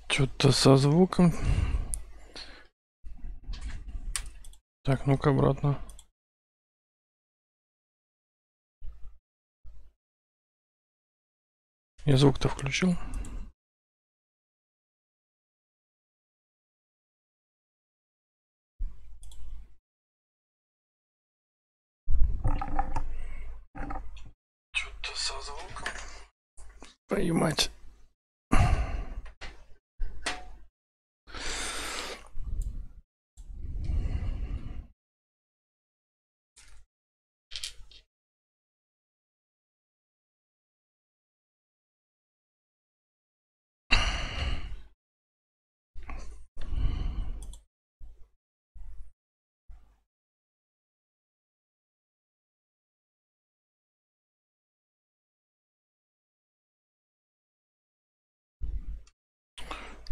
Что-то со звуком. Так, ну-ка обратно. Я звук-то включил. Что-то со звуком. Понимать.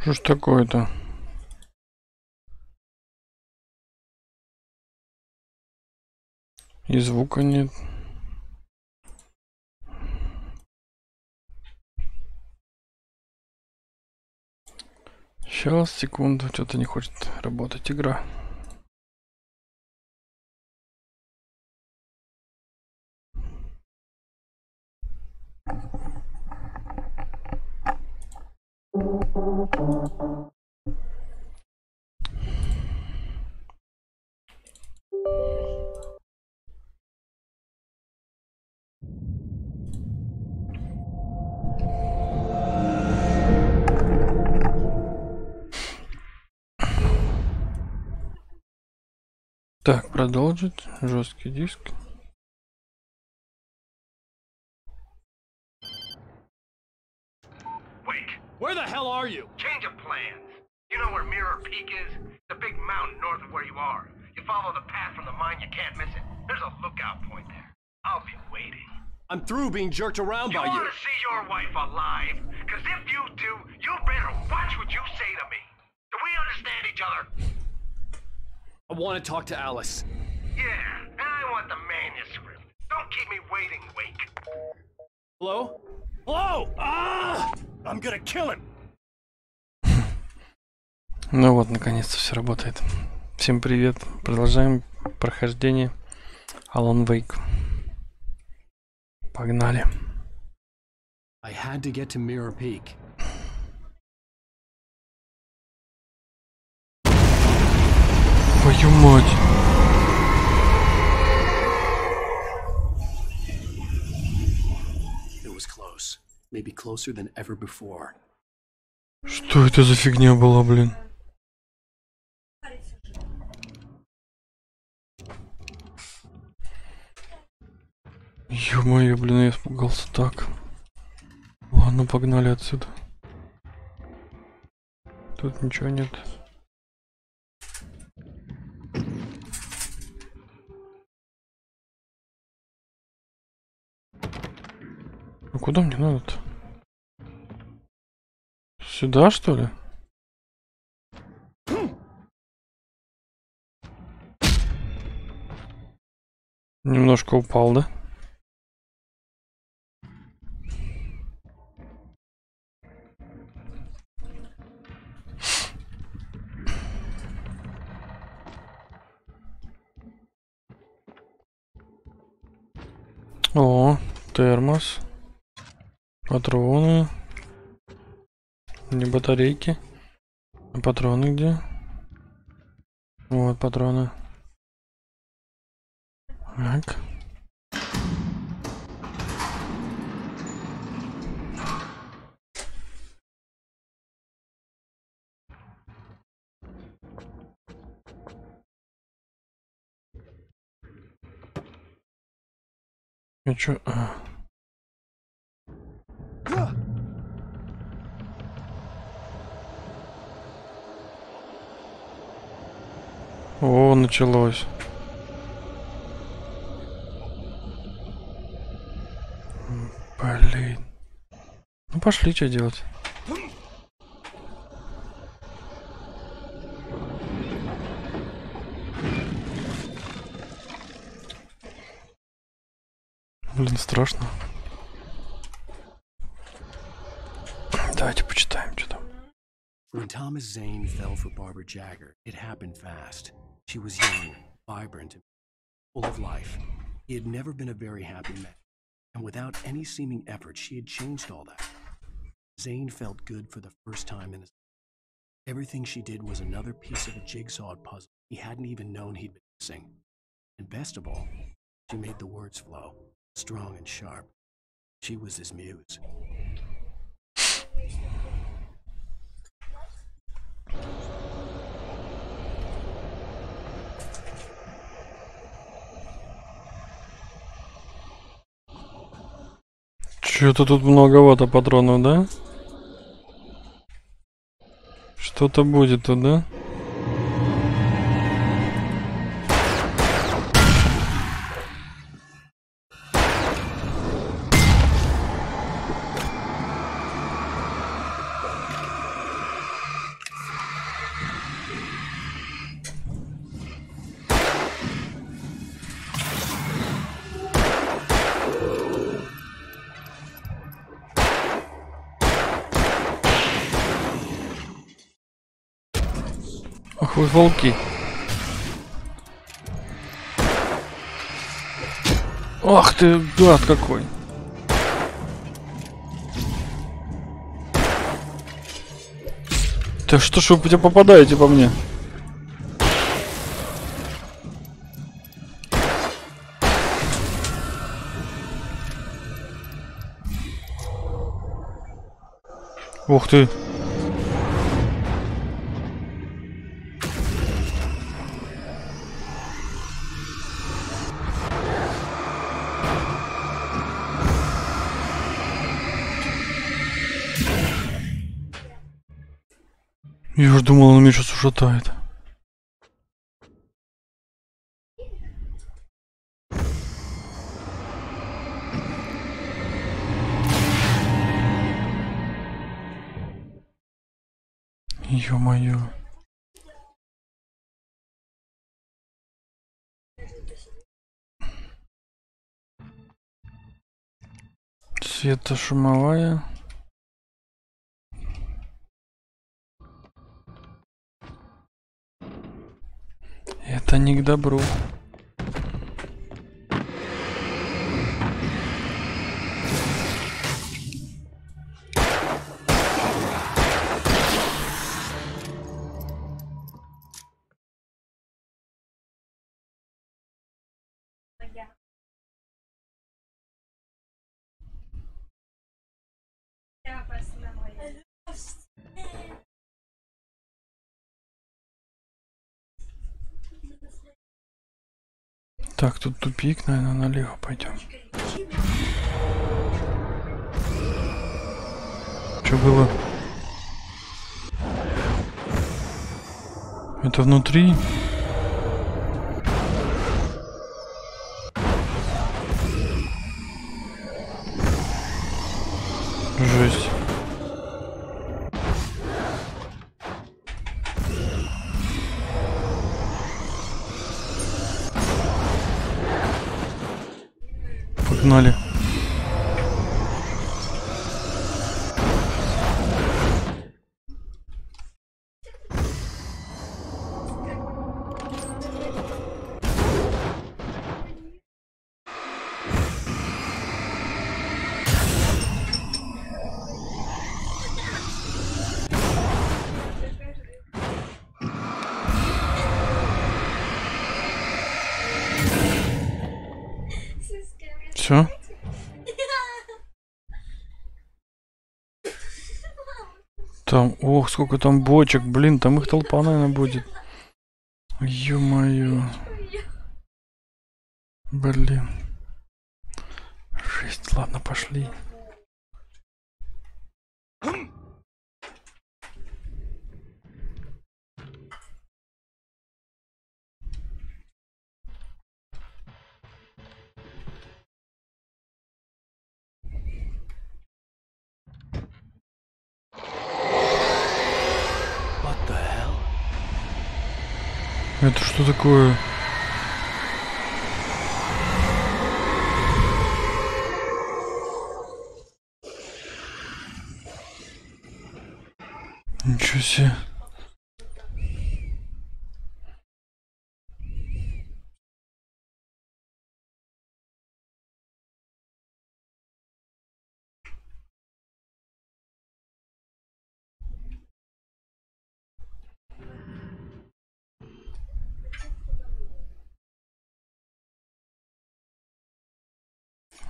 Что ж такое-то? И звука нет. Сейчас, секунду, что-то не хочет работать игра. Так, продолжить. Жесткий диск. Where the hell are you? Change of plans. You know where Mirror Peak is? The big mountain north of where you are. You follow the path from the mine, you can't miss it. There's a lookout point there. I'll be waiting. I'm through being jerked around by you. You want to see your wife alive? Because if you do, you better watch what you say to me. Do we understand each other? I want to talk to Alice. Yeah, and I want the manuscript. Don't keep me waiting, Wake. Hello? Hello! Ah! I'm gonna kill him. Ну вот, наконец-то все работает. Всем привет. Продолжаем прохождение Alan Wake. Погнали. I had to get to Mirror Peak. Твою мать. It was close. Maybe closer than ever before. Что это за фигня была, блин? Ё-моё, блин, я испугался так. Ладно, погнали отсюда. Тут ничего нет. Ну куда мне надо-то? Сюда, что ли? Немножко упал, да? О, термос. Патроны. Не батарейки. А патроны где? Вот патроны. Так. И чё? О, началось. пошли, что делать? Блин, страшно. Давайте почитаем, что там. When Thomas Zane fell for Barbara Jagger, it happened fast. She was young, vibrant, and full of life. He had never been a very happy man, and without any seeming effort, she had changed all that. Zane felt good for the first time in his life. Everything she did was another piece of a jigsaw puzzle he hadn't even known he'd been missing. And best of all, she made the words flow, strong and sharp. She was his muse. Что-то тут многовато патронов, да? Что-то будет тут, да? Ах вы волки. Ах ты, гад какой. Да что ж вы попадаете по мне? Ух ты. Я уж думал, он меня сейчас ушатает. Ё-моё. Светошумовая. Это не к добру. Так, тут тупик, наверное, налево пойдем. Что было? Это внутри? Жесть. Погнали. Все? Там, ох, сколько там бочек, блин, там их толпа, наверное, будет. Ё-моё. Блин. Жесть, ладно, пошли. Это что такое? Ничего себе.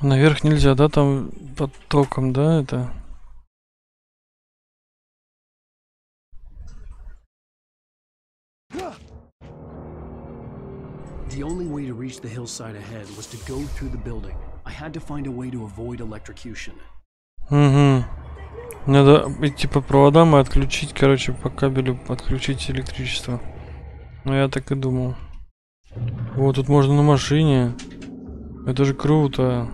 Наверх нельзя, да, там под током, да, это? The only way to reach the hillside ahead was to go through the building. I had to find a way to avoid electrocution. Угу. Надо идти по проводам и отключить, короче, по кабелю отключить электричество. Ну, я так и думал. Вот, тут можно на машине. Это же круто.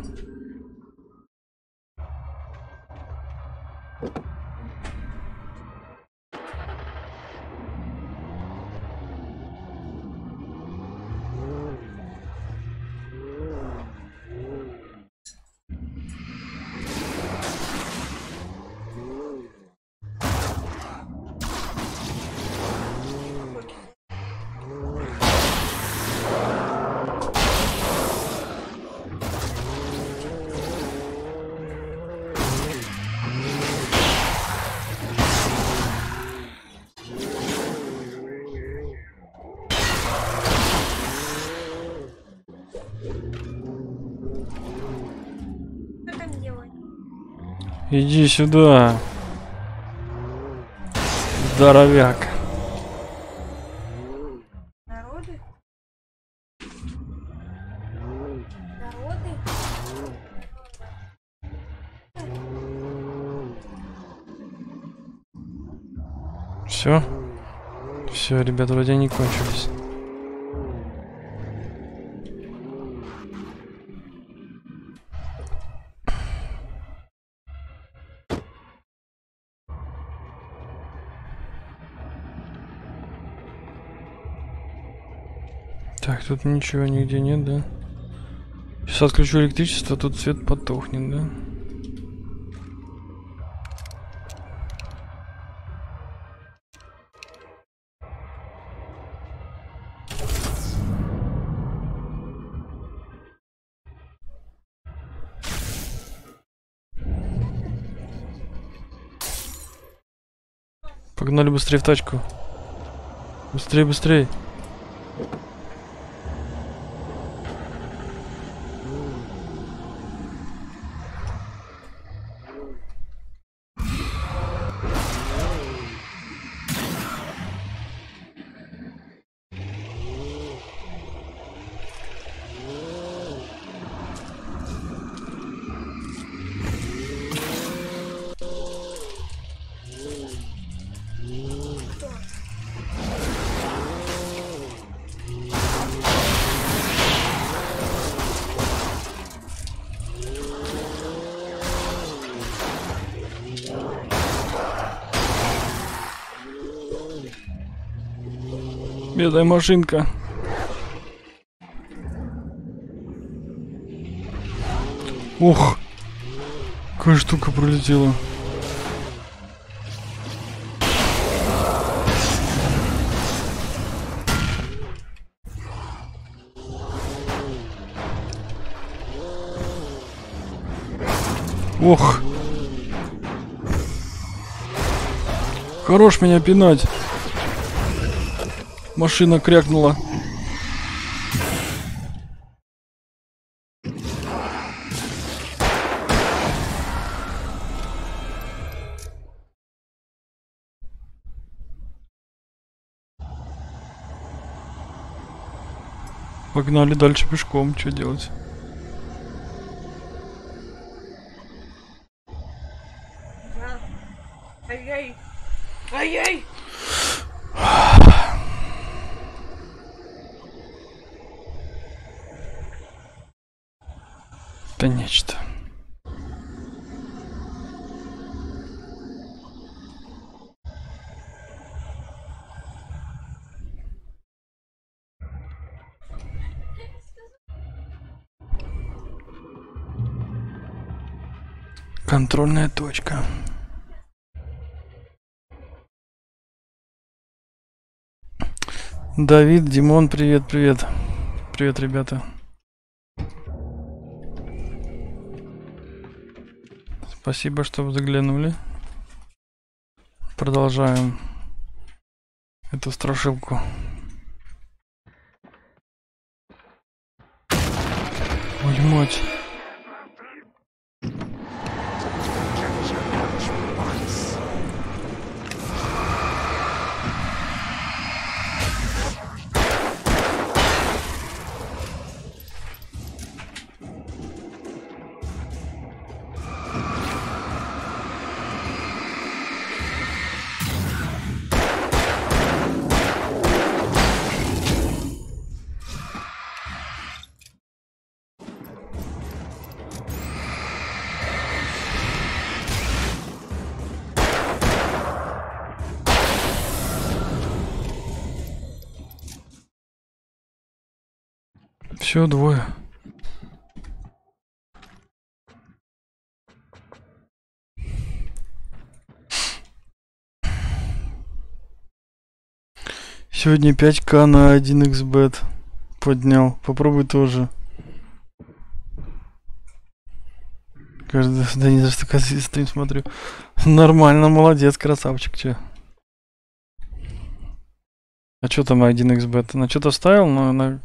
Иди сюда, здоровяк. Народы? Народы? Все? Все, ребят, вроде они кончились. Так, тут ничего нигде нет, да? Сейчас отключу электричество, тут свет потухнет, да? Погнали быстрее в тачку. Быстрее, быстрее. Бедная машинка. Ух, какая штука пролетела. Ох. Хорош меня пинать. Машина крякнула. Погнали дальше пешком. Что делать? Ай-яй! Ай-яй! Это нечто. Контрольная точка. Давид, Димон, привет, привет. Привет, ребята. Спасибо, что вы заглянули. Продолжаем эту страшилку. Ой, мать. Все, двое. Сегодня 5К на 1xbet поднял. Попробуй тоже. Каждый день за что стрим смотрю. Нормально, молодец, красавчик, че. А что там 1xbet? На что-то ставил, но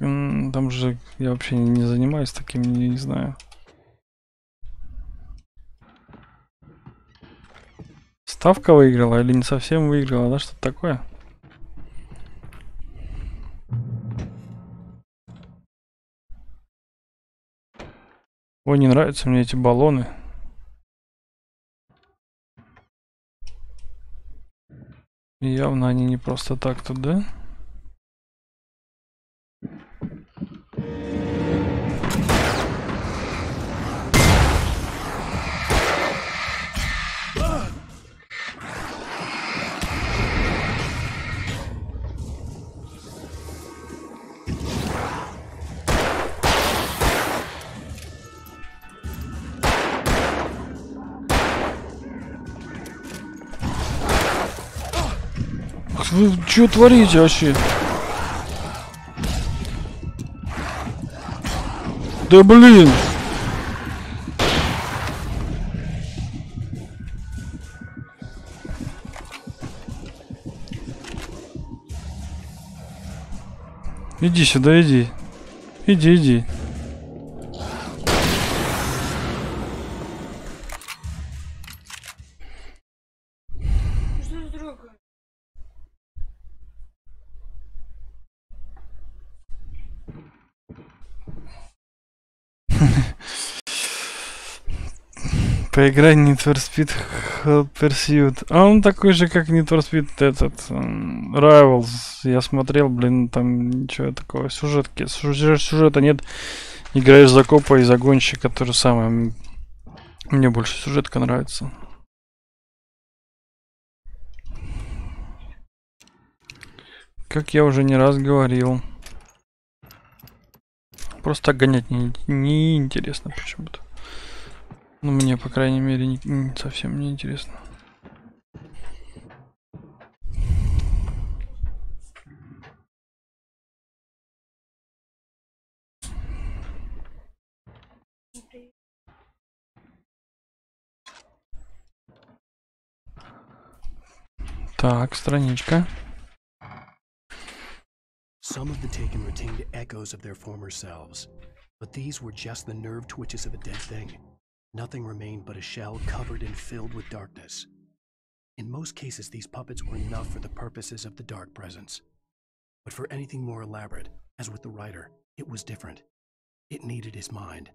там же я вообще не занимаюсь таким, не знаю. Ставка выиграла или не совсем выиграла, да, что-то такое? Ой, не нравятся мне эти баллоны. И явно они не просто так тут, да? Вы что творите вообще? Да блин! Иди сюда, иди. Иди. Что за дорога? Поиграй Need for Speed Hot Pursuit. А он такой же, как Need for Speed этот Rivals. Я смотрел, блин, там ничего такого. Сюжета нет. Играешь за копа и за гонщика, то же самое. Мне больше сюжетка нравится. Как я уже не раз говорил. Просто так гонять не интересно почему-то. Ну, мне, по крайней мере, совсем не интересно. Так, страничка. Some of the taken retained echoes of their former selves, but these were just the nerve twitches of a dead thing. Nothing remained but a shell covered and filled with darkness. In most cases, these puppets were enough for the purposes of the dark presence. But for anything more elaborate, as with the writer, it was different. It needed his mind.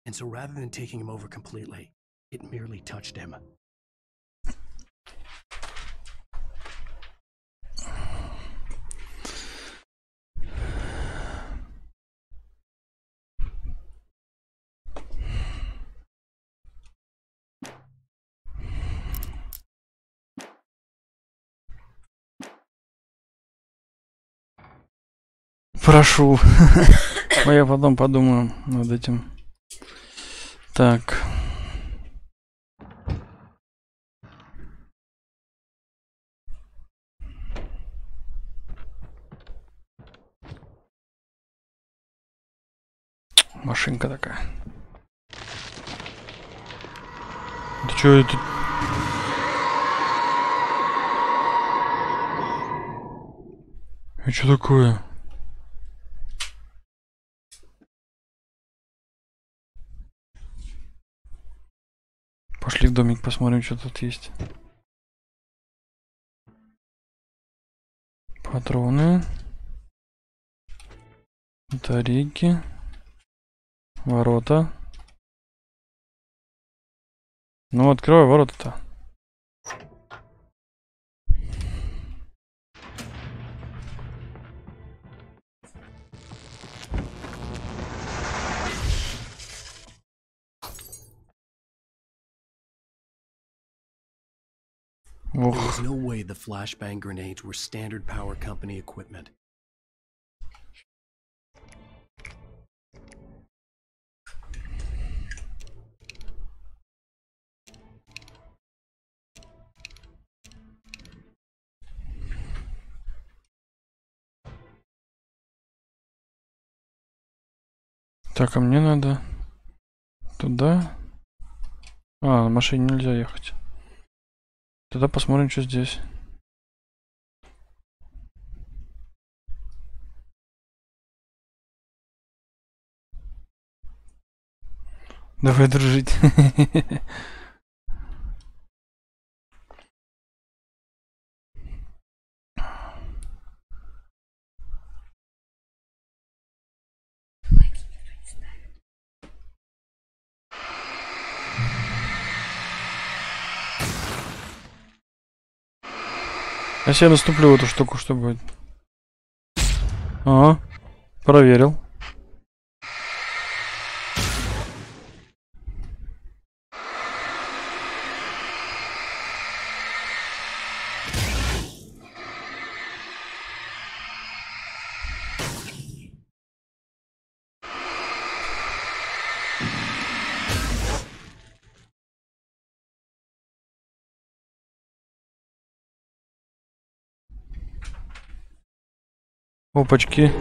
And so rather than taking him over completely, it merely touched him. Прошу. А я потом подумаю над этим. Так. Машинка такая. Да что это? А что такое? Пошли в домик, посмотрим, что тут есть. Патроны. Батарейки. Ворота. Ну, открывай ворота-то. There was no way the flashbang grenades were standard power company equipment. Так, а мне надо туда. А, на машине нельзя ехать. Тогда посмотрим, что здесь. Давай дружить. Если я наступлю в эту штуку, что будет? Ага, проверил. Опачки.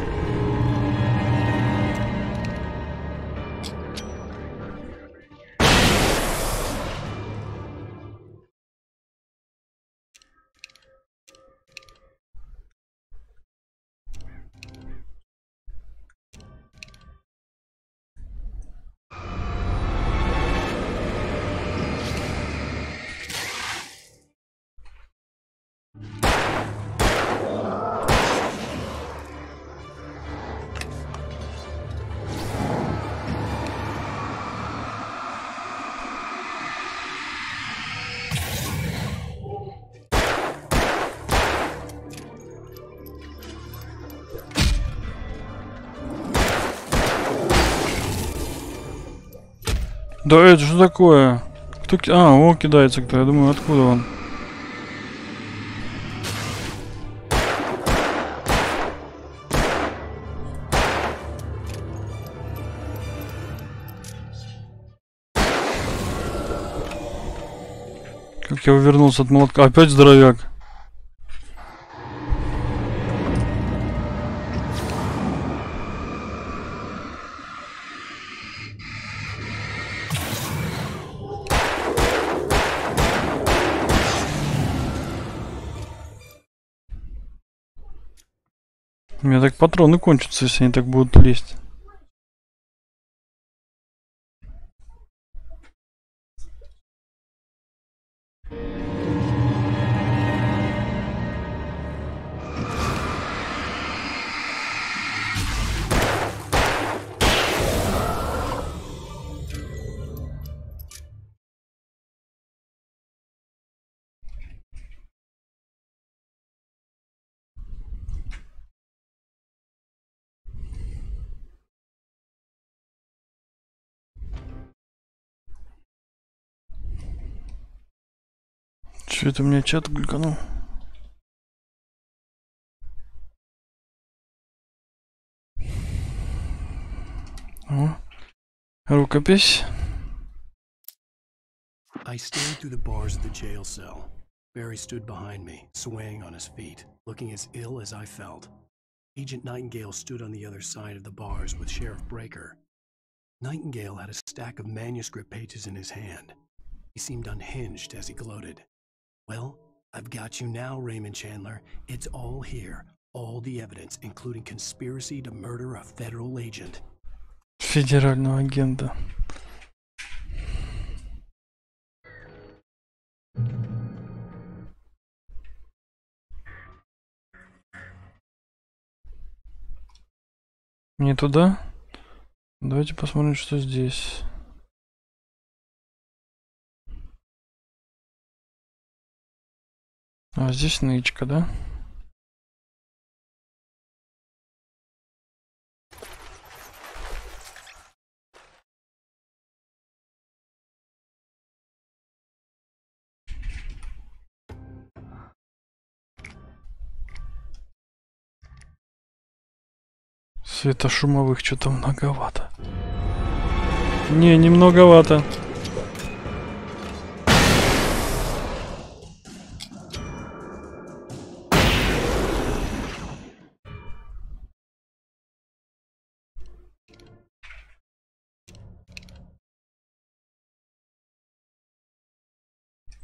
Да это что такое? Кто А, о, кидается кто. Я думаю, откуда он? Как я увернулся от молотка. Опять здоровяк. У меня так патроны кончатся, если они так будут лезть. Что это у меня чат глюканул? О, рукопись. I stared through the bars of the jail cell. Barry stood behind me, swaying on his feet, looking as ill as I felt. Agent Nightingale stood on the other side of the bars with Sheriff Breaker. Nightingale had a stack of manuscript pages in his hand. He seemed unhinged as he gloated. Well, I've got you now, Raymond Chandler. It's all here. All the evidence, including conspiracy to murder a federal agent. Федерального агента. Не туда? Давайте посмотрим, что здесь. А здесь нычка, да? Светошумовых что-то многовато. Не многовато.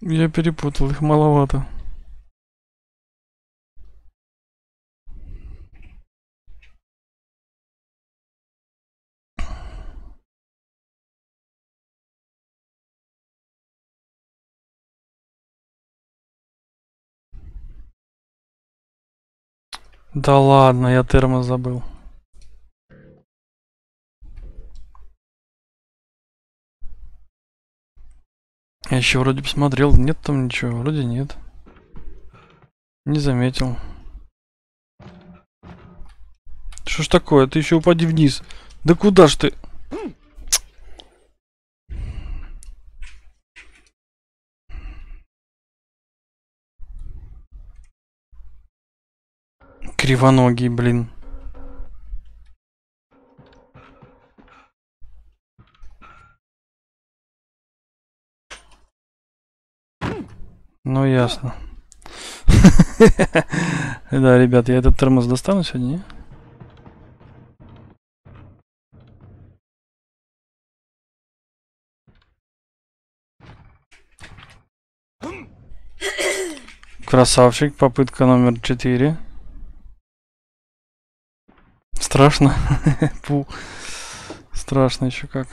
Я перепутал, их маловато. Да ладно, я термос забыл. Я еще вроде посмотрел, нет там ничего, вроде нет. Не заметил. Что ж такое? Ты еще упади вниз. Да куда ж ты? Кривоногий, блин. Ну ясно. Да, ребят, я этот тормоз достану сегодня. Красавчик, попытка номер 4. Страшно. Пу. Страшно еще как.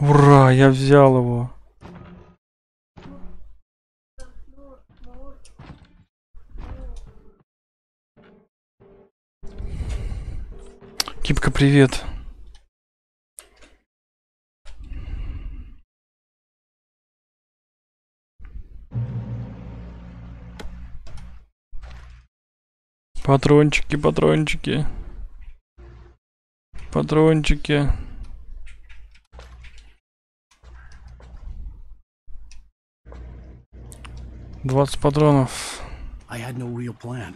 Ура, я взял его. Кипка, привет. Патрончики, патрончики. Патрончики. $20 патронов. I had no real plan.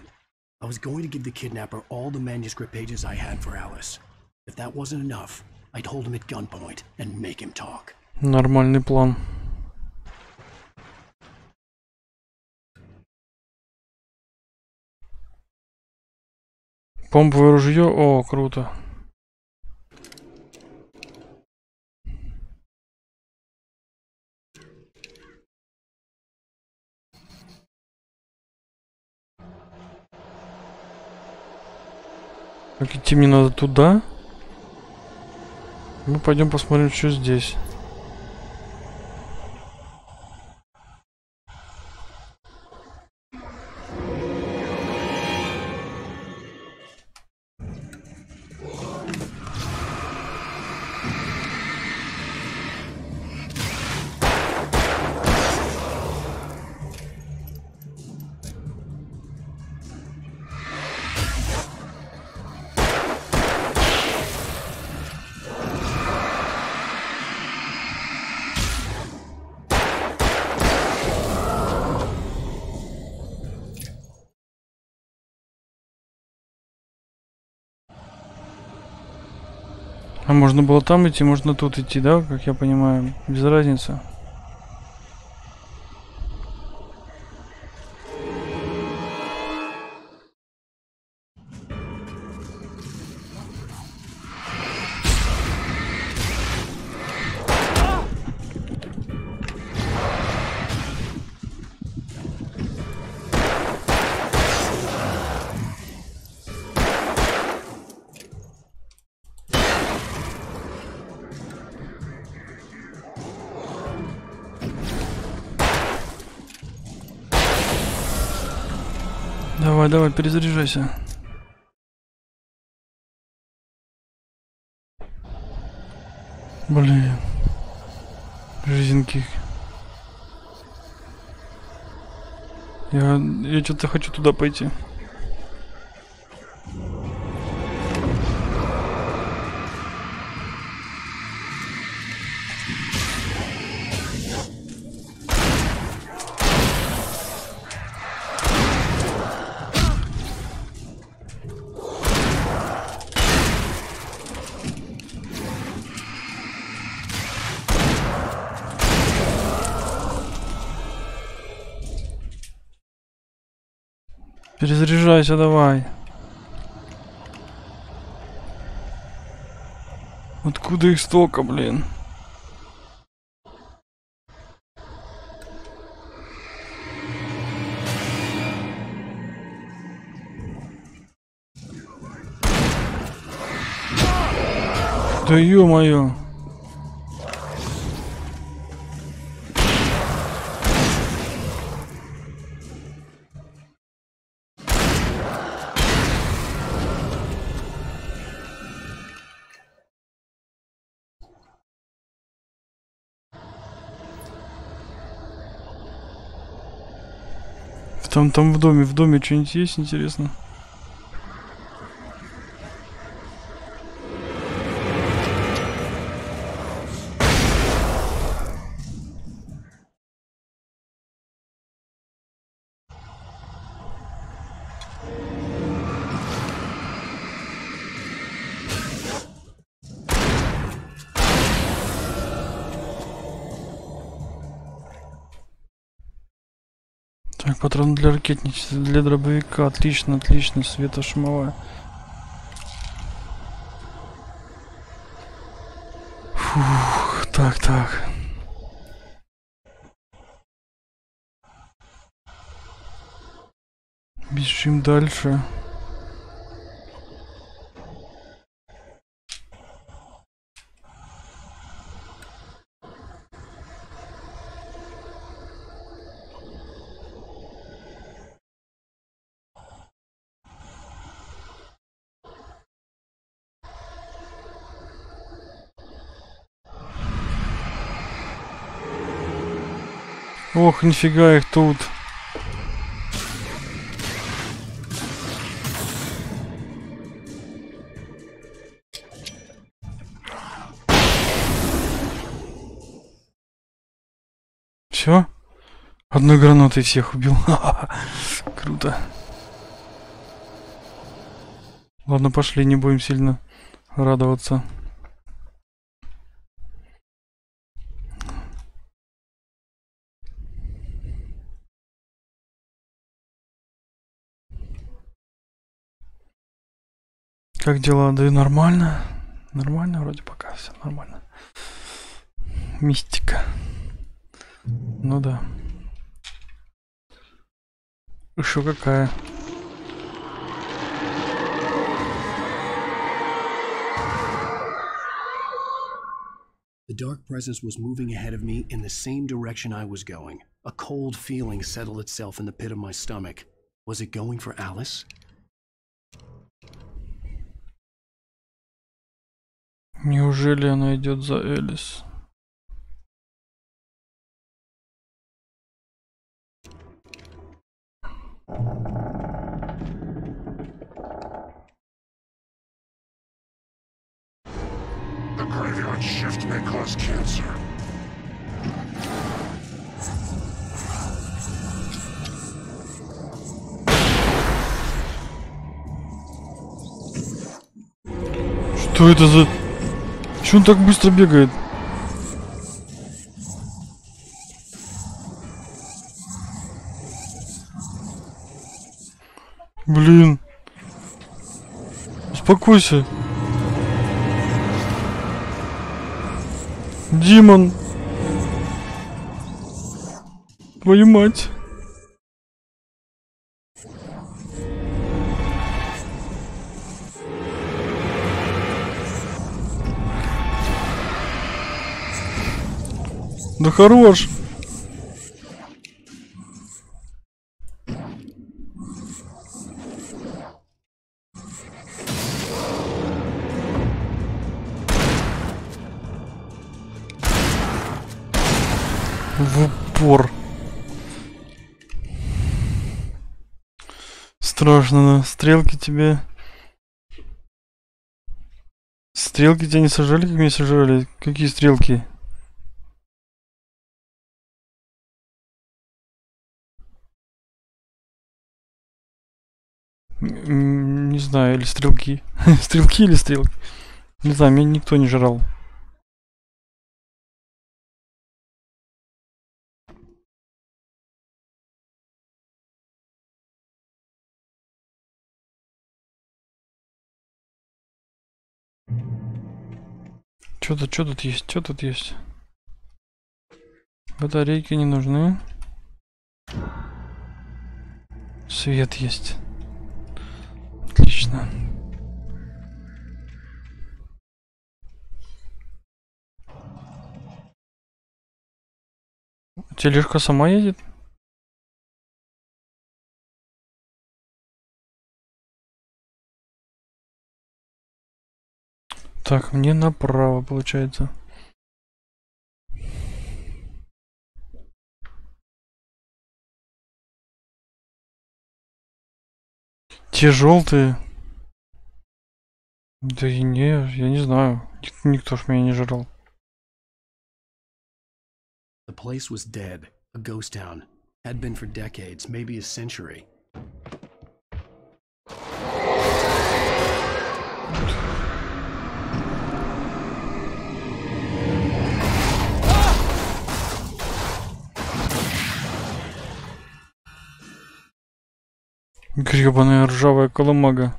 I was going to give the kidnapper all the manuscript pages I had for Alice. If that wasn't enough, I'd hold him at gunpoint and make him talk. Нормальный план. Помповое ружье. О, круто. Так, идти мне надо туда. Мы пойдем посмотрим, что здесь. А можно было там идти, можно тут идти, да, как я понимаю, без разницы. Давай, давай, перезаряжайся. Блин. Жизненьких. Я что-то хочу туда пойти. Перезаряжайся, давай. Откуда их столько, блин? Да ё-моё. Там в доме что-нибудь есть, интересно? Так, патрон для ракетницы, для дробовика. Отлично, отлично. Светошумовая. Фух, так. Бежим дальше. Ох, нифига их тут. Все? Одной гранатой всех убил. Круто. Ладно, пошли, не будем сильно радоваться. Как дела? Да и нормально. Нормально, вроде пока все нормально. Мистика. Ну да. Еще какая. The dark presence was moving ahead of me in the same direction I was going. A cold feeling settled itself in the pit of my stomach. Was it going for Alice? Неужели она идет за Элис? The graveyard shift may cause cancer. Что это за... Чё он так быстро бегает? Блин. Успокойся. Димон. Твою мать. Да хорош. В упор. Страшно, да. Стрелки тебе... Стрелки тебя не сожрали, как меня сожрали? Какие стрелки? Не знаю, или стрелки. Стрелки или стрелки? Не знаю, меня никто не жрал. Чё тут есть? Чё тут есть? Батарейки не нужны. Свет есть. Отлично. Тележка сама едет? Так, мне направо, получается. Те желтые. Да и не, я не знаю. Никто ж меня не жрал. The place was dead, a ghost town. Had been for decades, maybe a century. Гребаная ржавая колымага.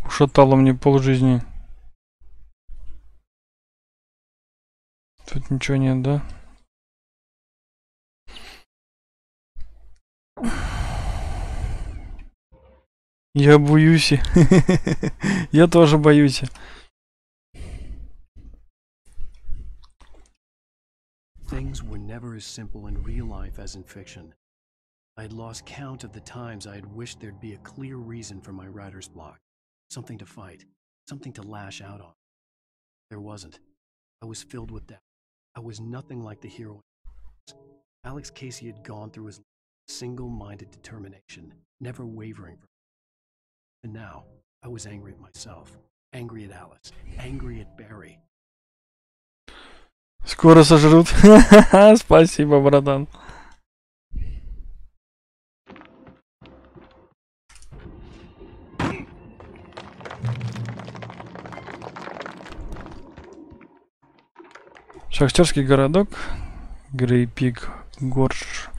Ушатала мне полжизни. Тут ничего нет, да? Я боюсь. Я тоже боюсь. Things were never as simple in real life as in fiction. I had lost count of the times I had wished there'd be a clear reason for my writer's block. Something to fight, something to lash out on. There wasn't. I was filled with doubt. I was nothing like the hero. Alex Casey had gone through his single-minded determination, never wavering from it. And now, I was angry at myself, angry at Alice, angry at Barry. Скоро сожрут. Спасибо, братан. Шахтерский городок. Грейпик. Горш.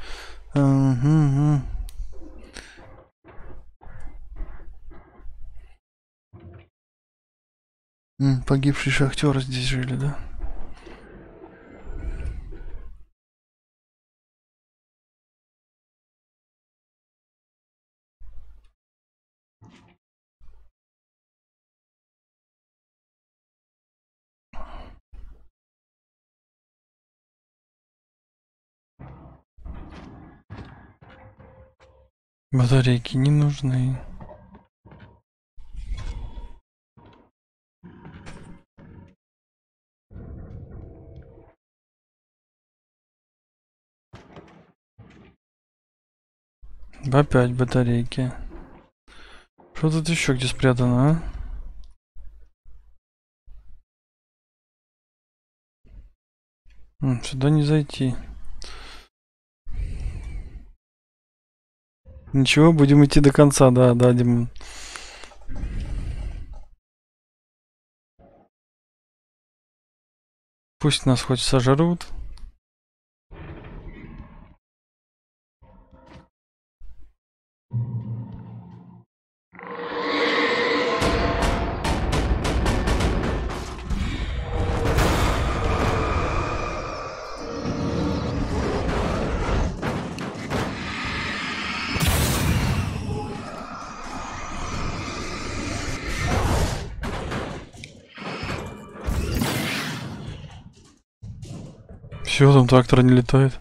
Погибшие шахтеры здесь жили, да? Батарейки не нужны. Опять батарейки. Что тут еще где спрятано, а? Сюда не зайти. Ничего, будем идти до конца, да, Димон. Пусть нас хоть сожрут. Все, там трактор не летает.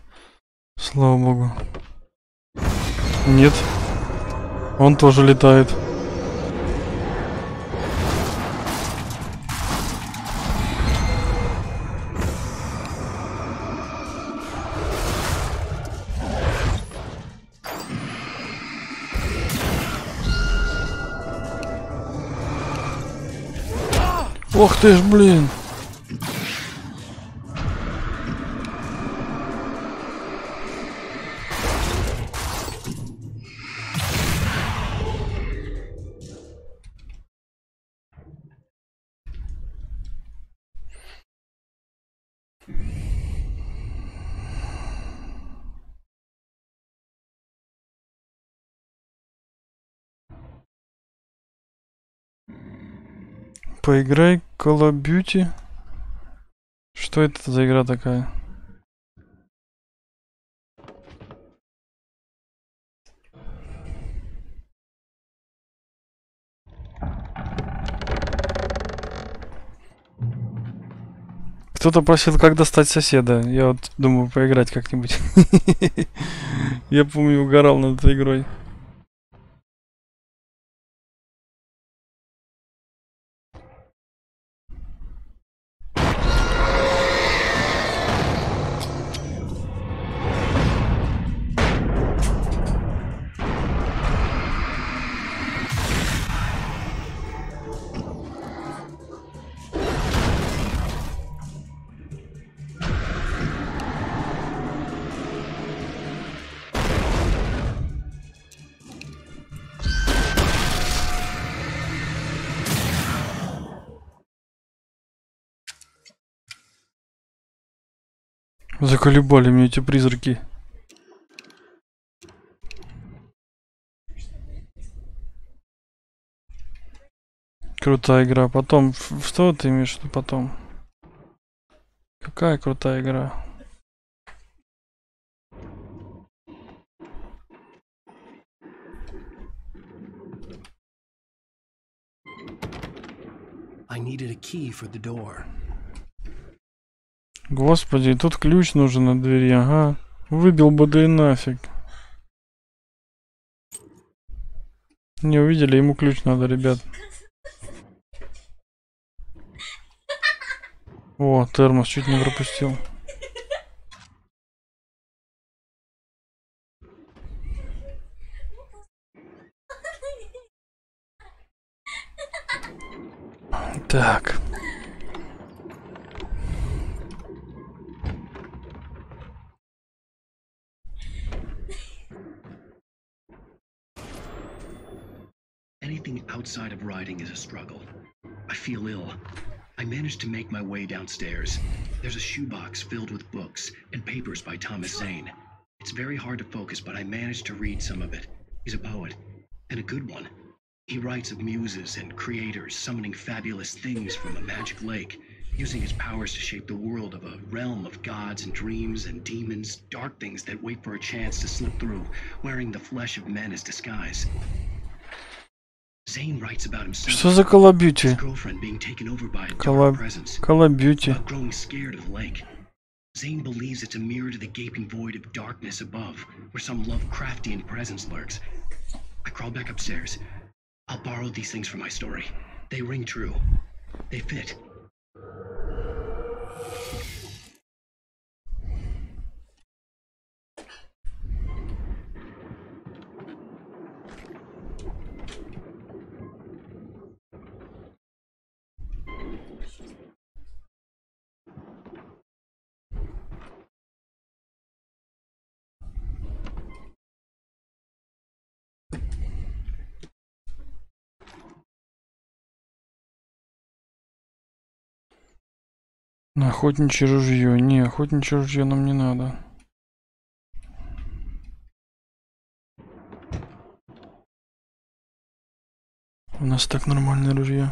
Слава богу. Нет. Он тоже летает. Ох ты ж, блин. Поиграй Call of Duty. Что это за игра такая? Кто-то просил, как достать соседа. Я вот думаю поиграть как-нибудь. Я помню, угорал над этой игрой. Заколебали мне эти призраки. Крутая игра. Потом, что ты имеешь в виду потом? Какая крутая игра? I needed a key for the door. Господи, тут ключ нужен от двери, ага. Выбил бы да и нафиг. Не увидели, ему ключ надо, ребят. О, термос чуть не пропустил. Так. Anything outside of writing is a struggle. I feel ill. I managed to make my way downstairs. There's a shoebox filled with books and papers by Thomas Zane. It's very hard to focus, but I managed to read some of it. He's a poet, and a good one. He writes of muses and creators summoning fabulous things from a magic lake, using his powers to shape the world of a realm of gods and dreams and demons, dark things that wait for a chance to slip through, wearing the flesh of men as disguise. Zane writes about himself, Что за Call of Duty? his girlfriend being taken over by a dark presence, Call of Duty. about growing scared of the lake. Zane believes it's a mirror to the gaping void of darkness above, where some Lovecraftian presence lurks. I crawl back upstairs. I'll borrow these things for my story. They ring true. They fit. Охотничье ружье. Не, охотничье ружье нам не надо. У нас так нормальное ружье.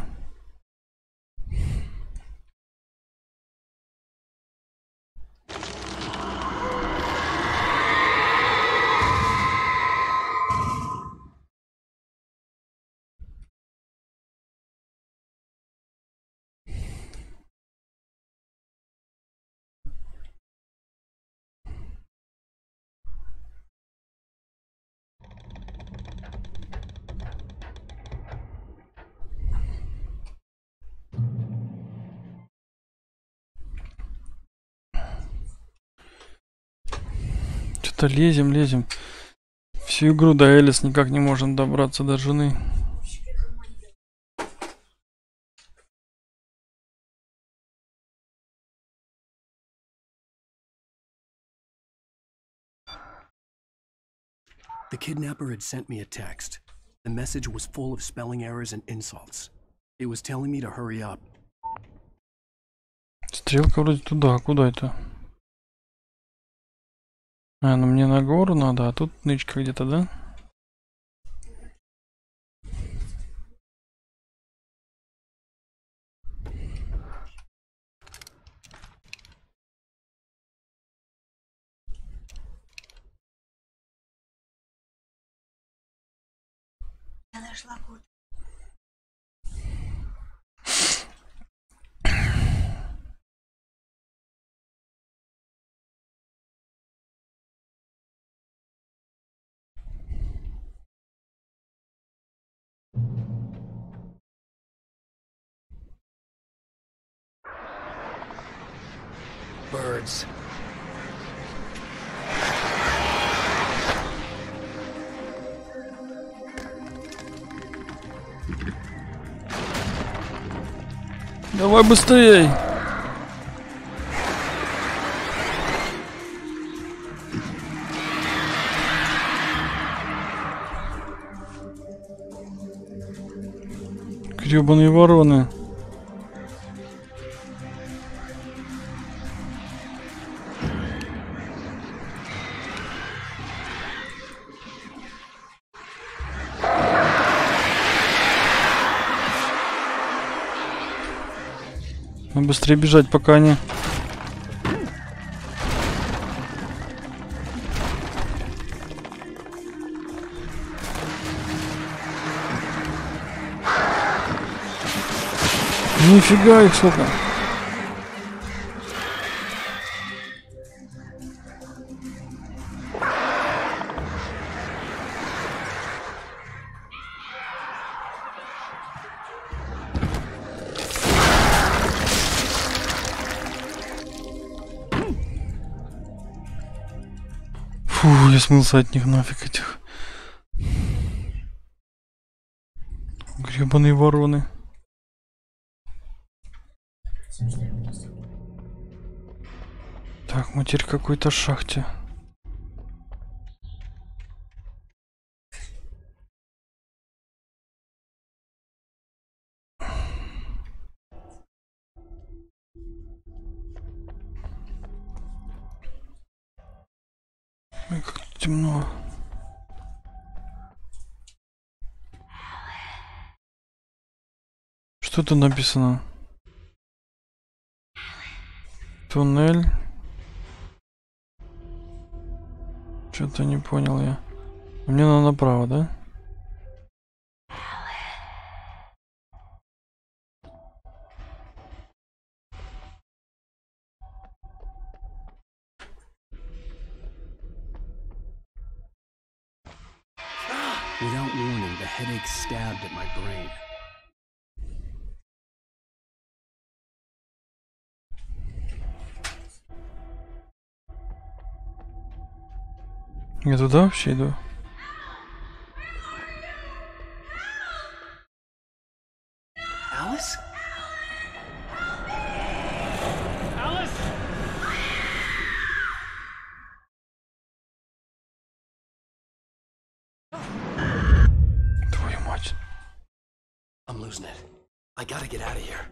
Что-то лезем. Всю игру до Элис никак не можем добраться до жены. The kidnapper had sent me a text. The message was full of spelling errors and insults. It was telling me to hurry up. Стрелка вроде туда, куда это? А, ну мне на гору надо, а тут нычка где-то, да? Я нашла код. Birds. Давай быстрей! Гребаные вороны. Надо быстрее бежать, пока они... Нифига их сколько. Фу, я смылся от них нафиг этих. Гребаные вороны. Так, мы теперь в какой-то шахте. Ой, как темно. Что тут написано? Туннель. Что-то не понял я. Мне надо направо, да? Without warning, the headache stabbed at my brain. Я туда вообще иду? Alice? Твою мать. I'm losing it. I gotta get out of here.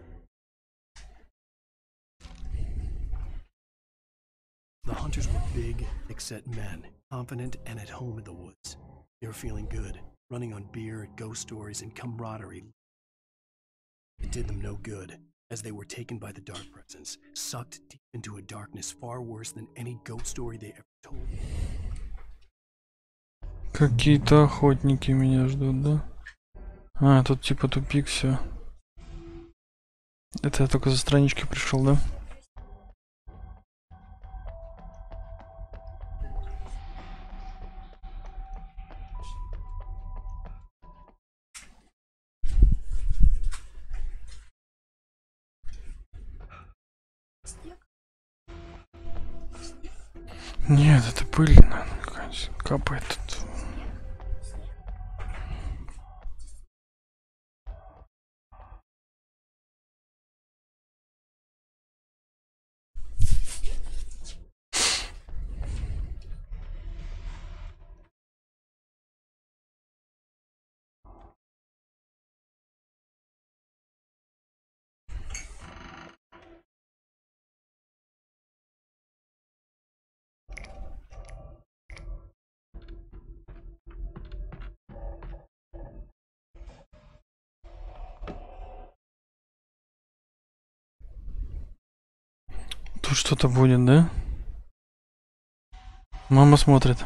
The hunters were big, thick-set men, confident and at home in the woods. They were feeling good, running on beer, ghost stories, and camaraderie. It did them no good, as they were taken by the dark presence, sucked deep into a darkness far worse than any ghost story they ever told. Какие-то охотники меня ждут, да? А, тут типа тупик, все. Это я только за страничкой пришел, да? Нет, это пыль, наверное, капает тут. Тут что-то будет, да? Мама смотрит.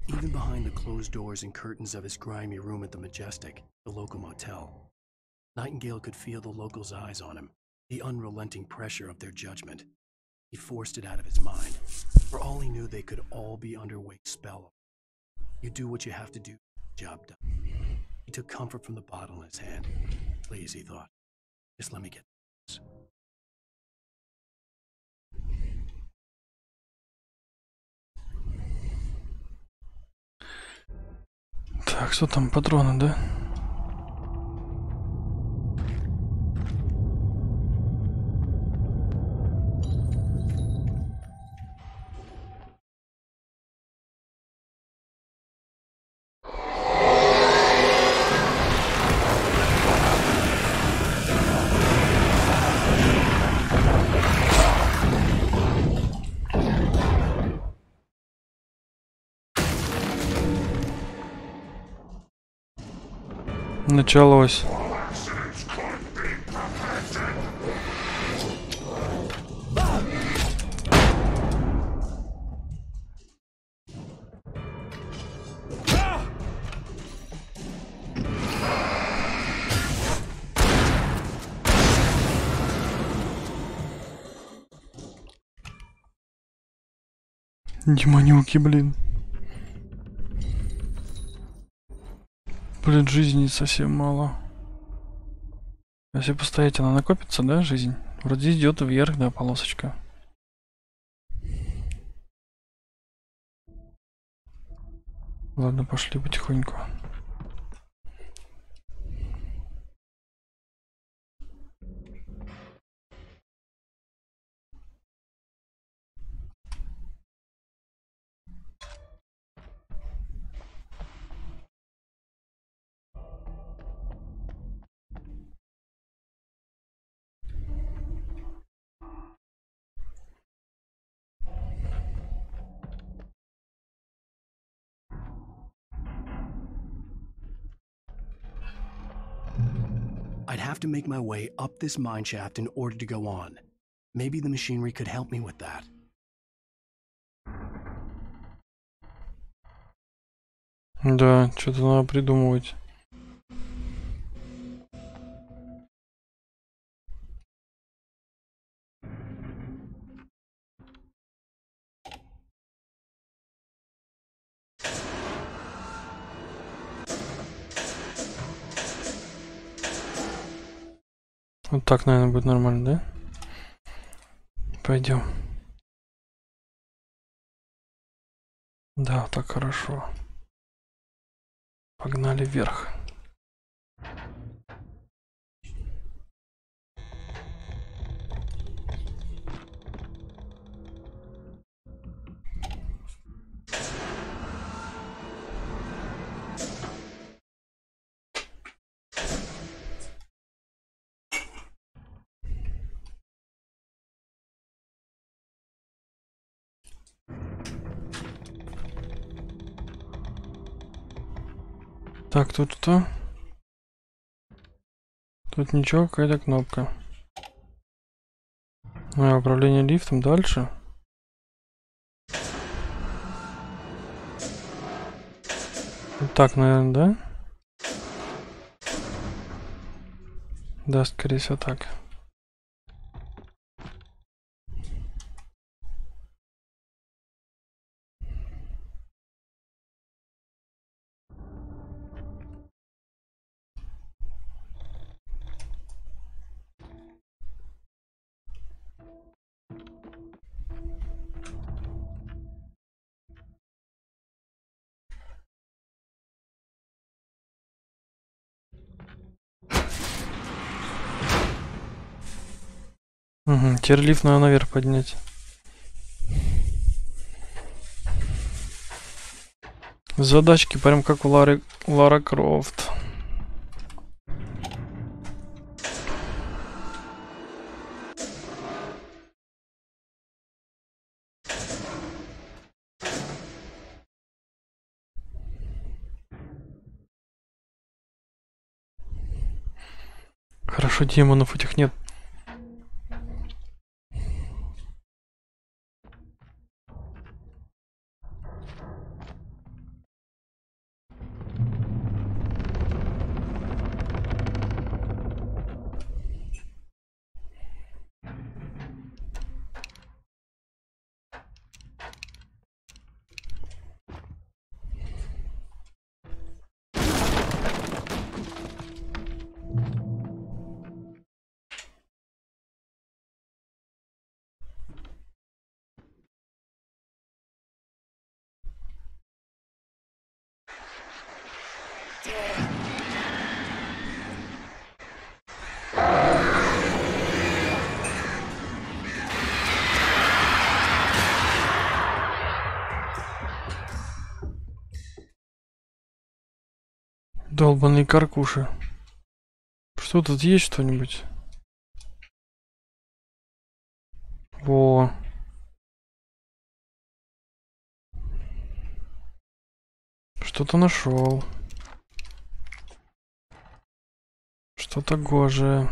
Even behind the closed doors and curtains of his grimy room at the Majestic, the local motel, Nightingale could feel the locals' eyes on him, the unrelenting pressure of their judgment. He forced it out of his mind. For all he knew, they could all be under Wake's spell. You do what you have to do, job done. He took comfort from the bottle in his hand. Please, he thought, just let me get this. Так, что там, патроны, да? Началось. Демонюки, блин. Блин, жизни совсем мало. Если постоять, она накопится, да, жизнь? Вроде идет вверх, да, полосочка. Ладно, пошли потихоньку. I'd have to make my way up this mine shaft in order to go on. Maybe the machinery could help me with that. Да, что-то надо придумывать. Вот так, наверное, будет нормально, да? Пойдем. Да, так хорошо. Погнали вверх. Так, тут что? Тут ничего, какая-то кнопка. А, управление лифтом дальше. Вот так, наверное, да? Да, скорее всего так. Угу, теперь лифт надо наверх поднять. Задачки прям как у Лара Крофт. Что демонов этих нет. Долбаные каркуши. Что тут есть что-нибудь? Во. Что-то нашел. Что-то гожее.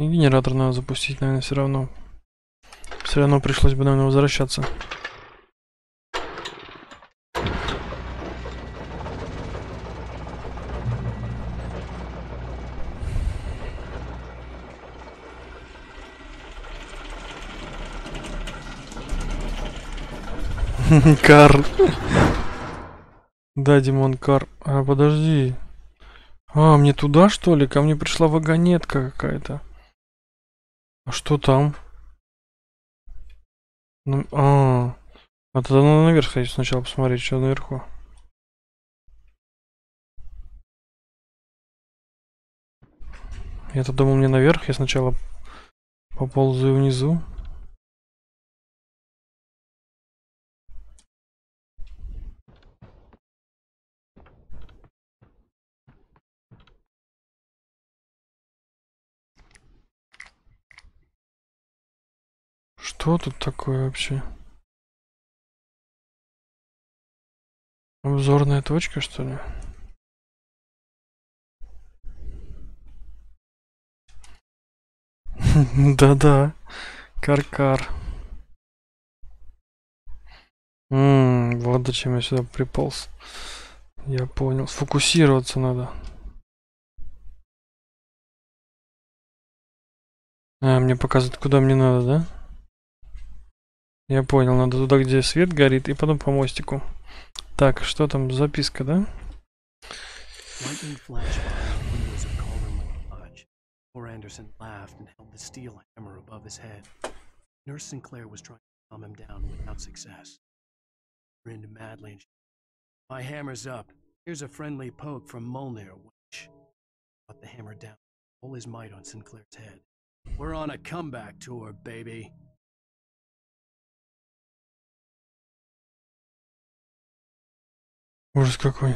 И генератор надо запустить, наверное, все равно. Все равно пришлось бы, наверное, возвращаться. Кар. Да, Димон, кар. А, подожди. А, мне туда, что ли? Ко мне пришла вагонетка какая-то. А что там? Ну, а тогда надо наверх, кстати, сначала посмотреть, что наверху. Я-то думал, мне наверх. Я сначала поползаю внизу. Что тут такое вообще? Обзорная точка, что ли? Да-да. Кар-кар. Вот зачем я сюда приполз. Я понял. Сфокусироваться надо. А, мне показывают, куда мне надо, да? Я понял, надо туда, где свет горит, и потом по мостику. Так, что там, записка, да? Anderson laughed and held the steel hammer above his head. Nurse Sinclair was trying to calm him down without success. He grinned madly and my hammer's up. Here's a friendly poke from Molnir, which brought the hammer down, all his might on Sinclair's head. We're on a comeback tour, baby. Ужас какой.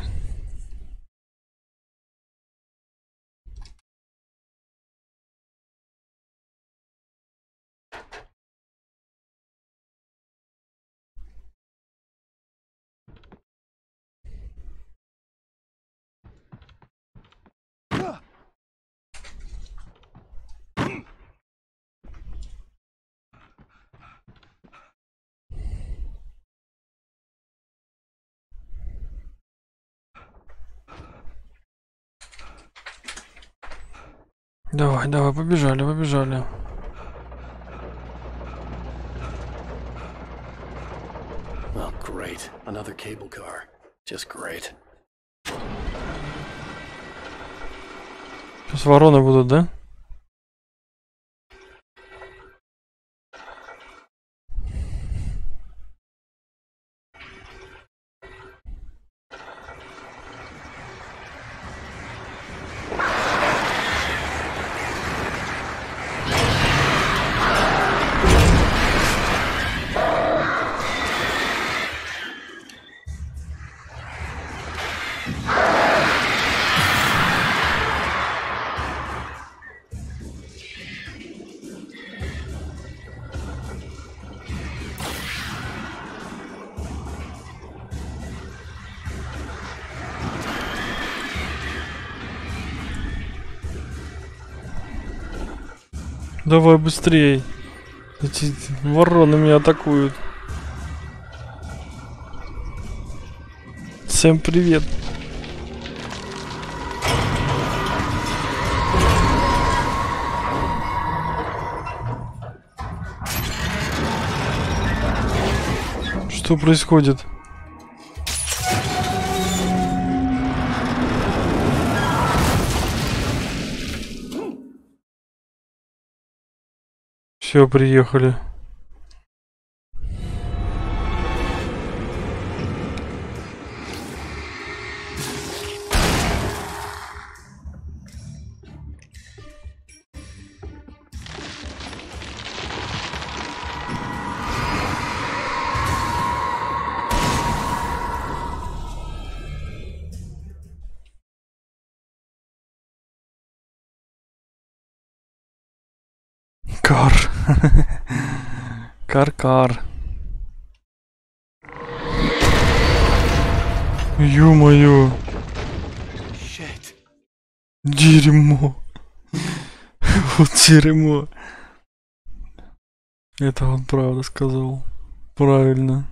Давай, давай, побежали, побежали. Oh, great. Another cable car. Just great. Сейчас вороны будут, да? Давай быстрей. Эти вороны меня атакуют. Всем привет. Что происходит? Все, приехали. Кар. Кар-кар. Ё-моё. Дерьмо. Вот дерьмо. Это он правда сказал. Правильно.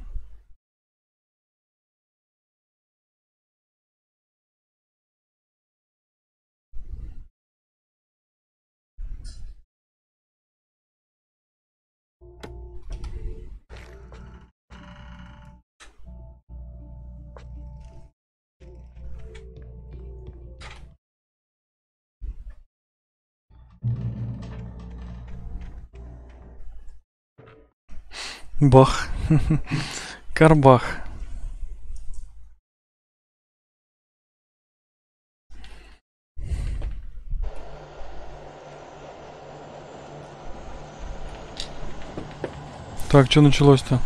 Бах. Карбах. Так, что началось-то?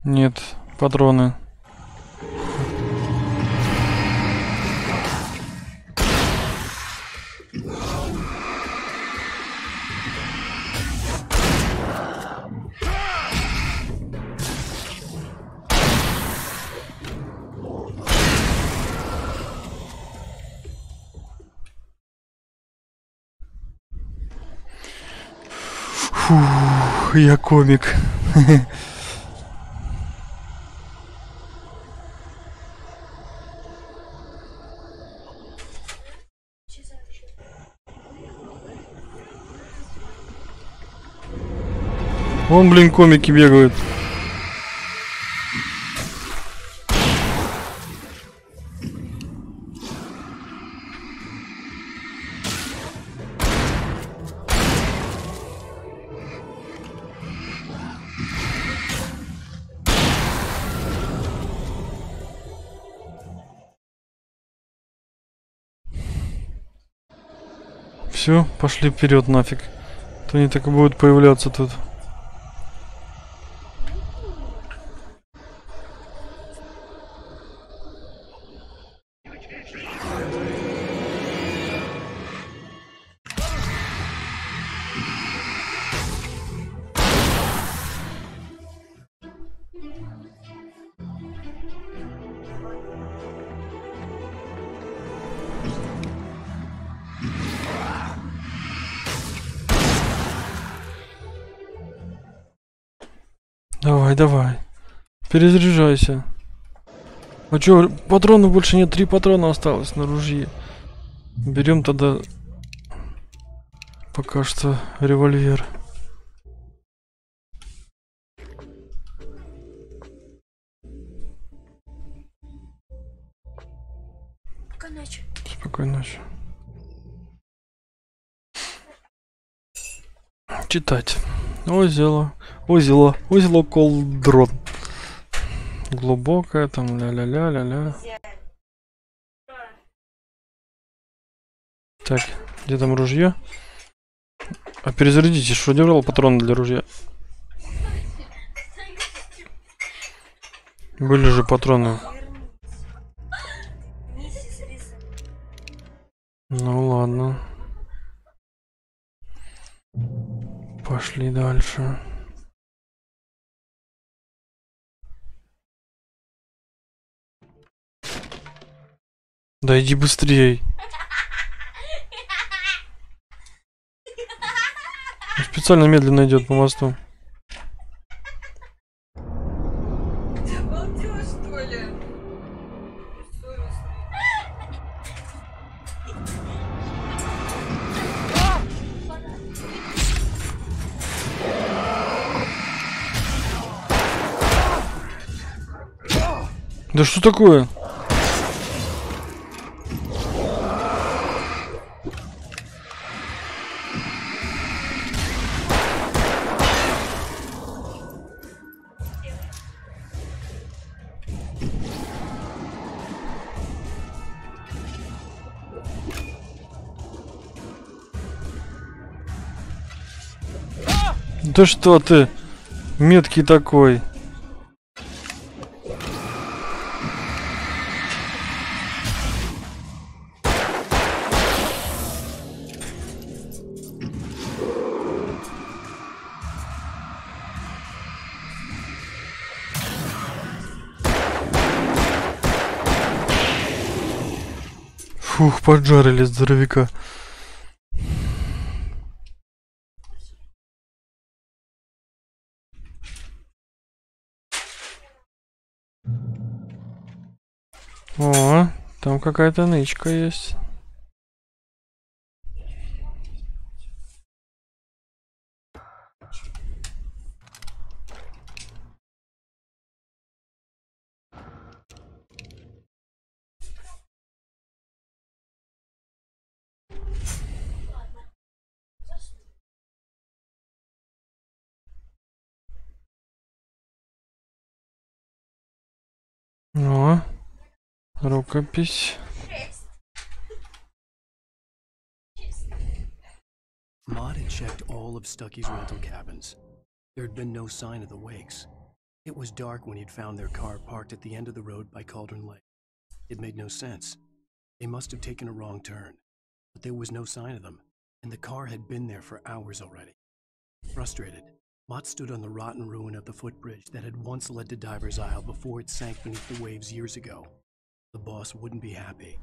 Нет, патроны. Фух, я комик. Вон, блин, комики бегают. Все, пошли вперед нафиг. То они так и будут появляться тут. Давай, давай. Перезаряжайся. А чё, патронов больше нет, 3 патрона осталось на ружье. Берем тогда пока что револьвер. Спокойной ночи. Спокойной ночи. Читать. Озело колдрон. Глубокое там ля-ля-ля-ля-ля. Так, где там ружье? А перезарядите, что не брал патроны для ружья? Были же патроны. Ну ладно. Пошли дальше. Да иди быстрей. Он специально медленно идет по мосту. Ты обалдела, что ли? Да что такое? Да что ты, меткий такой. Фух, поджарили здоровяка. О, там какая-то нычка есть. О, рукопись. Maud had checked all of Stucky's rental cabins. There had been no sign of the wakes. It was dark when he'd found their car parked at the end of the road by Cauldron Lake. It made no sense. They must have taken a wrong turn, but there was no sign of them, and the car had been there for hours already. Frustrated, Mott stood on the rotten ruin of the footbridge that had once led to Diver's Isle before it sank beneath the waves years ago. The boss wouldn't be happy.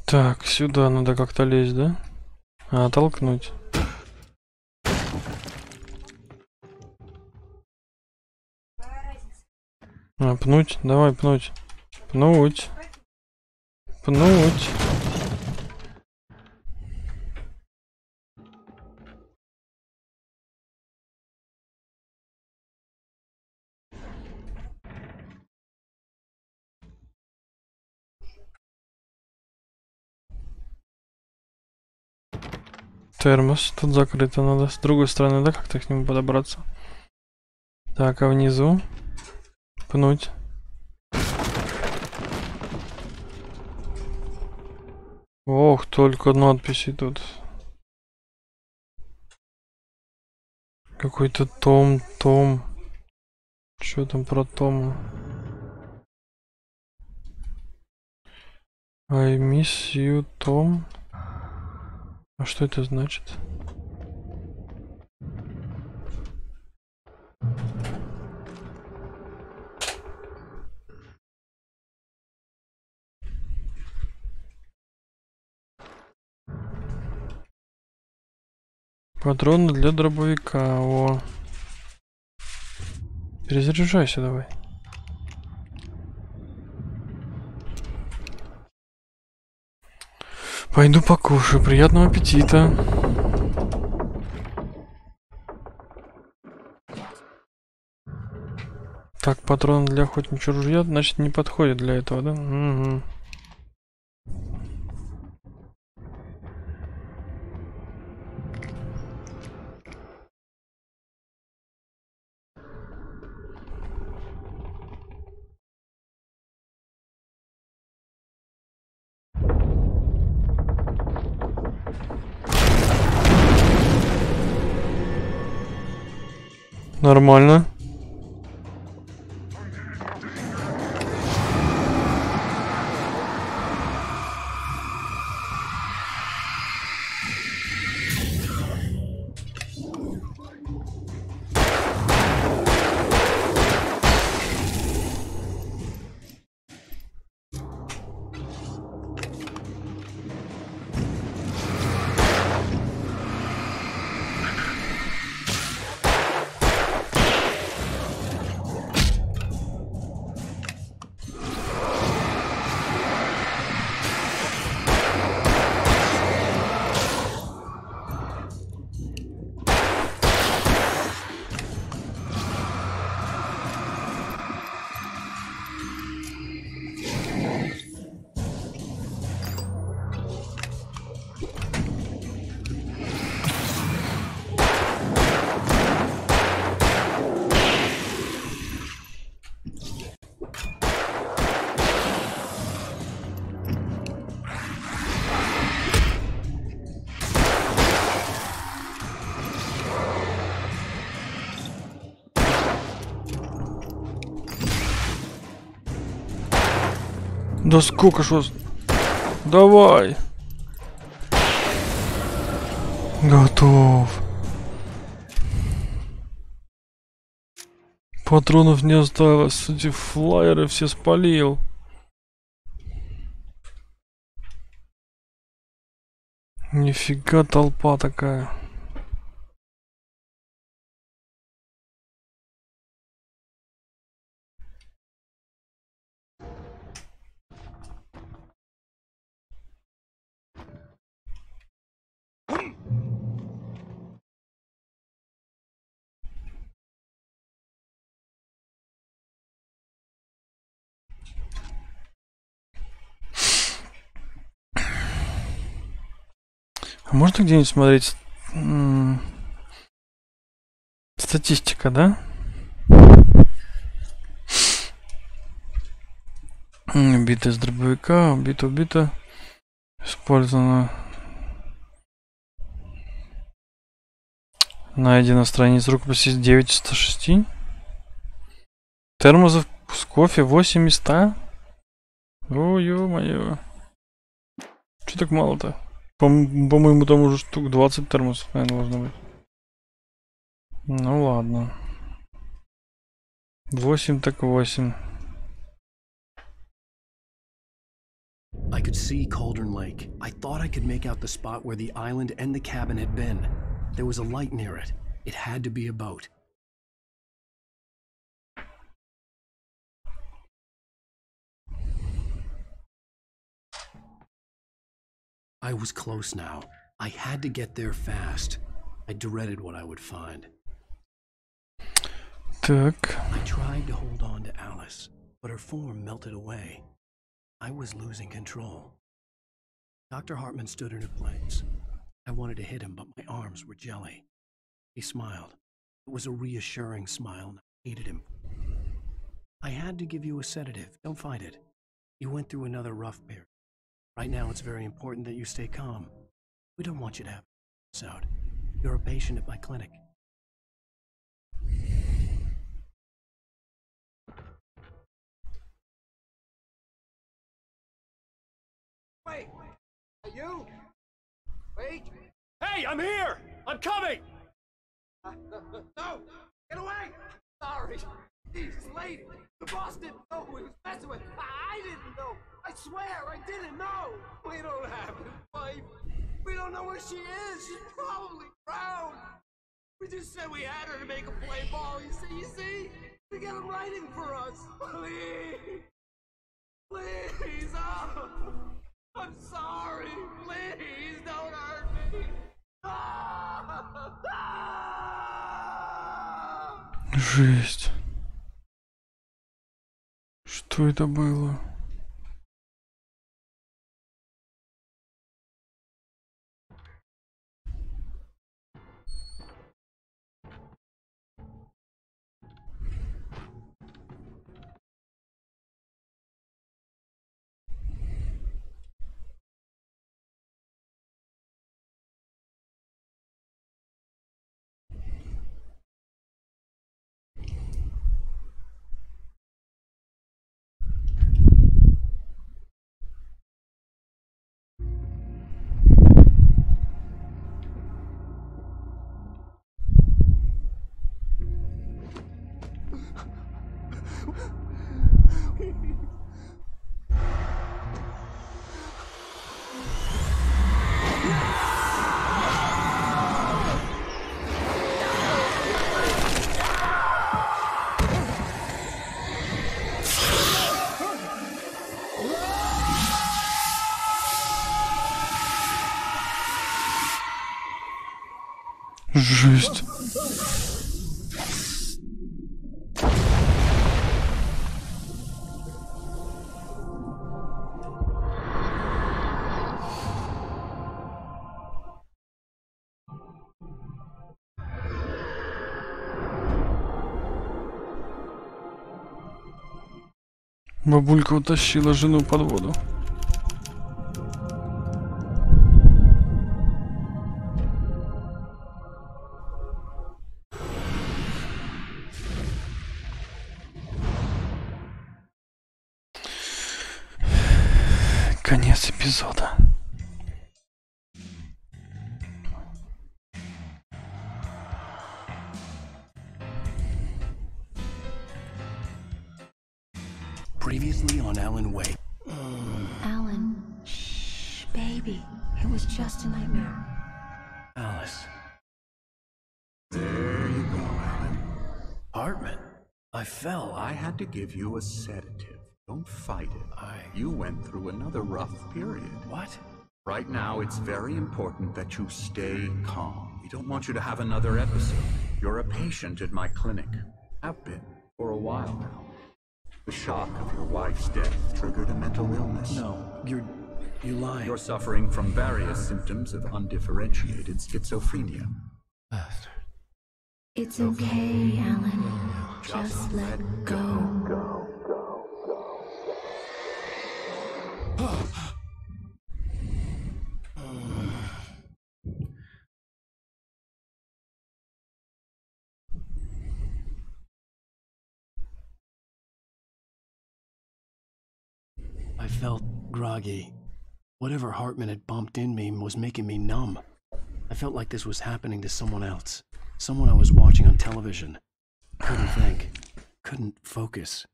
Так, сюда надо как-то лезть, да? А, толкнуть. А, пнуть? Давай, пнуть. Пнуть. Пнуть. Термос. Тут закрыто. Надо с другой стороны, да, как-то к нему подобраться. Так, а внизу? Пнуть. Ох, только надписи тут. Какой-то том. Что там про Тома? I miss you, Tom. А что это значит? Патроны для дробовика. О. Перезаряжайся давай. Пойду покушаю. Приятного аппетита. Так, патрон для охотничьего ружья, значит, не подходит для этого, да? Угу. Нормально. Да сколько ж вас? Давай. Готов. Патронов не осталось. Эти флайеры все спалил. Нифига толпа такая. А можно где-нибудь смотреть статистика, да? Биты из дробовика, убито. Использовано. Найдено страниц рукописи 9 из 106. Термосов с кофе 8 из 100. О, ё-моё. Чё так мало-то? По-моему, там уже штук 20 термосов, наверное, должно быть. Ну ладно. 8 так 8. I could see Cauldron Lake. I thought I could make out the spot where the island and the cabin had been. There was a light near it. It had to be a boat. I was close now. I had to get there fast. I dreaded what I would find. Так. I tried to hold on to Alice, but her form melted away. I was losing control. Dr. Hartman stood in her place. I wanted to hit him, but my arms were jelly. He smiled. It was a reassuring smile, and I hated him. I had to give you a sedative. Don't fight it. You went through another rough period. Right now, it's very important that you stay calm. We don't want you to have this out. You're a patient at my clinic. Wait! Are you? Wait! Hey, I'm here! I'm coming! No! Get away! Sorry! Jesus, lady! The boss didn't know who he was messing with! I didn't know! I swear, I didn't know! We don't have his wife! We don't know where she is! She's probably drowned! We just said we had her to make a play ball, you see? To get him writing for us! Please! Please! Oh! I'm sorry! Please don't hurt me! Ah! Ah! Жесть. Что это было? Жесть. Бабулька утащила жену под воду. Конец эпизода. Previously on Alan Wake. Alan, shh, baby. It was just a nightmare. Alice. There you go, Alan. Hartman, I fell. I had to give you a sedative. Don't fight it. You went through another rough period. What? Right now, it's very important that you stay calm. We don't want you to have another episode. You're a patient at my clinic. Have been for a while now. The shock of your wife's death triggered a mental illness. No, you lie. You're suffering from various symptoms of undifferentiated schizophrenia. It's okay, Alan. Just let go. I felt groggy. Whatever Hartman had bumped in me was making me numb. I felt like this was happening to someone else. Someone I was watching on television. Couldn't think. Couldn't focus.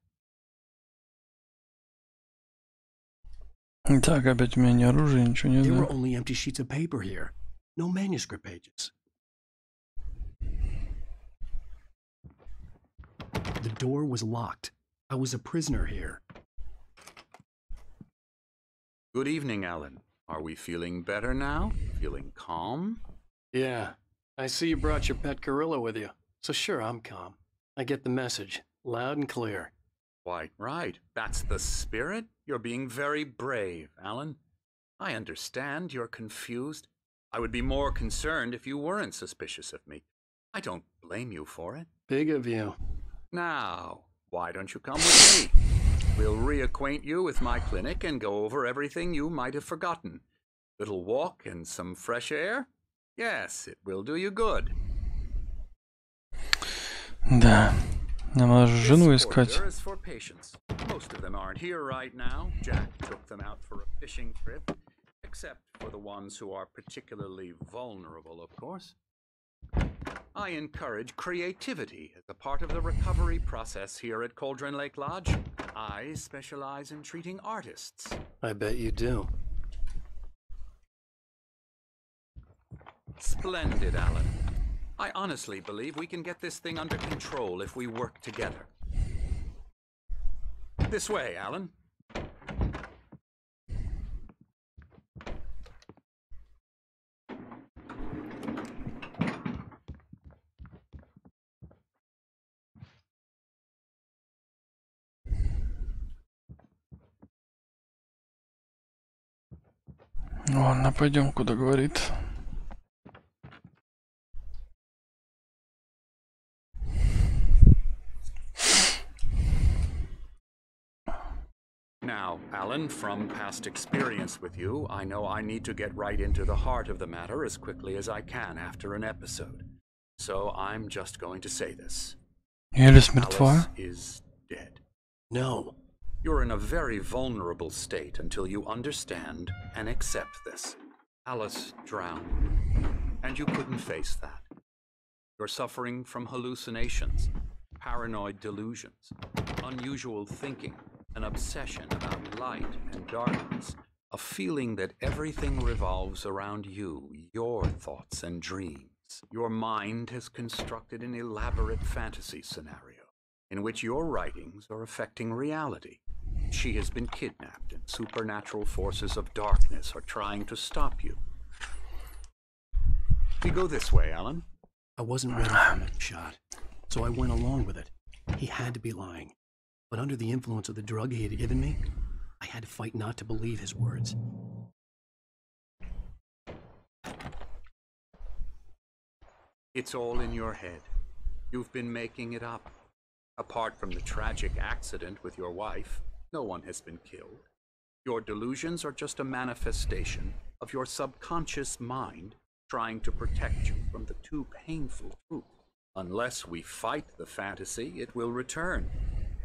Так, опять у меня ни оружия, ничего нет. There were only empty sheets of paper here. No manuscript pages. The door was locked. I was a prisoner here. Good evening, Alan. Are we feeling better now? Feeling calm? Yeah. I see you brought your pet gorilla with you. So sure, I'm calm. I get the message. Loud and clear. Quite right. That's the spirit. You're being very brave, Alan. I understand you're confused. I would be more concerned if you weren't suspicious of me. I don't blame you for it. Big of you. Now, why don't you come with me? We'll reacquaint you with my clinic and go over everything you might have forgotten. Little walk and some fresh air? Yes, it will do you good. Да. Нам надо жену искать. This is for patients. Most of them aren't here right now. Jack took them out for a fishing trip, except for the ones who are particularly vulnerable, of course. I encourage creativity as a part of the recovery process here at Cauldron Lake Lodge. I specialize in treating artists. I bet you do. Splendid, Alan. I honestly believe we can get this thing under control if we work together. This way, Alan. Ладно, пойдем, куда говорит. Now, Alan, from past experience with you, I know I need to get right into the heart of the matter as quickly as I can after an episode. So I'm just going to say this. Alice мертва? Is dead. No. You're in a very vulnerable state until you understand and accept this. Alice drowned, and you couldn't face that. You're suffering from hallucinations, paranoid delusions, unusual thinking, an obsession about light and darkness, a feeling that everything revolves around you, your thoughts and dreams. Your mind has constructed an elaborate fantasy scenario in which your writings are affecting reality. She has been kidnapped, and supernatural forces of darkness are trying to stop you. We go this way, Alan. I wasn't ready for another shot, so I went along with it. He had to be lying. But under the influence of the drug he had given me, I had to fight not to believe his words. It's all in your head. You've been making it up. Apart from the tragic accident with your wife, no one has been killed. Your delusions are just a manifestation of your subconscious mind trying to protect you from the too painful truth. Unless we fight the fantasy, it will return.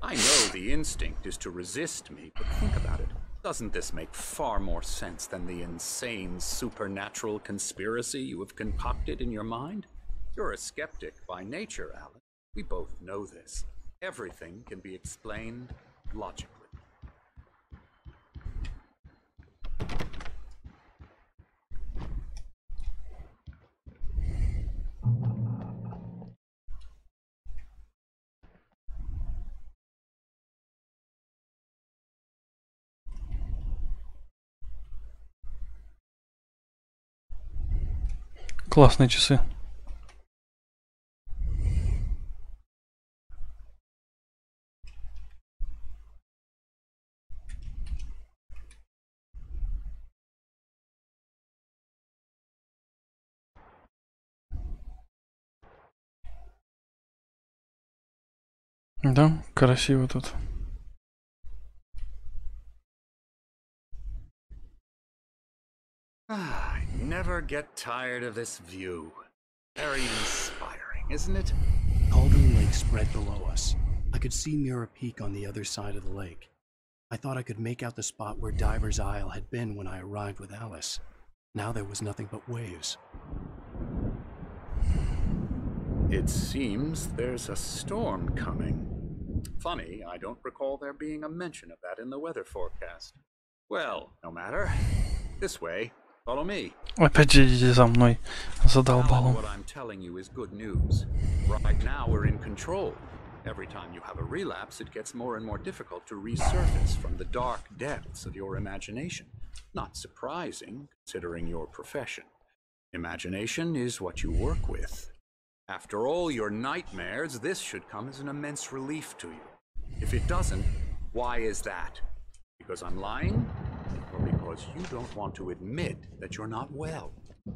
I know the instinct is to resist me, but think about it. Doesn't this make far more sense than the insane supernatural conspiracy you have concocted in your mind? You're a skeptic by nature, Alan. We both know this. Everything can be explained logically. Классные часы. Да, красиво тут. I never get tired of this view. Very inspiring, isn't it? Cauldron Lake spread below us. I could see Mirror Peak on the other side of the lake. I thought I could make out the spot where Diver's Isle had been when I arrived with Alice. Now there was nothing but waves. It seems there's a storm coming. Funny, I don't recall there being a mention of that in the weather forecast. Well, no matter. This way. Follow me. Опять идите за мной. Задолбал. What I'm telling you is good news. Right now we're in control. Every time you have a relapse, it gets more and more difficult to resurface from the dark depths of your imagination. Not surprising, considering your profession. Imagination is what you work with. After all your nightmares, this should come as an immense relief to you. If it doesn't, why is that? Because I'm lying? Or because you don't want to admit that you're not well?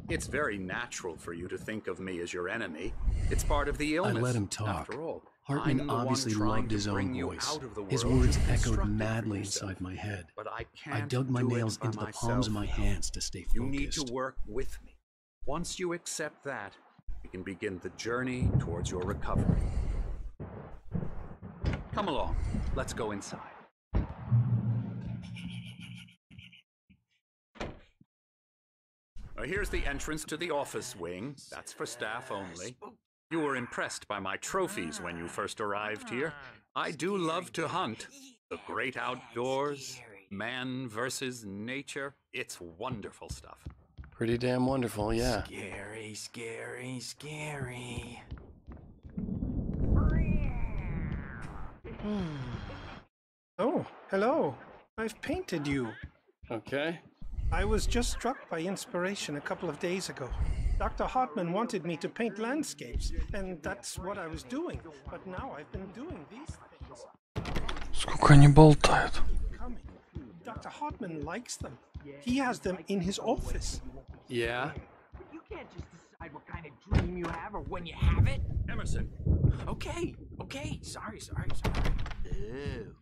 It's very natural for you to think of me as your enemy. It's part of the illness. I let him talk. After all, Hartman obviously loved his own voice. His words echoed madly inside my head. But I I dug my nails into the palms of my hands to stay focused. You need to work with me. Once you accept that, we can begin the journey towards your recovery. Come along. Let's go inside. Here's the entrance to the office wing. That's for staff only. You were impressed by my trophies when you first arrived here. I do love to hunt. The great outdoors, man versus nature. It's wonderful stuff. Pretty damn wonderful, yeah. Scary, scary, scary. Oh, hello. I've painted you. Okay. I was just struck by inspiration a couple of days ago. Dr. Hartman wanted me to paint landscapes, and that's what I was doing. But now I've been doing these things. Сколько они болтают. Dr. Hartman likes them. He has them in his office. Yeah? You can't just decide what kind of dream you have or when you have it. Emerson. Okay, okay. Sorry. Ew.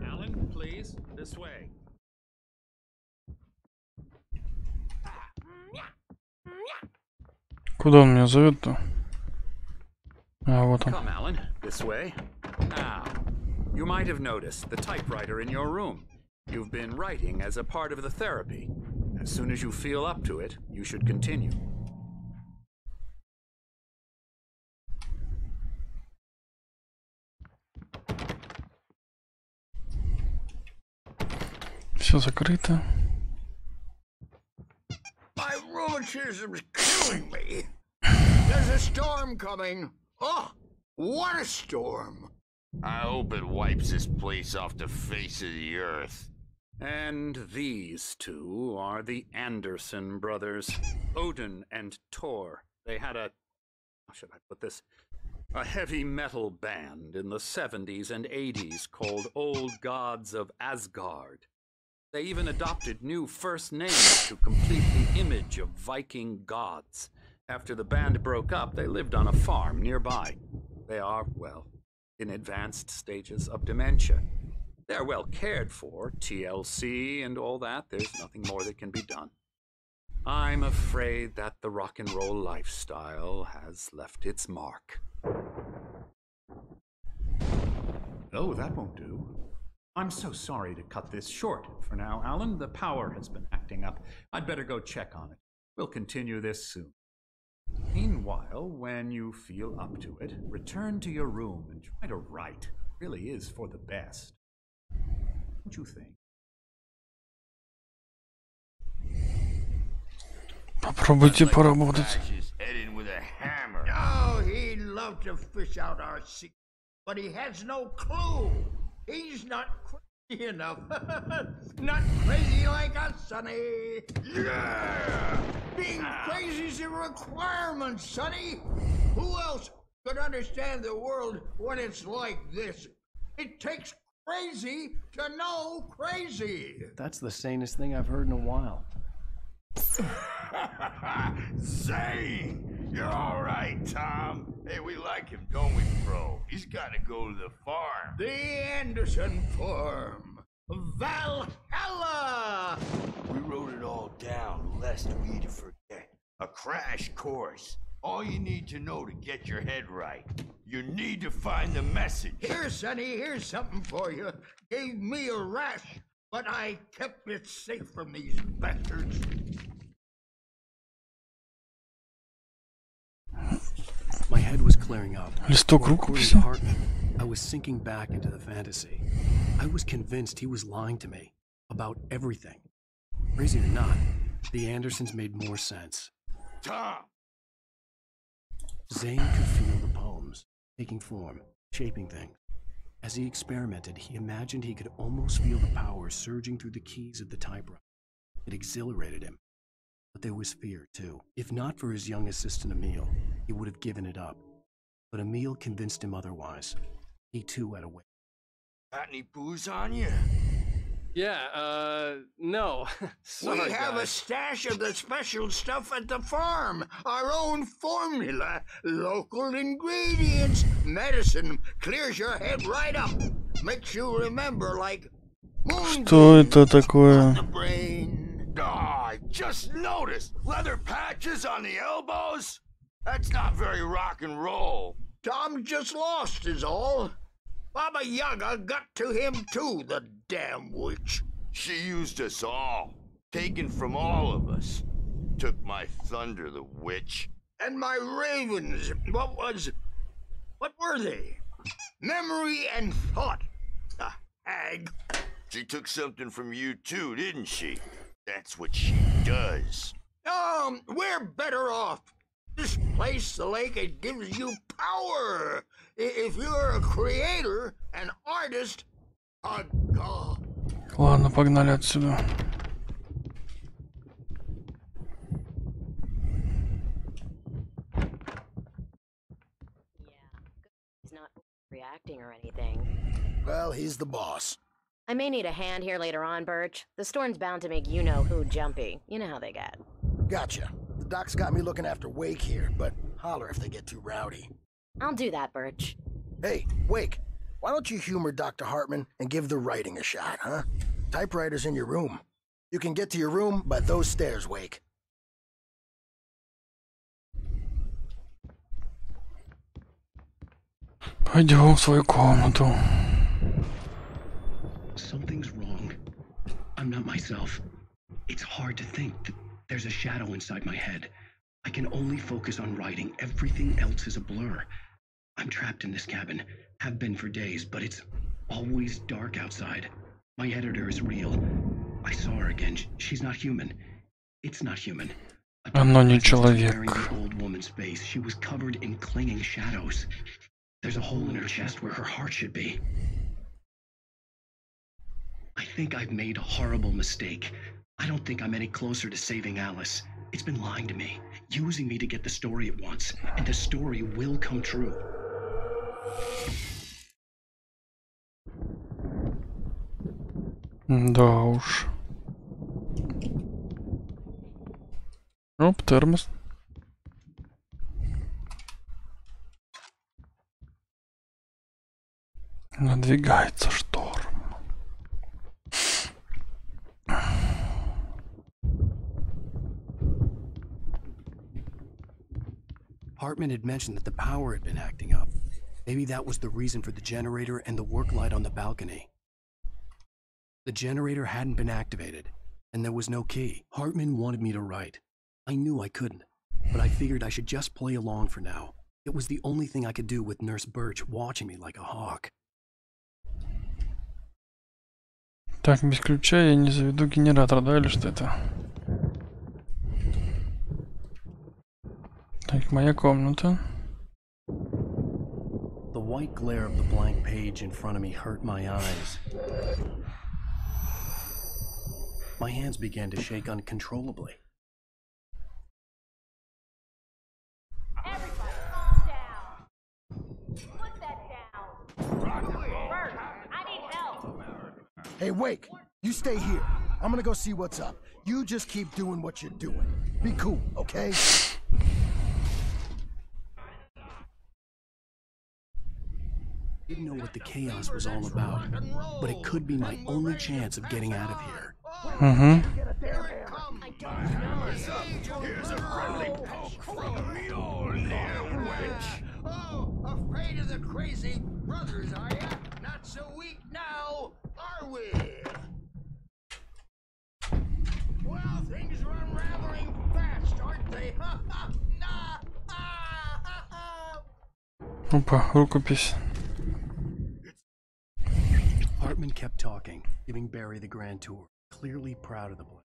Alan, please, this way. Куда он меня зовет-то? А, вот он. Come, Alan, this way. Now, you might have noticed the typewriter in your room. You've been writing as a part of the therapy. As soon as you feel up to it, you should continue. Все закрыто. My rheumatism's killing me. There's a storm coming. Oh, what a storm. I hope it wipes this place off the face of the earth. And these two are the Anderson brothers, Odin and Thor. They had a, how should I put this? A heavy metal band in the 70s and 80s called Old Gods of Asgard. They even adopted new first names to complete the image of Viking gods. After the band broke up, they lived on a farm nearby. They are, well, in advanced stages of dementia. They're well cared for, TLC and all that. There's nothing more that can be done. I'm afraid that the rock and roll lifestyle has left its mark. Oh, that won't do. I'm so sorry to cut this short for now, Alan. The power has been acting up. I'd better go check on it. We'll continue this soon. Meanwhile, when you feel up to it, return to your room and try to write. It really is for the best. Don't you think? Попробуйте поработать. Heading with a hammer. Oh, he'd love to fish out our secret, but he has no clue. He's not crazy enough. Not crazy like us, Sonny. Yeah! Being crazy's a requirement, Sonny. Who else could understand the world when it's like this? It takes crazy to know crazy. That's the sanest thing I've heard in a while. Zane! You're all right, Tom. Hey, we like him, don't we, bro? He's got to go to the farm. The Anderson farm. Valhalla! We wrote it all down, lest we forget. A crash course. All you need to know to get your head right. You need to find the message. Here, Sonny, here's something for you. Gave me a rash, but I kept it safe from these bastards. My head was clearing up. Листок рукописи. I was sinking back into the fantasy. I was convinced he was lying to me about everything. Crazy or not, the Andersons made more sense. Tom! Zane could feel the poems, taking form, shaping things. As he experimented, he imagined he could almost feel the power surging through the keys of the typewriter. It exhilarated him. But there was fear, too. If not for his young assistant Emil, he would have given it up. But Emil convinced him otherwise. He too had a way. Got any booze on you? Yeah, no. Sorry, We have a guys. stash of the special stuff at the farm. Our own formula. Local ingredients. Medicine clears your head right up. Makes you remember like... Что это такое? The brain. Oh, I just noticed. Leather patches on the elbows? That's not very rock and roll. Tom just lost is all. Baba Yaga got to him too, the damn witch. She used us all. Taken from all of us. Took my thunder, the witch. And my ravens, what were they? Memory and thought, the hag. She took something from you too, didn't she? That's what she does. We're better off. This place, the lake, it gives you power. If you're a creator, an artist, a god. Ладно, погнали отсюда. He's not reacting or anything. Well, he's the boss. I may need a hand here later on, Birch. The storm's bound to make you-know-who jumpy. You know how they get. Gotcha. The doc's got me looking after Wake here, but holler if they get too rowdy. I'll do that, Birch. Hey, Wake, why don't you humor Dr. Hartman and give the writing a shot, huh? Typewriter's in your room. You can get to your room by those stairs, Wake. Пойдем в свою комнату. Something's wrong. I'm not myself. It's hard to think that there's a shadow inside my head. I can only focus on writing. Everything else is a blur. I'm trapped in this cabin. Have been for days, but it's always dark outside. My editor is real. I saw her again. She's not human. It's not human. Оно не человек. Wearing the old woman's face. She was covered in clinging shadows. There's a hole in her chest where her heart should be. I think I've made a horrible mistake. I don't think I'm any closer to saving Alice. It's been lying to me, using me to get the story it wants, and the story will come true. Да уж. Оп, термос. Надвигается шторм. Hartman had mentioned that the power had been acting up. Maybe that was the reason for the generator and the work light on the balcony. The generator hadn't been activated, and there was no key. Hartman wanted me to write. I knew I couldn't, but I figured I should just play along for now. It was the only thing I could do with Nurse Birch watching me like a hawk. Так, без ключа я не заведу генератор, да, или что это? Так, моя комната. The white glare of the blank page in front of me hurt my eyes. My hands began to shake uncontrollably. Everybody calm down. Put that down. Bert, I need help. Hey, Wake, you stay here. I'm gonna go see what's up. You just keep doing what you're doing. Be cool, okay? I didn't know what the chaos was all about, but it could be my only chance of getting out of here. Here's a friendly poke from your little wench. Oh, afraid of the crazy brothers, are ya? Not so weak now, are we? Well, things are unraveling fast, aren't they? Опа, рукопись. Hartman kept talking, giving Barry the grand tour, clearly proud of the boy.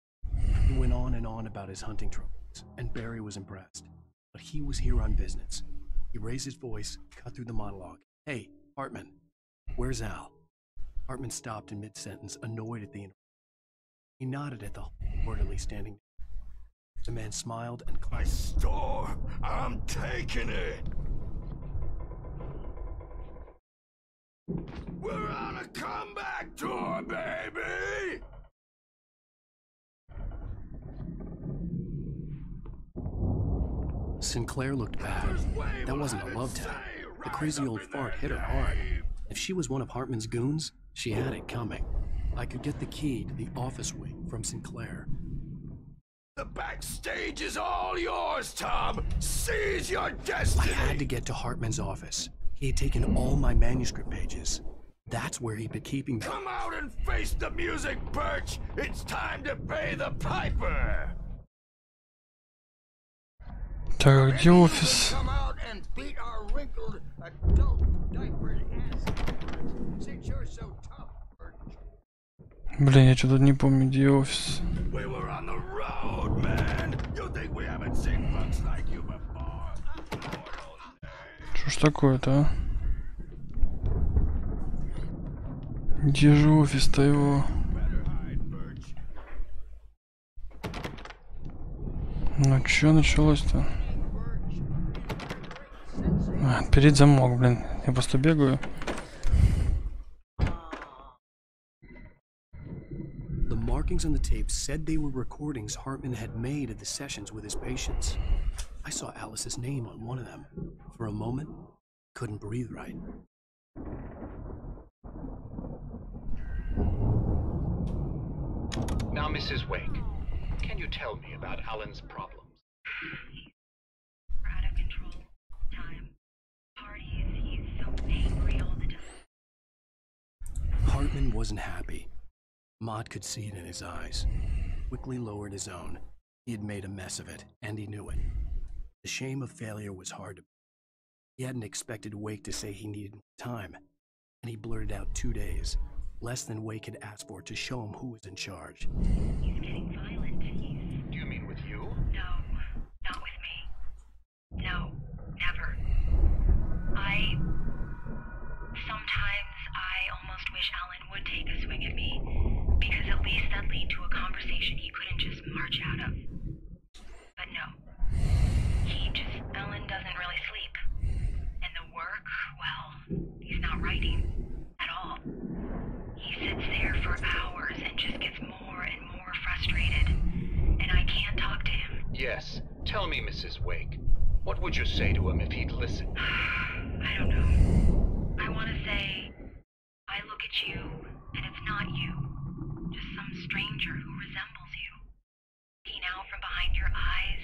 He went on and on about his hunting trophies, and Barry was impressed. But he was here on business. He raised his voice, cut through the monologue. Hey, Hartman, where's Al? Hartman stopped in mid-sentence, annoyed at the interruption. He nodded at the orderly standing there. The man smiled and clapped. My store! I'm taking it! We're on a comeback tour, baby! Sinclair looked bad. That wasn't a love tap. The crazy old fart hit her hard. If she was one of Hartman's goons, she had it coming. I could get the key to the office wing from Sinclair. The backstage is all yours, Tom! Seize your destiny! I had to get to Hartman's office. He had taken all my manuscript pages. That's where he'd been keeping them. Come out and face the music, Birch! It's time to pay the piper! Так, где офис? Come out and beat our wrinkled adult diapered ass. Since you're so tough, Birch. Блин, я что-то не помню, где офис. We were on the road, man! You think we haven't seen folks like you before? Что ж такое-то, а? Где же офис-то его? Ну чё началось-то? А, перед замок, блин. Я просто бегаю. The markings on the tape said they were recordings Hartman had made of the sessions with his patients. I saw Alice's name on one of them. For a moment, couldn't breathe right. Now, Mrs. Wake, can you tell me about Alan's problems? We're out of control. Time. Parties. He's so angry all the time. Hartman wasn't happy. Mott could see it in his eyes. Quickly lowered his own. He had made a mess of it, and he knew it. The shame of failure was hard to bear. He hadn't expected Wake to say he needed time, and he blurted out 2 days. less than Wake had asked for to show him who was in charge. He's getting violent. Do you mean with you? No, not with me. No, never. Sometimes I almost wish Alan would take a swing at me, because at least that'd lead to a conversation he couldn't just march out of. But no. Alan doesn't really sleep. And the work, well, he's not writing at all. He sits there for hours and just gets more and more frustrated. And I can't talk to him. Yes. Tell me, Mrs. Wake. What would you say to him if he'd listen? I don't know. I want to say, I look at you, and it's not you. Just some stranger who resembles you. Peeking out from behind your eyes,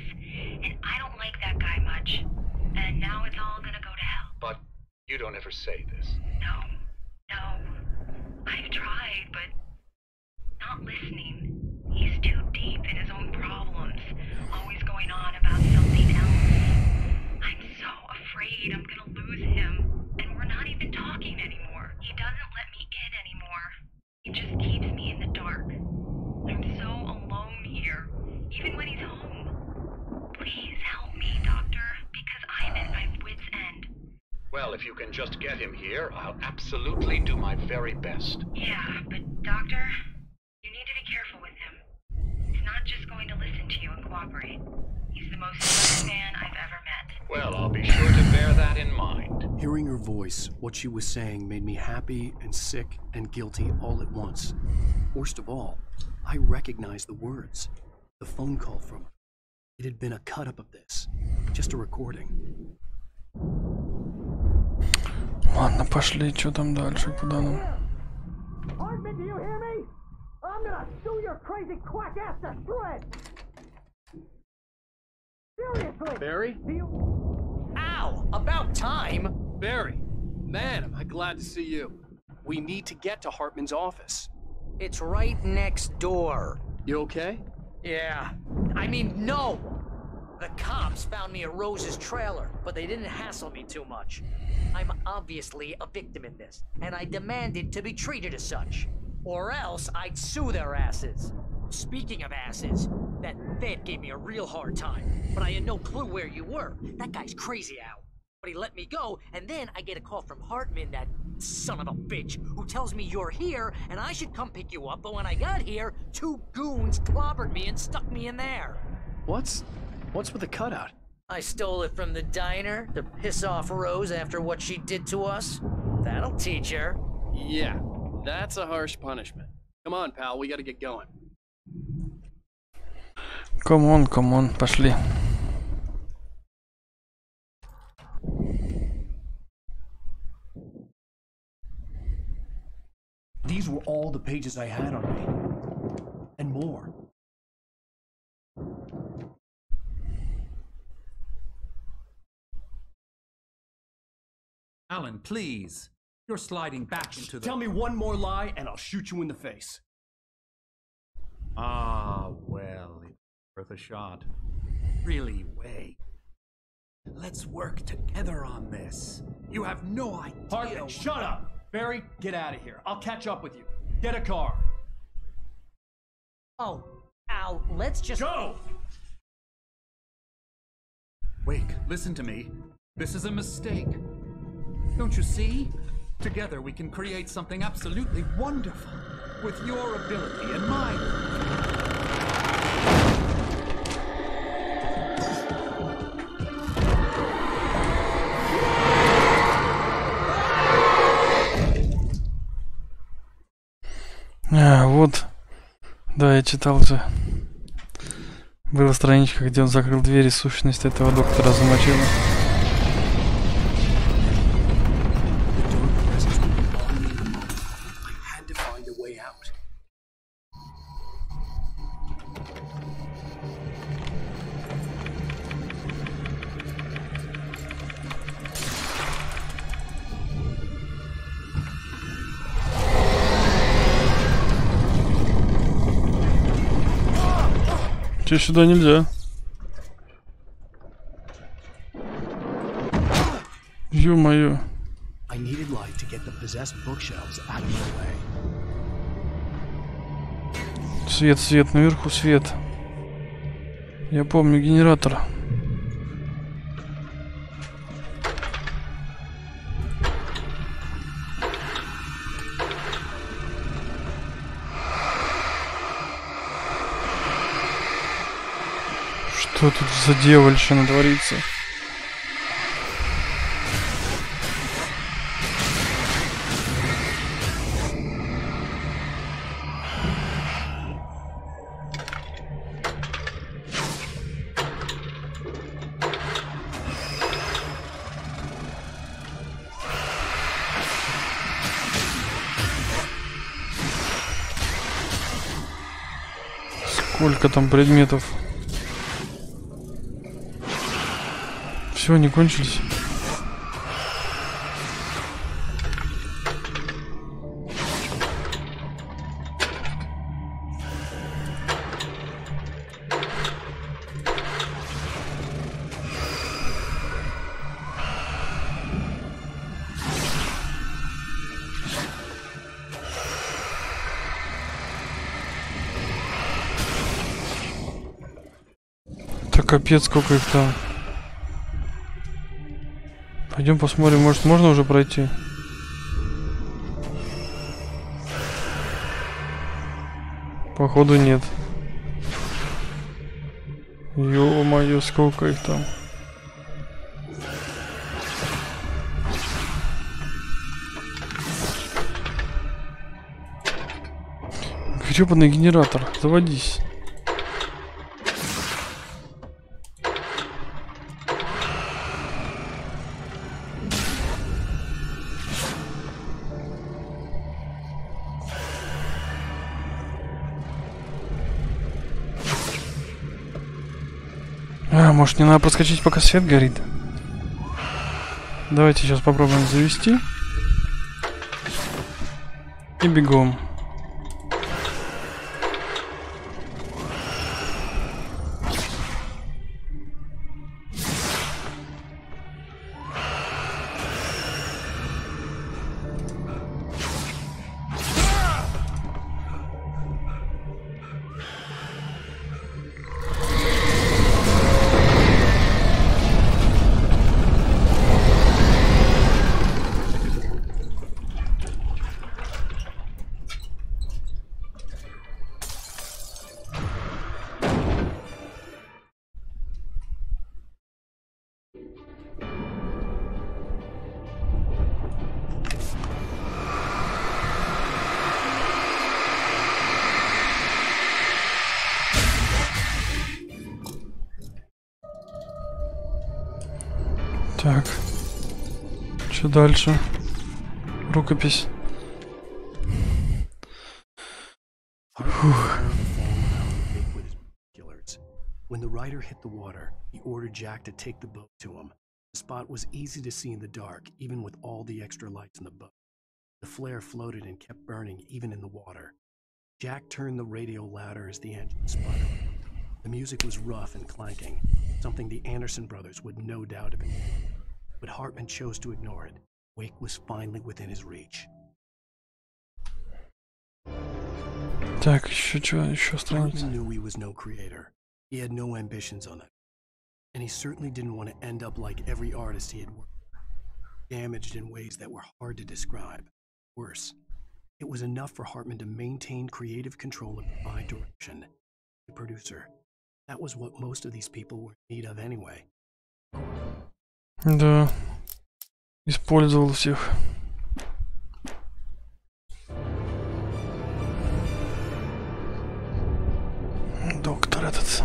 and I don't like that guy much. And now it's all gonna go to hell. But you don't ever say this. No. I've tried, but not listening. He's too deep in his own problems, always going on about something else. I'm so afraid I'm gonna lose him, and we're not even talking anymore. He doesn't let me in anymore. He just keeps me in the dark. I'm so alone here, even when he's home. Please help me, Doctor, because I'm at my wit's end. Well, if you can just get him here, I'll absolutely do my very best. Yeah, but Doctor, you need to be careful with him. He's not just going to listen to you and cooperate. He's the most stubborn man I've ever met. Well, I'll be sure to bear that in mind. Hearing her voice, what she was saying made me happy and sick and guilty all at once. Worst of all, I recognized the words. The phone call from her. It had been a cut-up of this. Just a recording. Ладно, пошли, что там дальше, куда нам? Hartman, do you hear me? I'm gonna chew your crazy quack ass to shreds! Seriously! Barry? Do you... Ow! About time! Barry! Man, am I glad to see you. We need to get to Hartman's office. It's right next door. You okay? Yeah. I mean, no! The cops found me at Rose's trailer, but they didn't hassle me too much. I'm obviously a victim in this, and I demanded to be treated as such. Or else I'd sue their asses. Speaking of asses, that vet gave me a real hard time, but I had no clue where you were. That guy's crazy, Al. But he let me go, and then I get a call from Hartman, that son of a bitch, who tells me you're here, and I should come pick you up, but when I got here, 2 goons clobbered me and stuck me in there. What's with the cutout? I stole it from the diner to piss off Rose after what she did to us. That'll teach her. Yeah, that's a harsh punishment. Come on, pal, we gotta get going. Come on, пошли. These were all the pages I had on me. And more. Alan, please. You're sliding back into the... Tell me one more lie and I'll shoot you in the face. Ah, well, it's worth a shot. Really, wait. Let's work together on this. You have no idea... Hartman, shut up! Barry, get out of here. I'll catch up with you. Get a car. Oh, Al, let's just... Go! Wake, listen to me. This is a mistake. Don't you see? Together we can create something absolutely wonderful. With your ability and mine. Вот. Да, я читал же. Была страничка, где он закрыл дверь, и сущность этого доктора замочила. Че, сюда нельзя? Ё-моё. I needed light to get the possessed bookshelves out of my way. Свет, свет, наверху свет. Я помню генератор. Что тут за дьявольщина творится? Сколько там предметов? Все, они кончились. Так капец, сколько их там. Пойдем посмотрим, может можно уже пройти? Походу нет. Ё-моё, сколько их там. Гребаный генератор, заводись. Может, не надо проскочить, пока свет горит? Давайте сейчас попробуем завести. И бегом. Так. Что дальше? Рукопись. When the rider hit the water, he ordered Jack to take the boat to him. The spot was easy to see in the dark, even with all the extra lights in the boat. The flare floated and kept burning even in the water. Jack turned the radio louder as the engine sputtered. The music was rough and clanking, something the Anderson brothers would no doubt have been. But Hartman chose to ignore it. Wake was finally within his reach. Так, еще страница. Hartman knew he was no creator. He had no ambitions on it. And he certainly didn't want to end up like every artist he had worked with, damaged in ways that were hard to describe. Worse, it was enough for Hartman to maintain creative control and provide direction. The producer. That was what most of these people were in need of anyway. Да. Использовал всех. Доктор этот.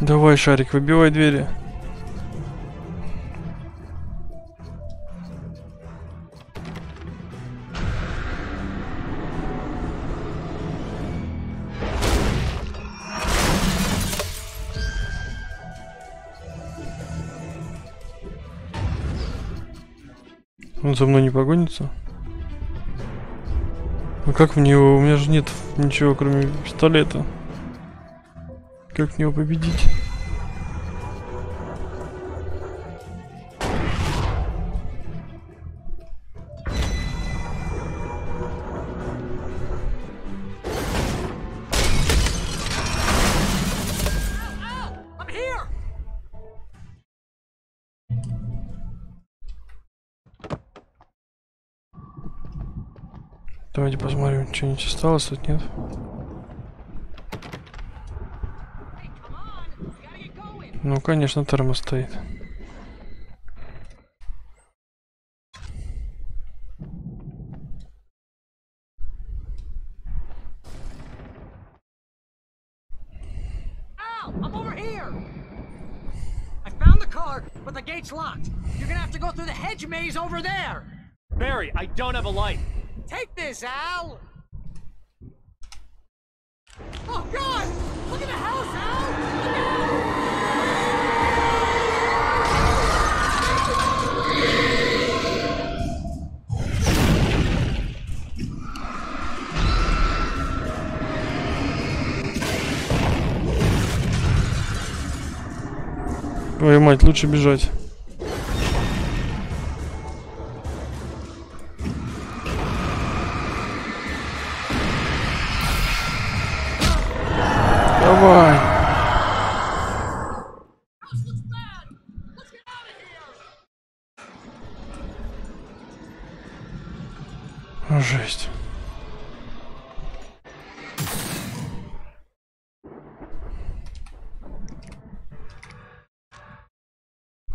Давай, Шарик, выбивай двери. Он за мной не погонится? Ну как в него? У меня же нет ничего, кроме пистолета. Как в него победить? Давайте посмотрим, что-нибудь осталось тут, нет? Ну, конечно, термос стоит. I'm over here! I found the car, but the gate's locked. You're gonna have to go through the hedge maze over there! Barry, I don't have a light. Take this, Al! Oh, God! Look at the house, Al! Look at Твою мать, лучше бежать. Давай. Жесть.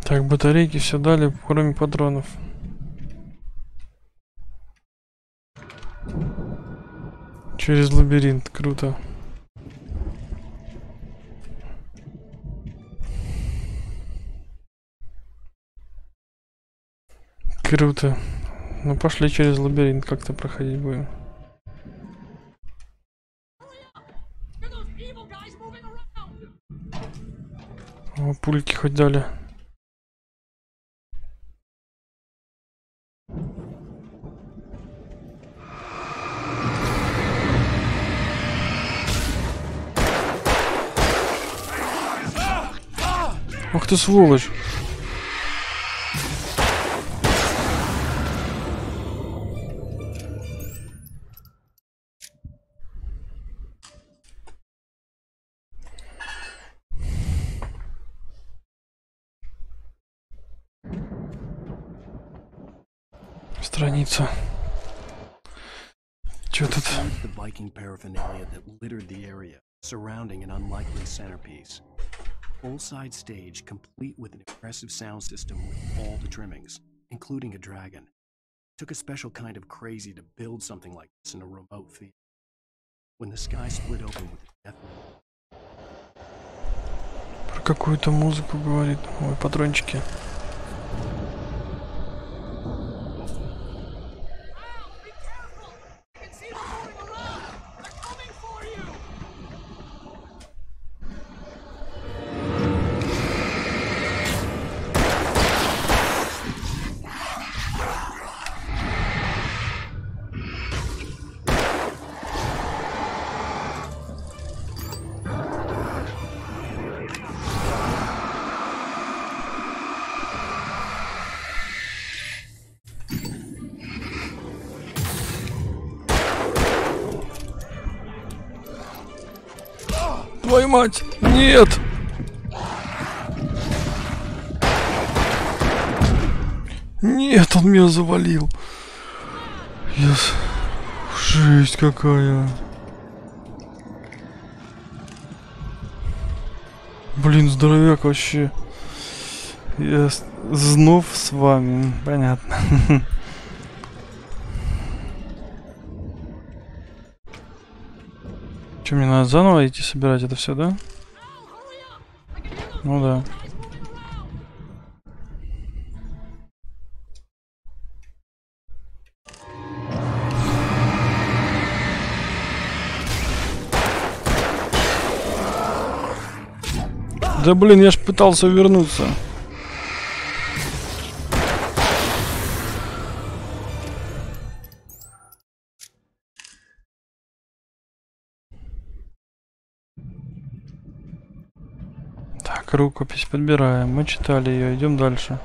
Так, батарейки все дали, кроме патронов. Через лабиринт, круто. Круто. Ну пошли через лабиринт, как-то проходить будем. О, пульки хоть дали. Ах ты сволочь. Страница. Чё тут? The Viking paraphernalia that littered the area, surrounding an unlikely centerpiece. Full-side stage, complete with an impressive sound system with all the trimmings, including a dragon. Took a special kind of crazy to build something like this in a remote theater. When the sky split open with the death. Про какую-то музыку говорит. Ой, патрончики. Твою мать! Нет! Нет, он меня завалил. Yes. Жесть какая. Блин, здоровяк вообще. Я знов с вами. Понятно. Что, мне надо заново идти собирать это все, да? Ну да. Да блин, я ж пытался вернуться. Так, рукопись подбираем. Мы читали ее. Идем дальше.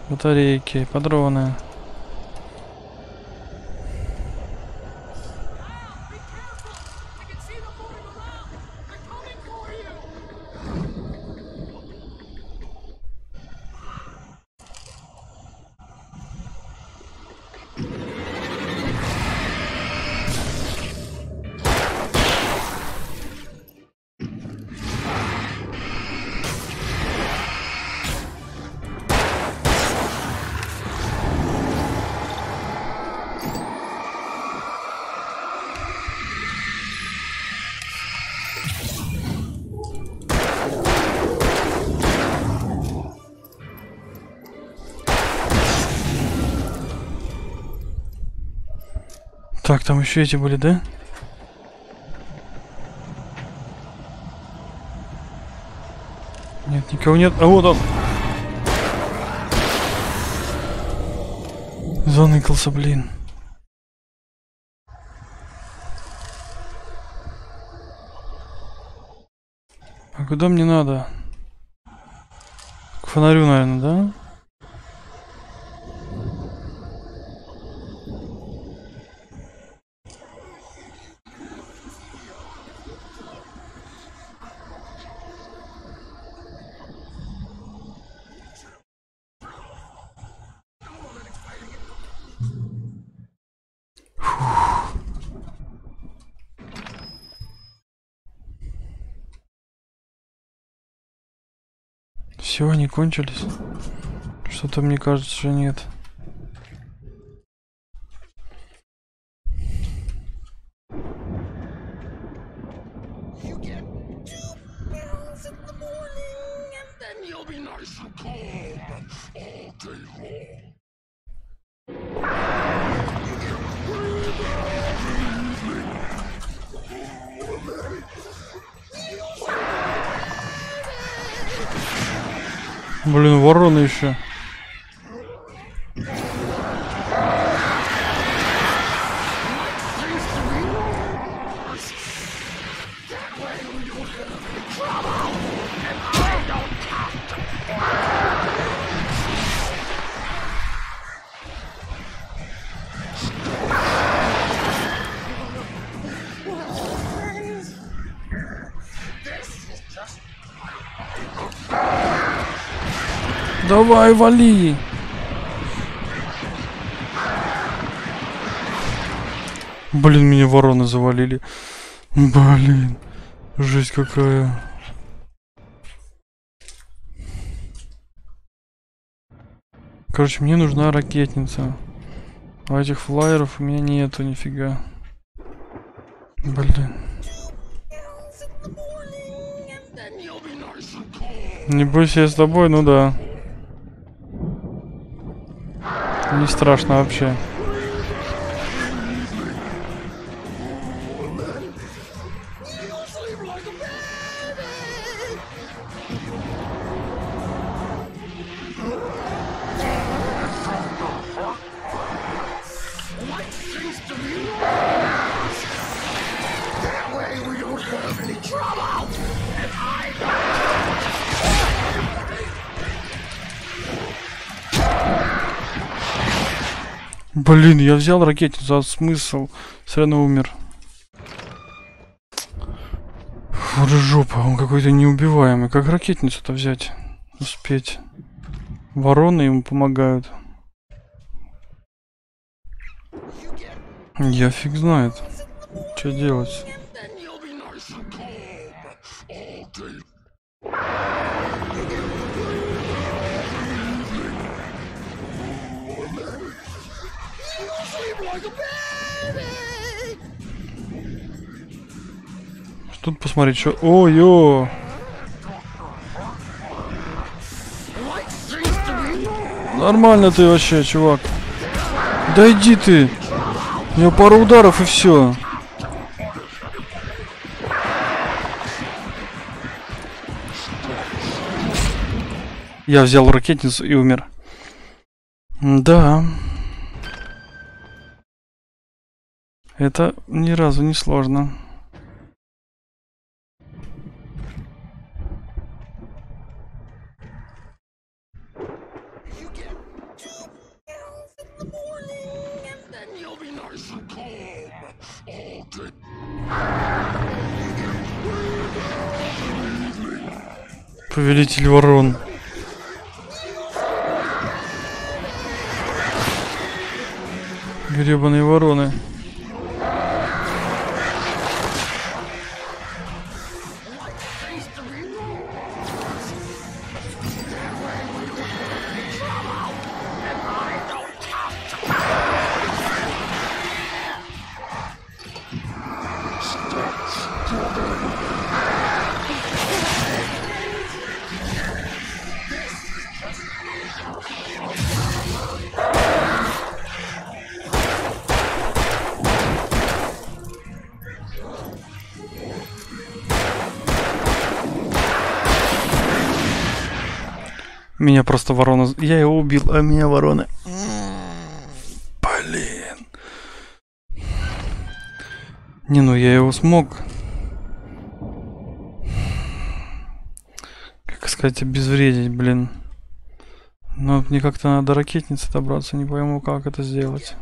Батарейки, патроны. Так, там еще эти были, да? Нет, никого нет. А вот он. Заныкался, блин. А куда мне надо? К фонарю, наверное, да? Все, они кончились. Что-то мне кажется, что нет. Блин, вороны еще. Давай, вали! Блин, меня вороны завалили. Блин, жесть какая. Короче, мне нужна ракетница. А этих флайеров у меня нету нифига. Блин. Не бойся, я с тобой, ну да. Не страшно вообще. Блин, я взял ракетницу, а смысл? Все равно умер. Вот жопа, он какой-то неубиваемый. Как ракетницу-то взять? Успеть. Вороны ему помогают. Я фиг знает. Что делать? Тут посмотреть, что... Ой-ё! Нормально ты вообще, чувак. Да иди ты. У него пару ударов и все. Я взял ракетницу и умер. Да. Это ни разу не сложно. Повелитель ворон. Гребаные вороны. Меня просто ворона... Я его убил, а меня вороны... Блин. Не, ну я его смог... Как сказать, обезвредить, блин. Но мне как-то надо до ракетницы добраться, не пойму, как это сделать.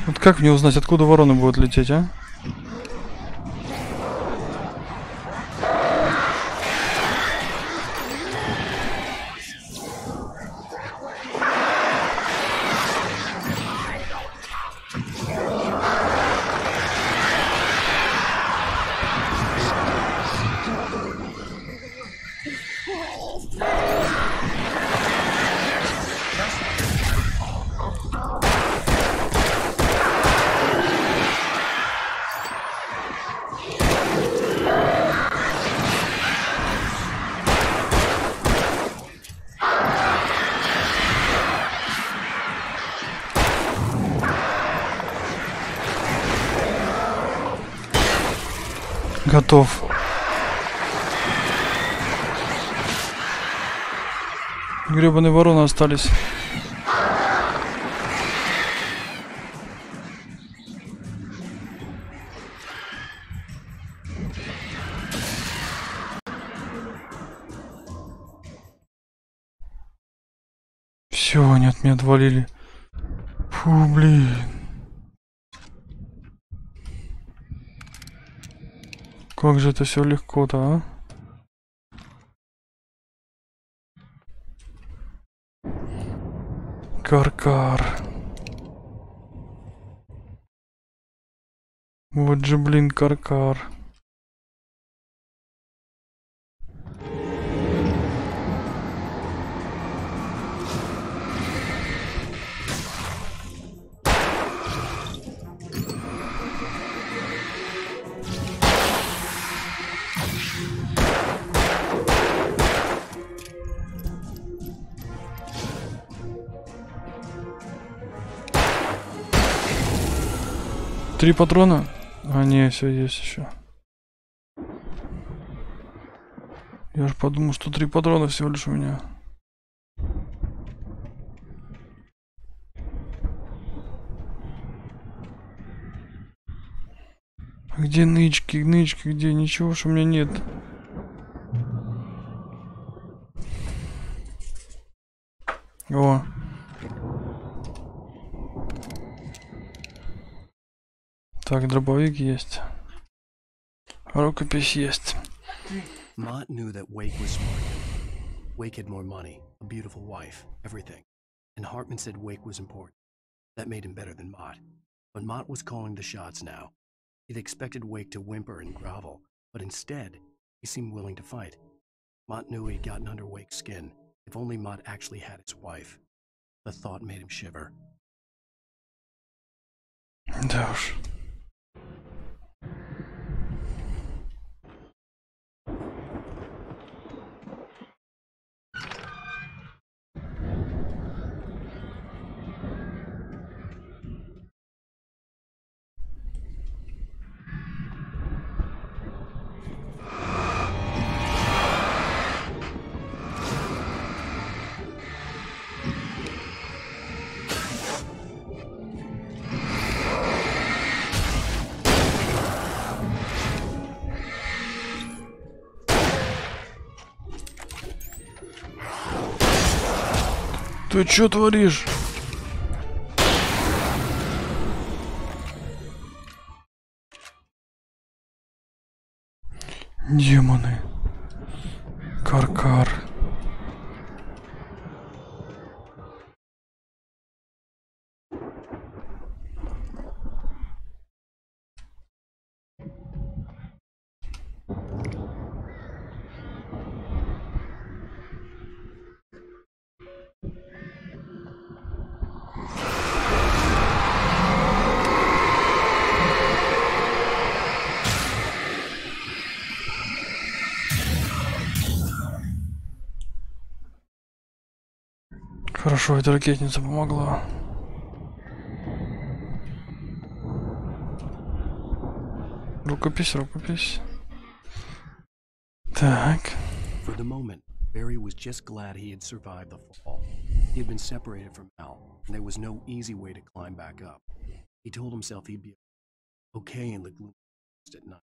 Вот как мне узнать, откуда вороны будут лететь, а? Готов. Гребаные вороны остались. Все, они от меня отвалили. Фу, блин. Как же это все легко-то, а? Кар-кар. Вот же, блин, кар-кар. Три патрона? А, не, все есть еще. Я же подумал, что 3 патрона всего лишь у меня. А где нычки, нычки, где? Ничего ж у меня нет. О. Так, дробовик есть. Рукопись есть. Mott knew that Wake was smart. Wake had more money, a beautiful wife, everything. And Hartman said Wake was important. That made him better than Mott. But Mott was calling the shots now. He'd expected Wake to whimper and grovel, but instead, he seemed willing to fight. Mott knew he'd gotten under Wake's skin. If only Mott actually had his wife. The thought made him shiver. Да уж. Ты чё творишь? Демоны. Каркар. Хорошо, эта ракетница помогла. Рукопись, рукопись. Так. For the moment, Barry was just glad he had survived the fall. He had been separated from Al, and there was no easy way to climb back up. He told himself he'd be okay in the gloom at night.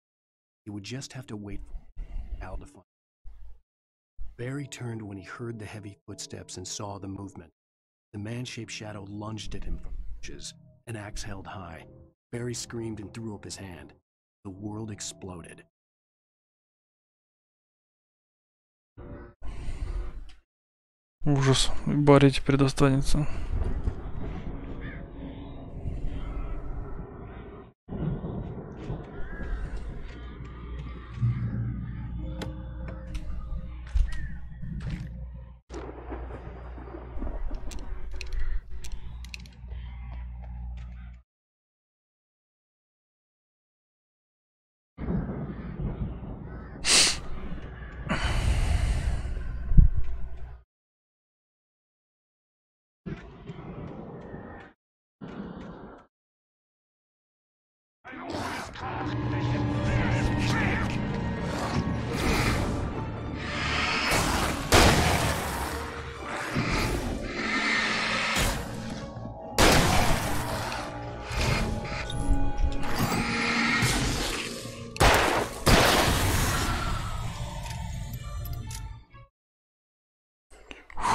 He would just have to wait for Al to find him. Barry turned when he heard the heavy footsteps and saw the movement. The man-shaped shadow lunged at him from the bushes, an axe held high. Barry screamed and threw up his hand. The world exploded. Ужас. Барри теперь достанется.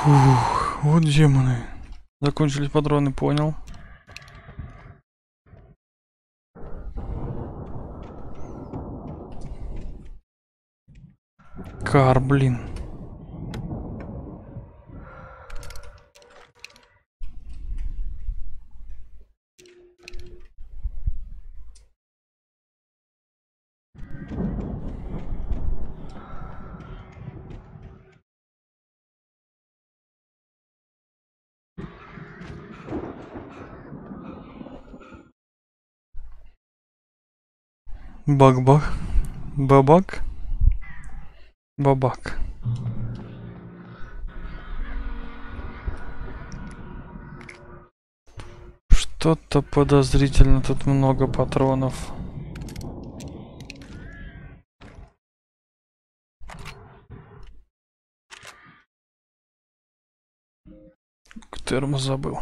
Фух, вот демоны. Закончились патроны, понял. Кар, блин. Бак-бак. Бабак. Бабак. Что-то подозрительно, тут много патронов. Термос забыл.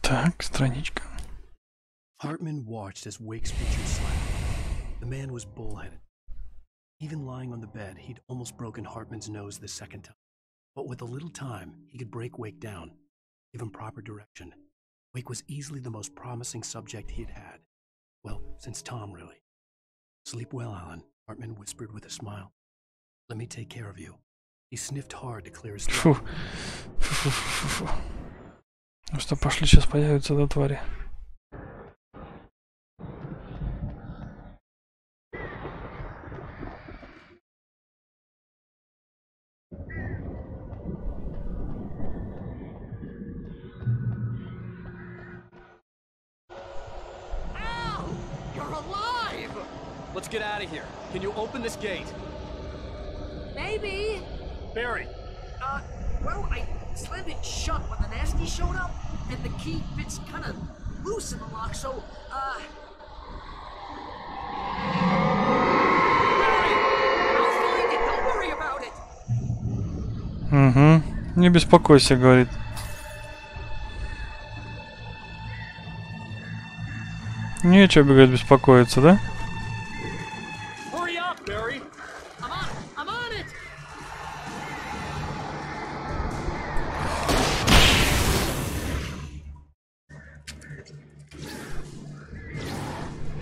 Так, страничка. Hartman watched as Wake's features slackened. The man was bullheaded. Even lying on the bed, he'd almost broken Hartman's nose the second time. But with a little time, he could break Wake down, give him proper direction. Wake was easily the most promising subject he'd had. Well, since Tom, really. Sleep well, Alan, Hartman whispered with a smile. Let me take care of you. He sniffed hard to clear his throat. Фу. Ну что, пошли, сейчас появятся, да, твари. Let's get out of here. Can you open this gate? Maybe. Barry. Well, I slammed it shut when the nasty showed up, and the key fits kind of loose in the lock, so, Barry! I'll find it, don't worry about it! Угу. Не беспокойся, говорит. Нечего бегать беспокоиться, да? Hurry up, Barry. I'm on it.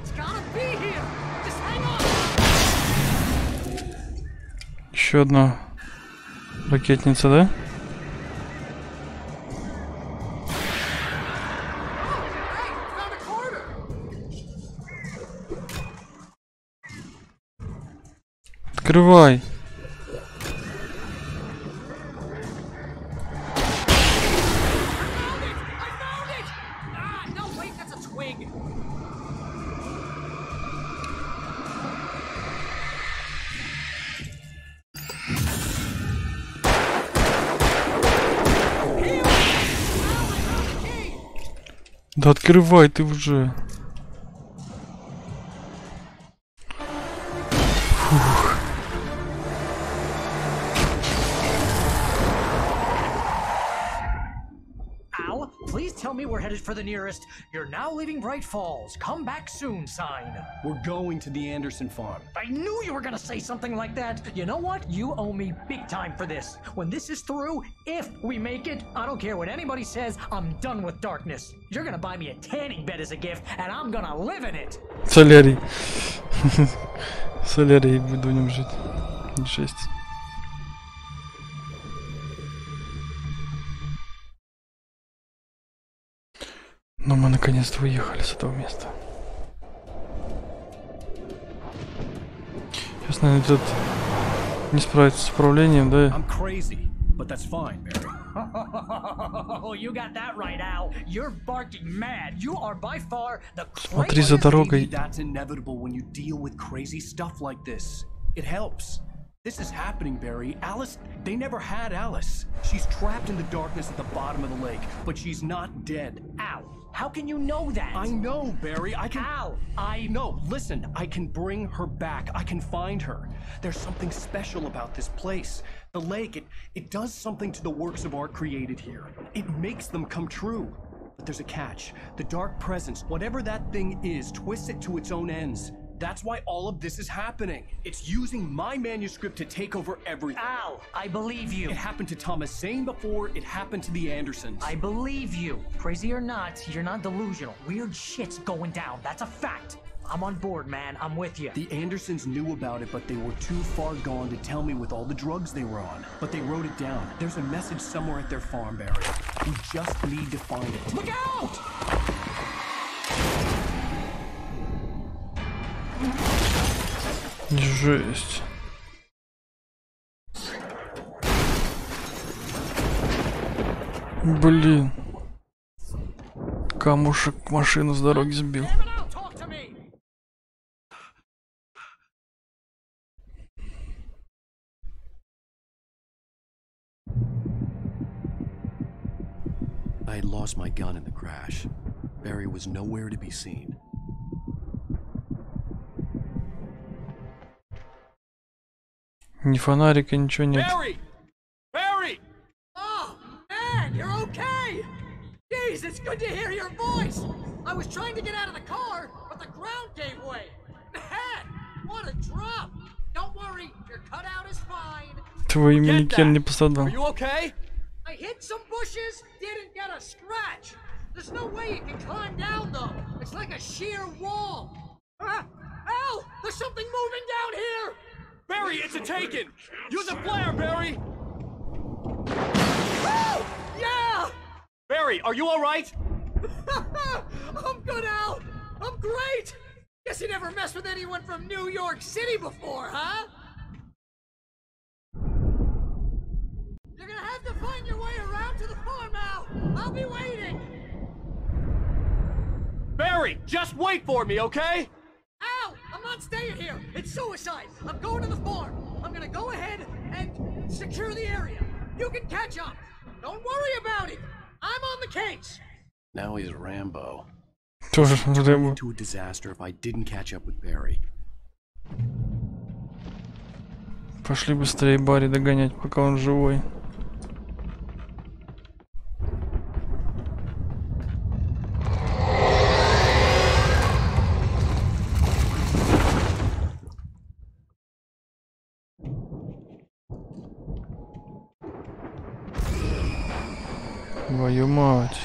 It's gotta be here. Just hang on. Еще одна ракетница, да? Открывай. Да открывай ты уже. Фух. Al, please tell me we're headed for the nearest "You're now leaving Bright Falls. Come back soon" sign. We're going to the Anderson farm. I knew you were gonna say something like that. You know what? You owe me big time for this. When this is through, if we make it, I don't care what anybody says, I'm done with darkness. You're gonna buy me a tanning bed as a gift, and I'm gonna live in it. Солярий. Солярий, буду в нем жить. Жесть. Но мы наконец-то уехали с этого места. Сейчас, наверное, тут не справиться с управлением, да? I'm crazy, but that's fine, Barry. Oh, you got that right, Al. You're barking mad. You are by far the Смотри за дорогой. That's inevitable when you deal with crazy stuff like this. It helps. This is happening, Barry. Alice, they never had Alice. She's trapped in the darkness at the bottom of the lake, but she's not dead. Al, how can you know that? I know, Barry. I can... Al, No, listen. I can bring her back. I can find her. There's something special about this place. The lake, it does something to the works of art created here. It makes them come true. But there's a catch. The dark presence, whatever that thing is, twists it to its own ends. That's why all of this is happening. It's using my manuscript to take over everything. Al, I believe you. It happened to Thomas Zane before, it happened to the Andersons. I believe you. Crazy or not, you're not delusional. Weird shit's going down. That's a fact. I'm on board, man. I'm with you. The Andersons knew about it, but they were too far gone to tell me with all the drugs they were on. But they wrote it down. There's a message somewhere at their farm, Barry. We just need to find it. Look out! Жесть. Блин. Камушек машину с дороги сбил. I had lost my gun in the crash. Barry was nowhere to be seen. Ни фонарика, ничего нет. Barry! Barry! Oh, man, you're okay! Jeez, it's good to hear your voice! I was trying to get out of the car, but the ground gave way. Man, what a drop! Don't worry, your cutout is fine. Твой манекен не пострадал. Are you okay? I hit some bushes, didn't get a scratch. There's no way you can climb down, though. It's like a sheer wall. Al, there's something moving down here! Barry, it's a taken! Use a flare, Barry! Oh, yeah! Barry, are you alright? I'm good, Al! I'm great! Guess you never messed with anyone from New York City before, huh? You're gonna have to find your way around to the farm, Al! I'll be waiting! Barry, just wait for me, okay? Al! I'm not staying here! It's suicide! I'm going to the farm! I'm gonna go ahead and secure the area. You can catch up! Don't worry about it! I'm on the case! Now he's Rambo. Тоже Рэмбо. To a disaster if I didn't catch up with Barry. Пошли быстрее Барри догонять, пока он живой. Твою мать.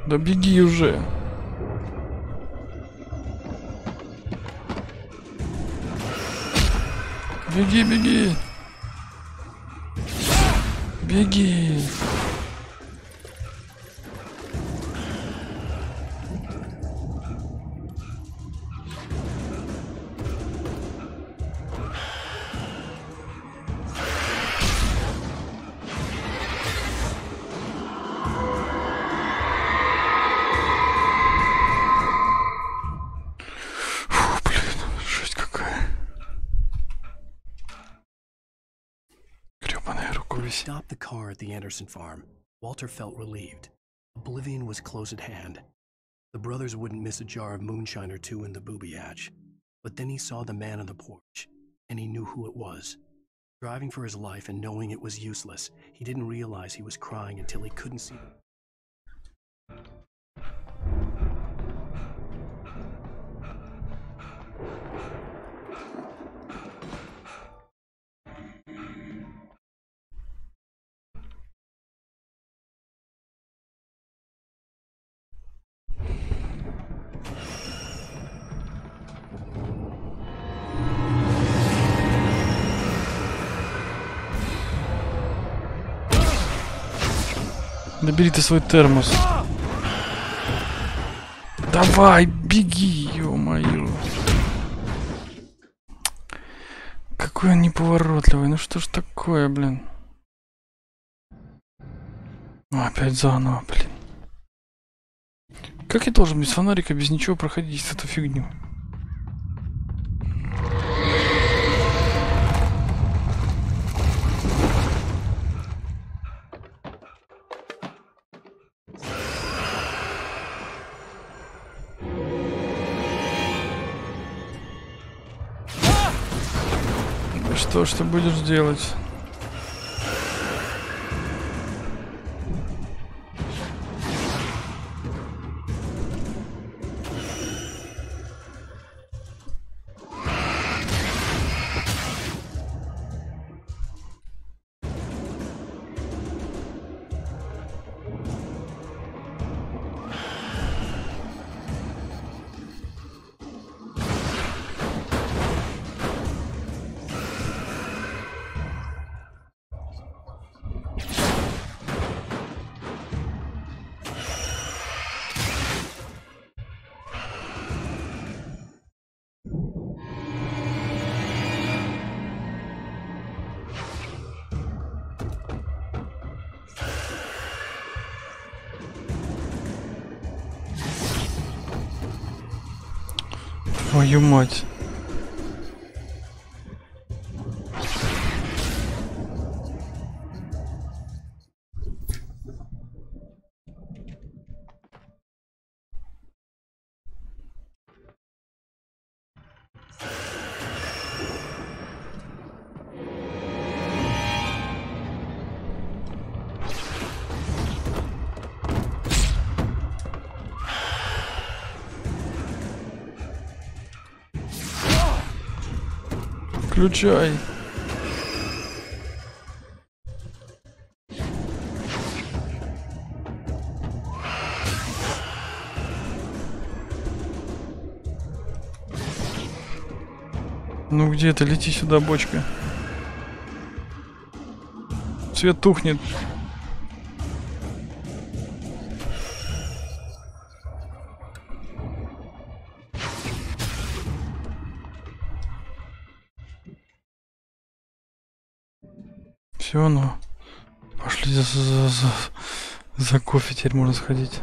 Да беги уже. Беги, беги. Беги. When he stopped the car at the Anderson farm, Walter felt relieved. Oblivion was close at hand. The brothers wouldn't miss a jar of moonshine or two in the booby hatch. But then he saw the man on the porch, and he knew who it was. Driving for his life and knowing it was useless, he didn't realize he was crying until he couldn't see them. Да бери ты свой термос. Давай, беги, ё-моё. Какой он неповоротливый. Ну что ж такое, блин. Опять заново, блин. Как я должен без фонарика, без ничего проходить эту фигню? Что ж ты будешь делать? Твою мать. Включай. Ну где ты? Лети сюда, бочка. Свет тухнет. Все, ну, пошли за кофе, теперь можно сходить.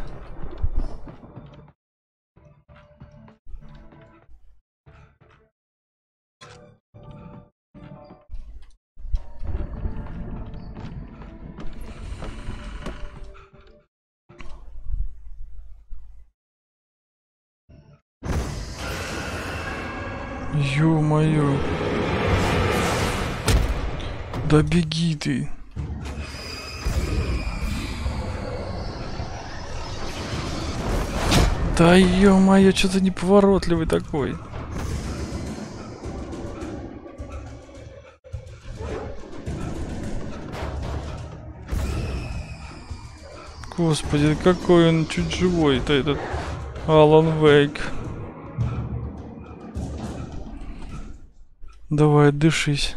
Ё-моё. Да беги ты. Да ё-моё, что ты неповоротливый такой. Господи, какой он чуть живой-то этот Алан Вейк. Давай, дышись.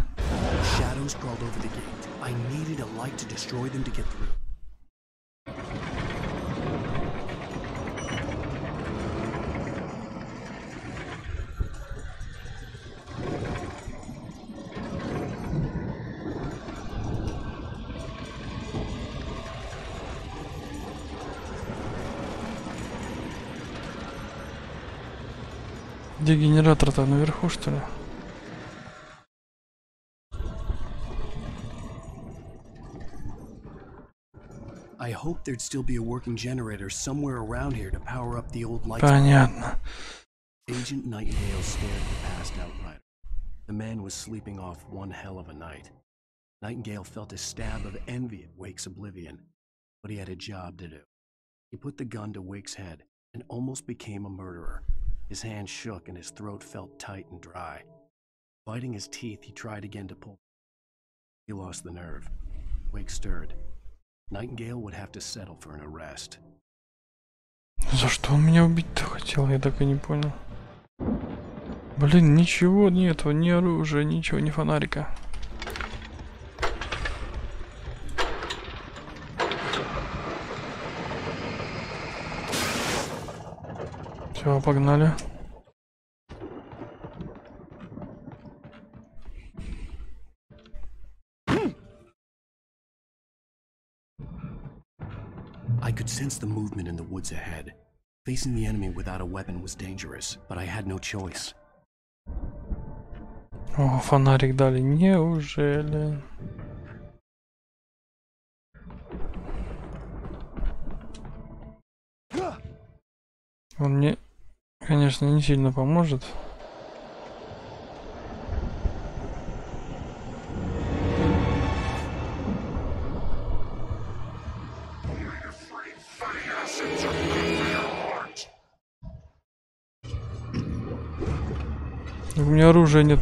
Где генератор-то, наверху, что ли? I hoped there'd still be a working generator somewhere around here to power up the old lights. Понятно. Agent Nightingale stared at the passed out rider. The man was sleeping off one hell of a night. Nightingale felt a stab of envy at Wake's oblivion, but he had a job to do. He put the gun to Wake's head and almost became a murderer. His hand shook and his throat felt tight and dry. Biting his teeth, he tried again to pull. He lost the nerve. Wake stirred. Nightingale would have to settle for an arrest. За что он меня убить-то хотел, я так и не понял. Блин, ничего нету, ни оружия, ничего, ни фонарика. Все, погнали. I could sense the movement in the woods ahead. Facing the enemy without a weapon was dangerous, but I had no choice. О, фонарик дали. Неужели? Он мне, конечно, не сильно поможет. У меня оружия нет.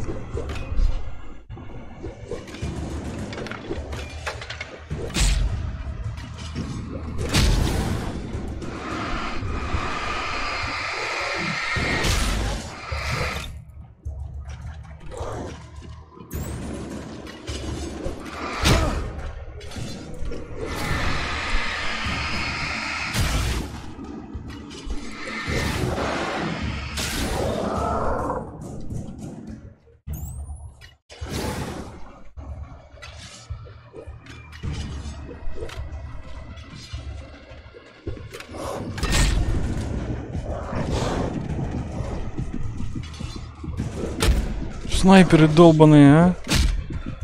Снайперы долбаные, а?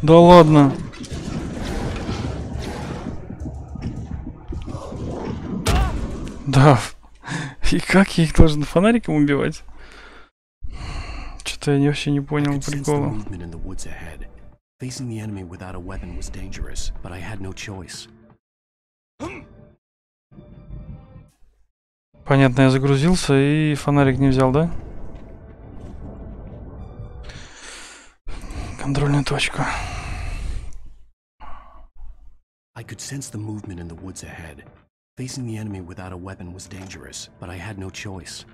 Да ладно. Да. И как я их должен фонариком убивать? Что-то я вообще не понял прикола. Понятно, я загрузился и фонарик не взял, да? Контрольная точка. I could sense the movement in the woods ahead. Facing the enemy without a weapon was dangerous, but I had no choice.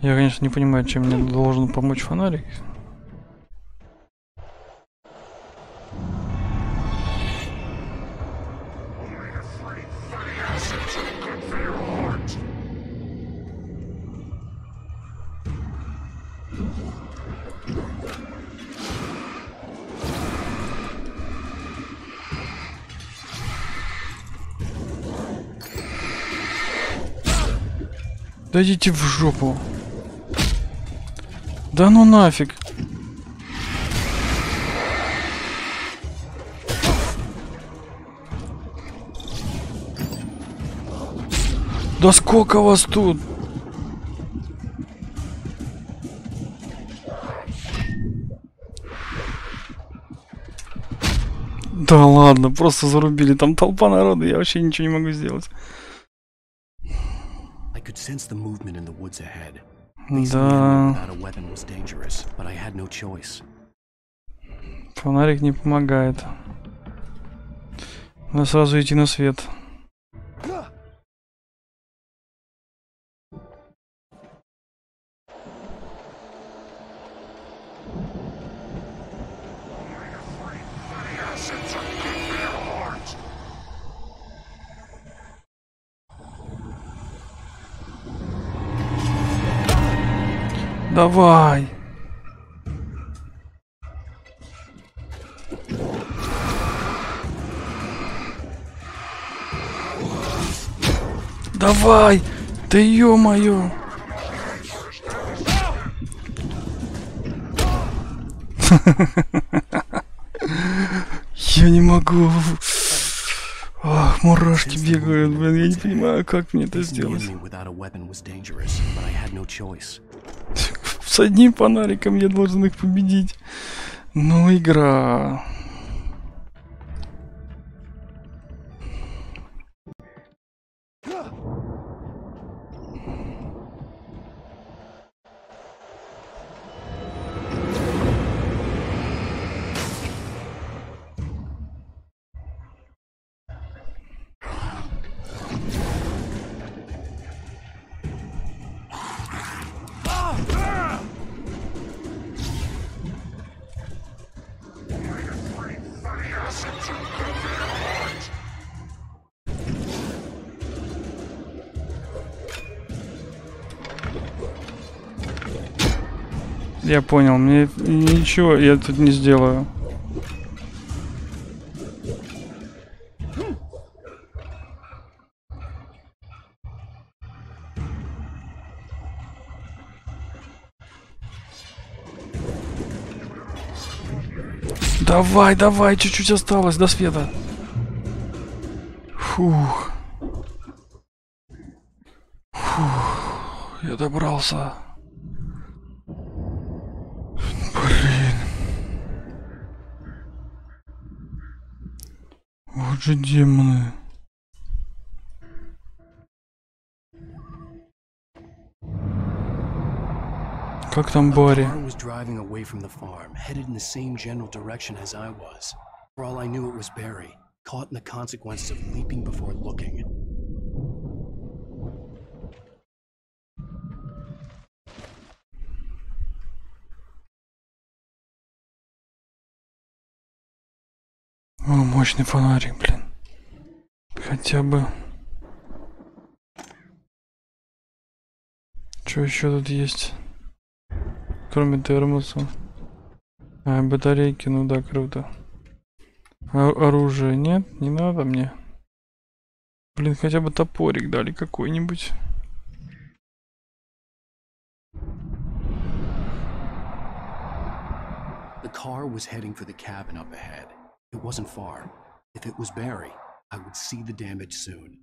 Я, конечно, не понимаю, чем мне должен помочь фонарик. Да идите в жопу. Да ну нафиг. Да сколько вас тут? Да ладно, просто зарубили. Там толпа народа, я вообще ничего не могу сделать. Да. Фонарик не помогает. Надо сразу идти на свет. Давай. Давай! Да ё-моё! Я не могу. Ах, мурашки бегают, блин, я не понимаю, как мне это сделать. С одним фонариком я должен их победить. Ну, игра. Я понял, мне ничего я тут не сделаю. Давай, давай, чуть-чуть осталось до света. Фух. Фух. Я добрался. Блин. Вот же демоны. Как там Барри? Was driving away from the farm, headed in the same general direction as I was. For all I knew, it was Barry, caught in the consequences of leaping before looking. О, мощный фонарик, блин. Хотя бы. Что еще тут есть? Кроме термоса. А, батарейки, ну да, круто. А, оружие нет, не надо мне. Блин, хотя бы топорик дали какой-нибудь. The car was heading for the cabin up ahead. It wasn't far. If it was Barry, I would see the damage soon.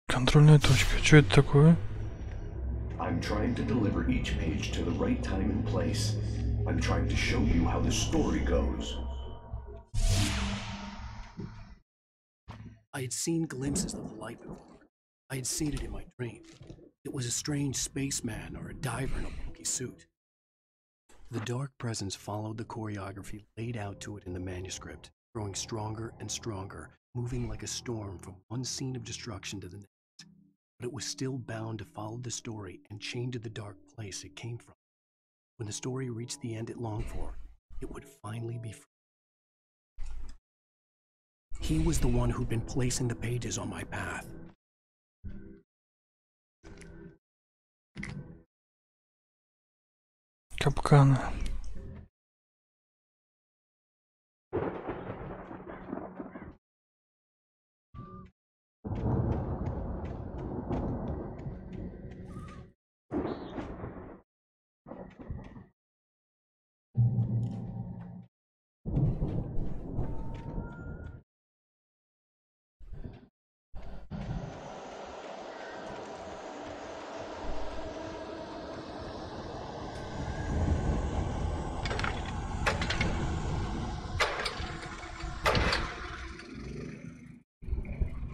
Контрольная точка. Что это такое? I'm trying to deliver each page to the right time and place. I'm trying to show you how the story goes. I had seen glimpses of the light before. I had seen it in my dream. It was a strange spaceman or a diver in a bulky suit. The dark presence followed the choreography laid out to it in the manuscript, growing stronger and stronger, moving like a storm from one scene of destruction to the next. But it was still bound to follow the story and chained to the dark place it came from. When the story reached the end it longed for, it would finally be free. He was the one who'd been placing the pages on my path. Капканы.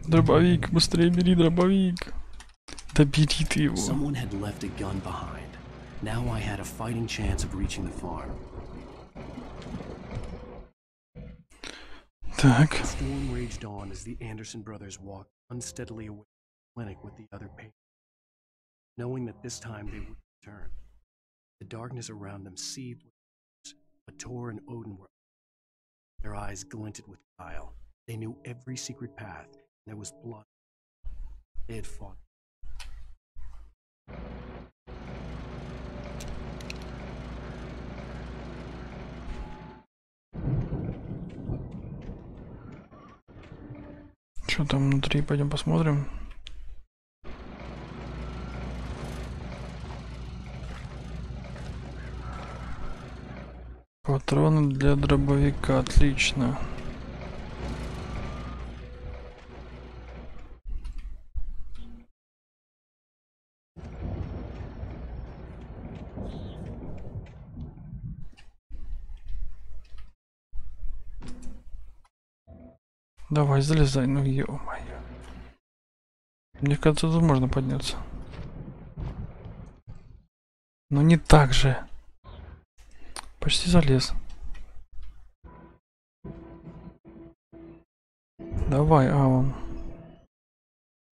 Дробовик, быстрее бери дробовик. Да бери ты его. Someone had left a gun behind. Now I had a fighting chance of reaching the farm. Так. The storm raged on as the Anderson brothers walked unsteadily away from the clinic with the other patients, knowing that this time they would return. The darkness around them seethed with tears, but Tor and Odin were. Their eyes glinted with guile. They knew every secret path, and there was blood. They had fought. Что там внутри? Пойдем посмотрим. Патроны для дробовика, отлично. Давай, залезай, ну ё-моё. Мне кажется, тут можно подняться. Но не так же. Почти залез. Давай, вон.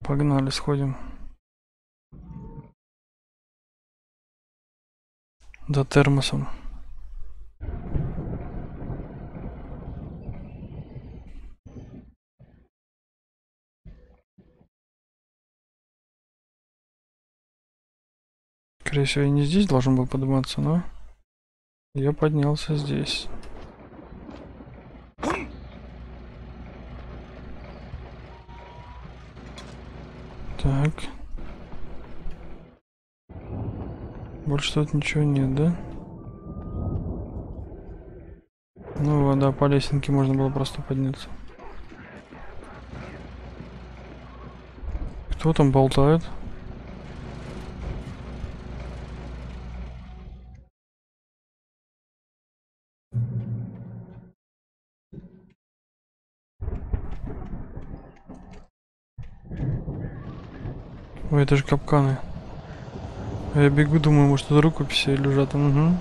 Погнали, сходим. За термосом. Скорее всего, я не здесь должен был подниматься, но я поднялся здесь. Так. Больше тут ничего нет, да? Ну вот, да, по лесенке можно было просто подняться. Кто там болтает? Ой, это же капканы. Я бегу, думаю, может, это рукописи лежат. Угу.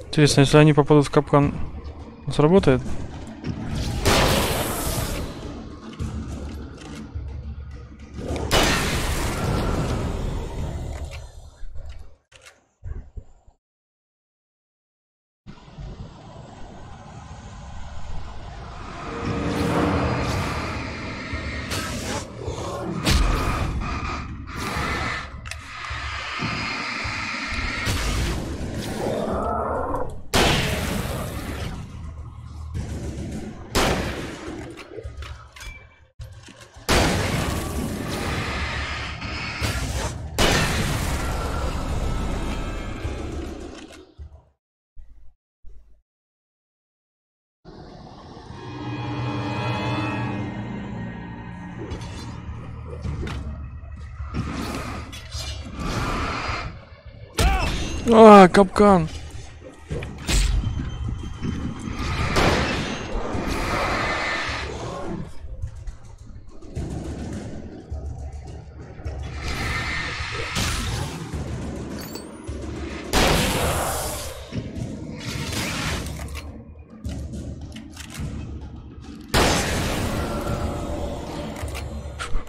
Интересно, если они попадут в капкан, сработает? А, капкан.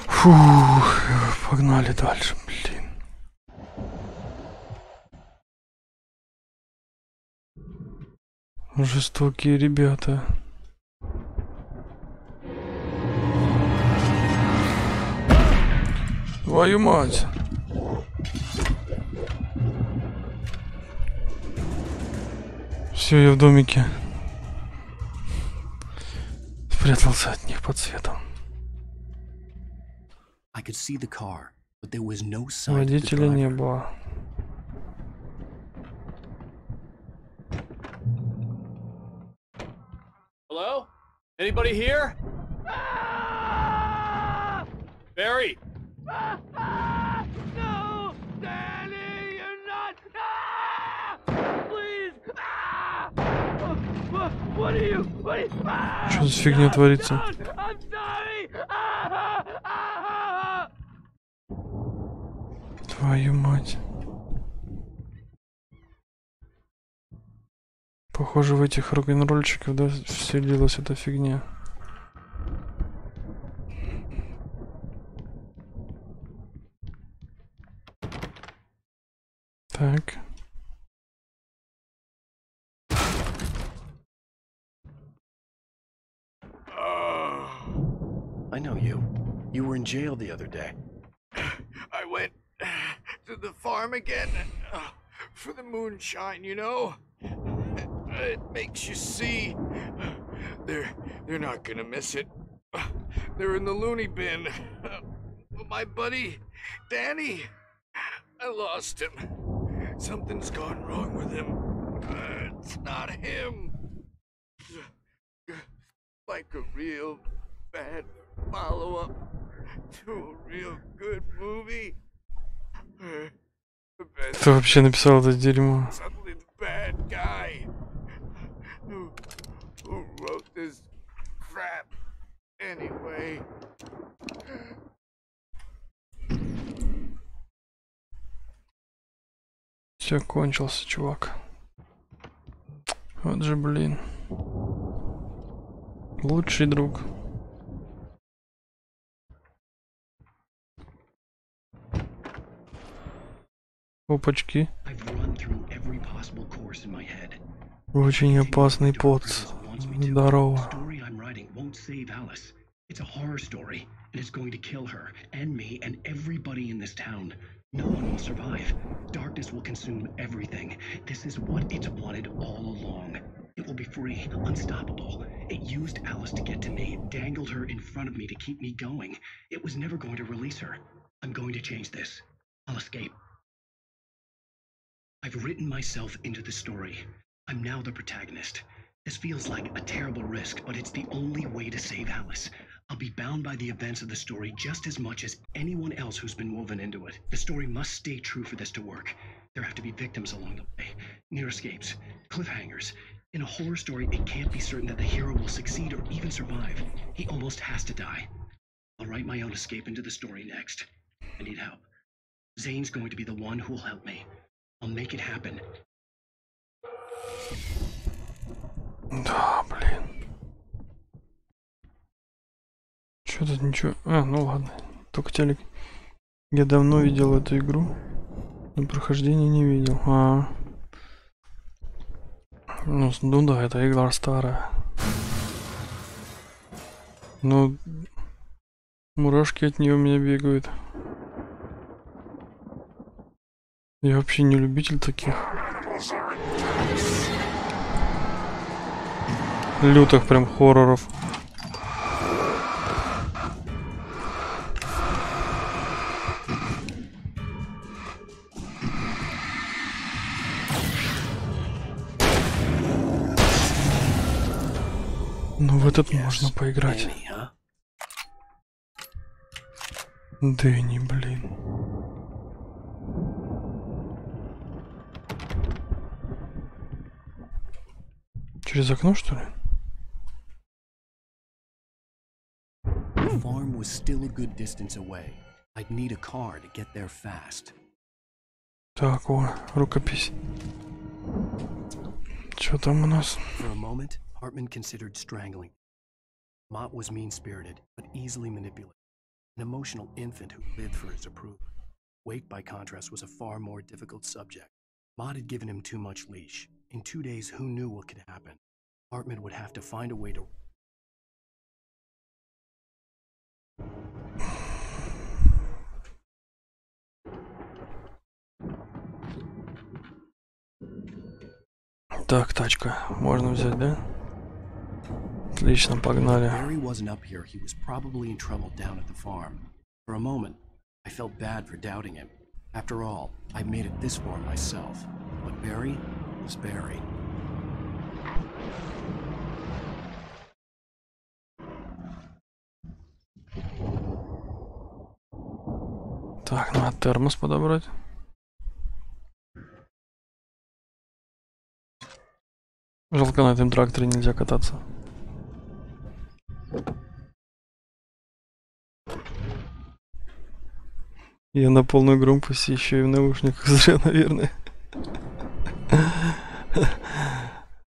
Фух, погнали дальше, блин. Жестокие ребята. Твою мать. Все, я в домике. Спрятался от них под светом. I could see the car, but there was no sign of the Водителя не driver. было. Anybody here? Barry! No! Danny, you're not! Please! What are you? Что за фигня творится? I'm sorry! Твою мать. Похоже, в этих рок-н-ролльчиках, да, вселилась эта фигня. Так. I know you. You were in jail the other day. I went to the farm again for the moonshine, you know? It makes you see. They're not gonna miss it. They're in the loony bin. My buddy, Danny, I lost him. Something's gone wrong with him. It's not him. Like a real bad follow-up to a real good movie. Кто вообще написал это дерьмо? Suddenly the bad guy who wrote this crap anyway. Все кончился, чувак. Вот же, блин. Лучший друг. Опачки. Очень опасный поц. Здорово. It's a horror story, and it's going to kill her, and me, and everybody in this town. No one will survive. Darkness will consume everything. This is what it's wanted all along. It will be free, unstoppable. It used Alice to get to me, dangled her in front of me to keep me going. It was never going to release her. I'm going to change this. I'll escape. I've written myself into the story. I'm now the protagonist. This feels like a terrible risk, but it's the only way to save Alice. I'll be bound by the events of the story just as much as anyone else who's been woven into it. The story must stay true for this to work. There have to be victims along the way, near escapes, cliffhangers. In a horror story, it can't be certain that the hero will succeed or even survive. He almost has to die. I'll write my own escape into the story next. I need help. Zane's going to be the one who will help me. I'll make it happen. Да, блин. Чё тут ничего? А, ну ладно. Только телек. Я давно видел эту игру, но прохождение не видел. Ну да, это игра старая. Ну, мурашки от нее у меня бегают. Я вообще не любитель таких лютых прям хорроров. Ну в этот можно поиграть. Дэнни, блин. Через окно, что ли? The farm was still a good distance away. I'd need a car to get there fast. Так, о, рукопись. Что там у нас? For a moment, Hartman considered strangling. Mott was mean-spirited, but easily manipulated. An emotional infant who lived for his approval. Wake, by contrast, was a far more difficult subject. Mott had given him too much leash. In 2 days, who knew what could happen? Hartman would have to find a way to... Так, тачка. Можно взять, да? Отлично, погнали. Barry wasn't up here. He was probably in trouble down at the farm. For a moment, I felt bad for doubting him. After all, I made it this far myself. But Barry was Barry. А, термос подобрать. Жалко, на этом тракторе нельзя кататься. Я на полную громкость еще и в наушниках зря, наверное.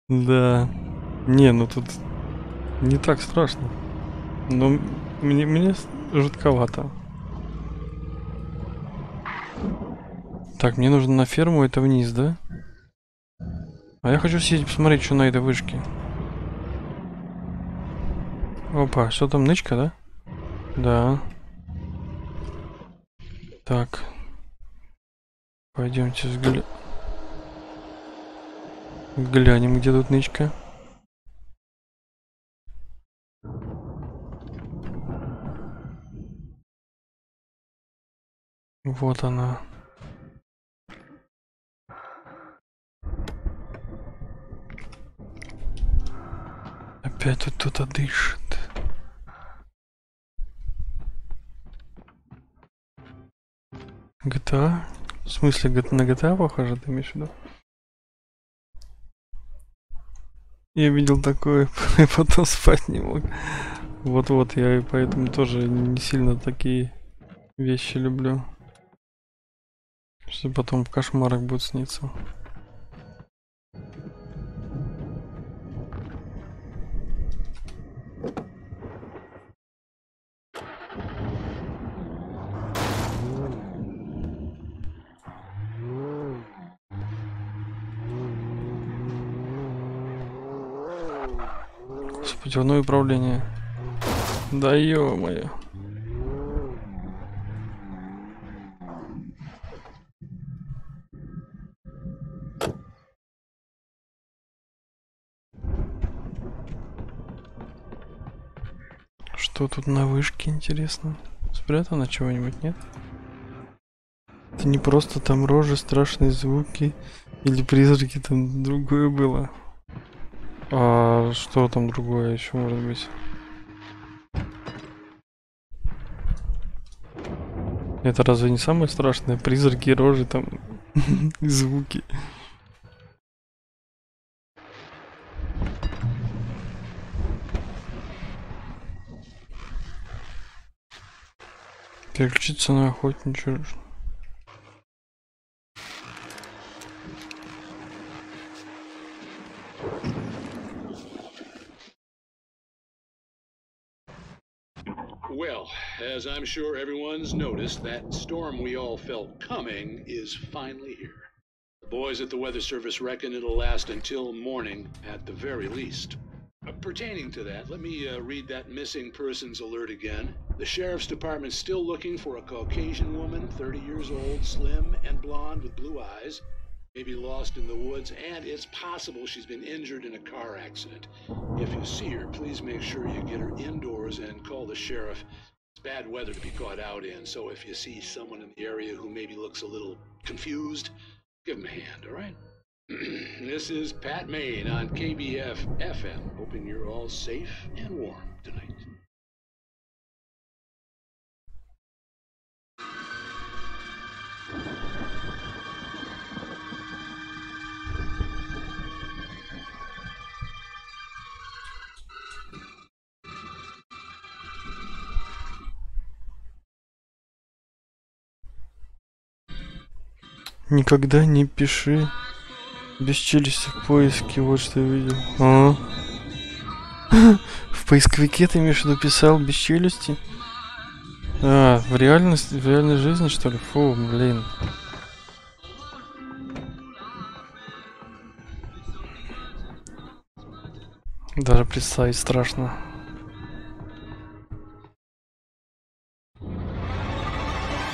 Да. Не, ну тут не так страшно. Но мне жутковато. Так, мне нужно на ферму, это вниз, да? А я хочу съездить посмотреть, что на этой вышке. Опа, что там, нычка, да? Да. Так. Пойдемте глянем, где тут нычка. Вот она. Опять тут кто-то дышит. GTA? В смысле, на GTA похоже, ты имеешь в виду? Я видел такое, и потом спать не мог. Вот-вот, я и поэтому тоже не сильно такие вещи люблю. Что потом в кошмарах будет сниться. Путевное управление. Да ё-моё. Что тут на вышке, интересно? Спрятано чего-нибудь, нет? Это не просто там рожи, страшные звуки или призраки, там другое было. А что там другое еще может быть? Это разве не самое страшное? Призраки, рожи там и звуки. Переключиться на охотничью. Well, as I'm sure everyone's noticed, that storm we all felt coming is finally here. The boys at the Weather Service reckon it'll last until morning at the very least. Pertaining to that, let me read that missing persons alert again. The Sheriff's Department's still looking for a Caucasian woman, 30 years old, slim and blonde with blue eyes, maybe lost in the woods, and it's possible she's been injured in a car accident. If you see her, please make sure you get her indoors and call the sheriff. It's bad weather to be caught out in, so if you see someone in the area who maybe looks a little confused, give them a hand, all right? This is Pat Main on KBF FM, hoping you're all safe and warm tonight. Никогда не пиши без челюсти в поиске, вот что я видел. В поисковике ты имеешь в виду писал без челюсти? А, в реальной жизни, что ли? Фу, блин. Даже представить страшно.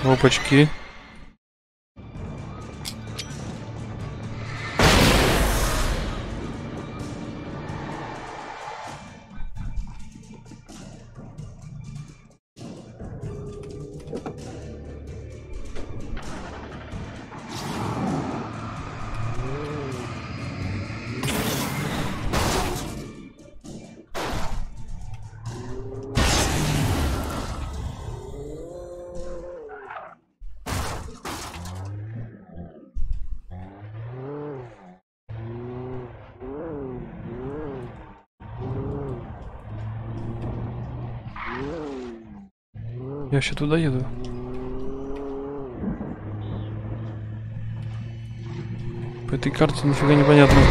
Опачки. Я еще туда еду. По этой карте нифига не понятно.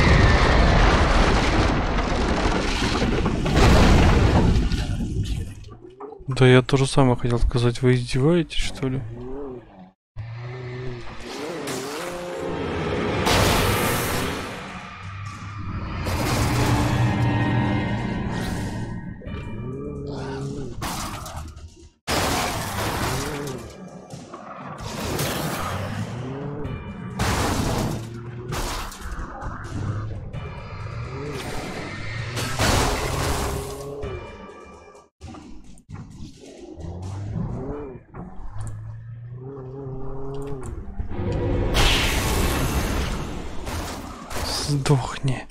Да я то же самое хотел сказать. Вы издеваетесь, что ли? Сдохни.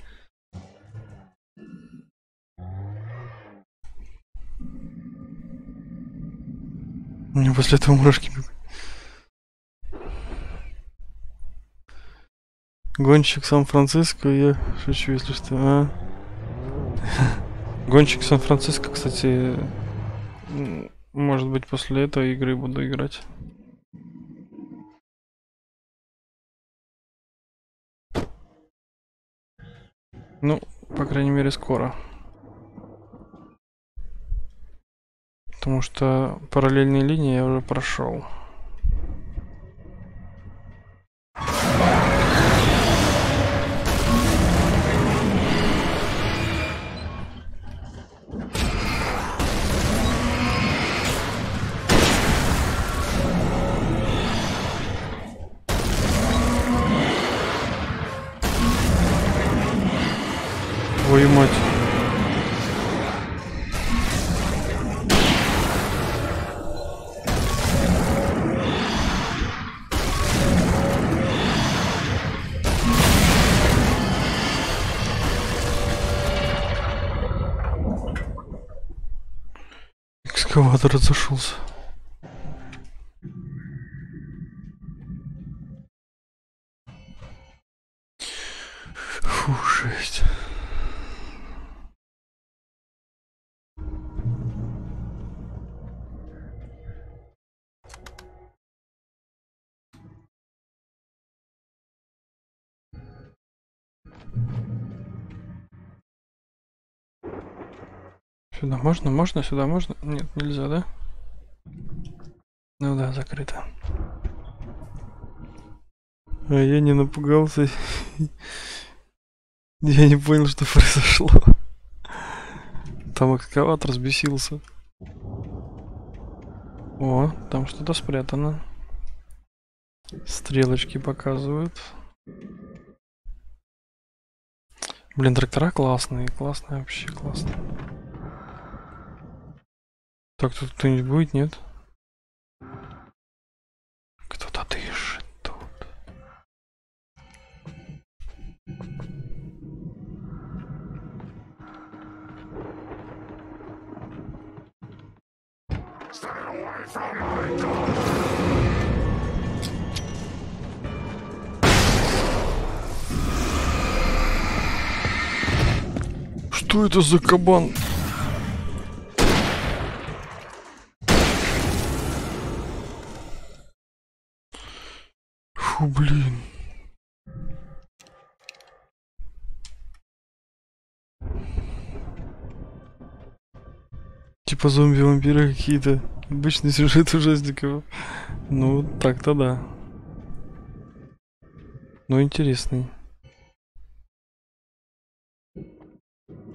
Мне после этого мурашки бегут. Гонщик Сан-Франциско, я шучу, если что. Гонщик Сан-Франциско, кстати, может быть, после этой игры буду играть. Ну, по крайней мере, скоро. Потому что параллельные линии я уже прошел. Твою мать. Экскаватор разошелся. Фу, жесть. Сюда можно? Можно? Сюда можно? Нет, нельзя, да? Ну да, закрыто. А я не напугался. Я не понял, что произошло. Там экскаватор взбесился. О, там что-то спрятано. Стрелочки показывают. Блин, трактора классные. Классные, вообще классные. Так, тут кто-нибудь будет, нет? Кто-то дышит тут. Что это за кабан? Фу, блин. Типа зомби-вампиры какие-то. Обычный сюжет ужасников. Ну, так-то да. Ну, интересный.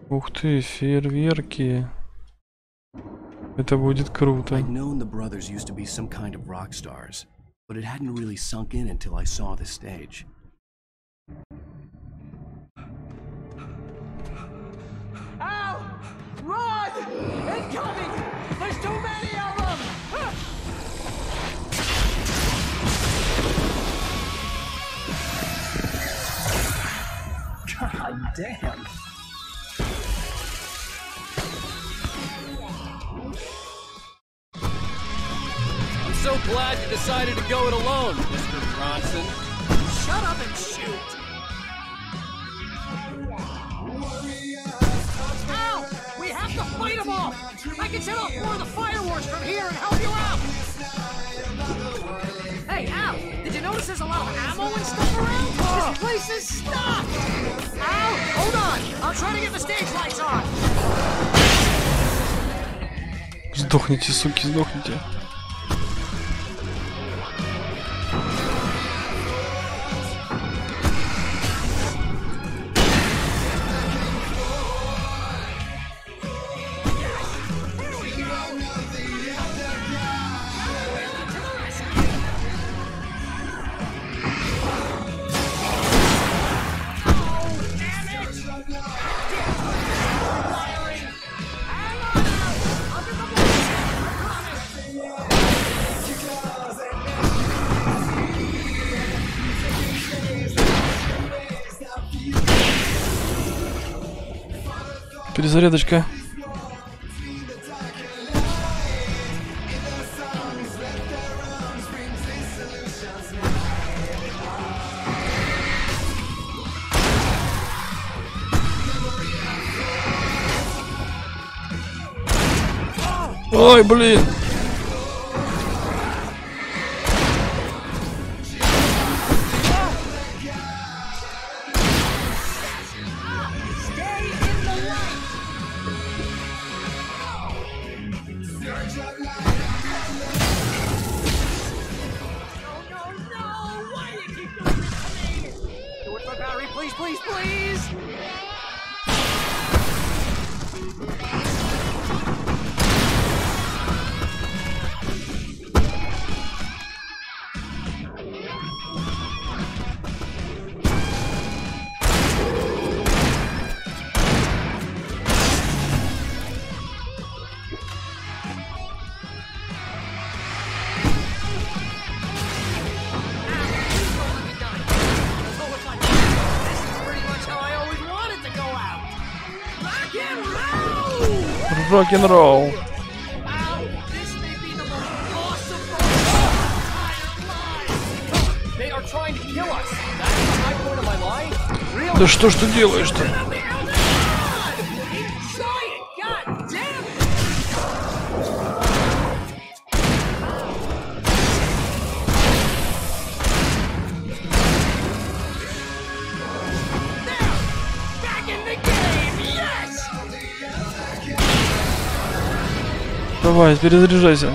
Ух ты, фейерверки. Это будет круто. But it hadn't really sunk in until I saw the stage. Ow! Run! Incoming! There's too many of them! God damn. So glad you decided to go it alone, Mr. Bronson. Shut up and shoot! Ow! We have to fight them off! I I can set off more of the fireworks from here and help you out. Hey, Al, did you notice there's a lot of ammo and stuff around? This place is stocked. Al, hold on. I'll try to get the stage lights on. Сдохните, суки, сдохните. Перезарядочка. Ой, блин. Рок-н-ролл. Да что ж ты делаешь-то? Давай, перезаряжайся.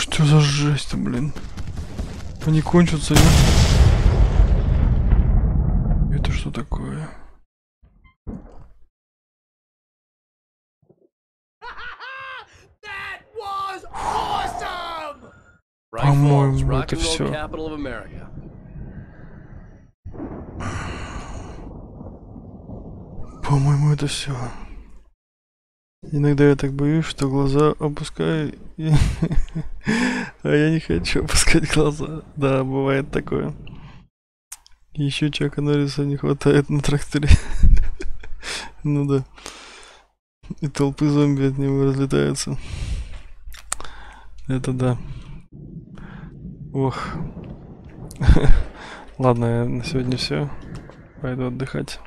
Что за жесть-то, блин? Они кончатся, нет? Это что такое? По-моему, это все. По-моему, это все. Иногда я так боюсь, что глаза опускаю, а я не хочу опускать глаза. Да, бывает такое. Еще Чака Норриса не хватает на тракторе. Ну да. И толпы зомби от него разлетаются. Это да. Ох. Ладно, на сегодня все. Пойду отдыхать.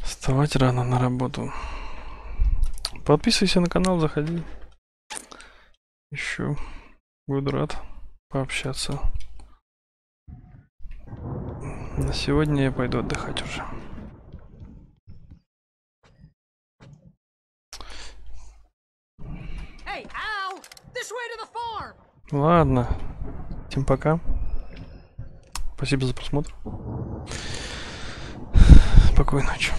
Вставать рано на работу. Подписывайся на канал, заходи. Еще буду рад пообщаться. На сегодня я пойду отдыхать уже. Ладно. Всем пока. Спасибо за просмотр. Спокойной ночи.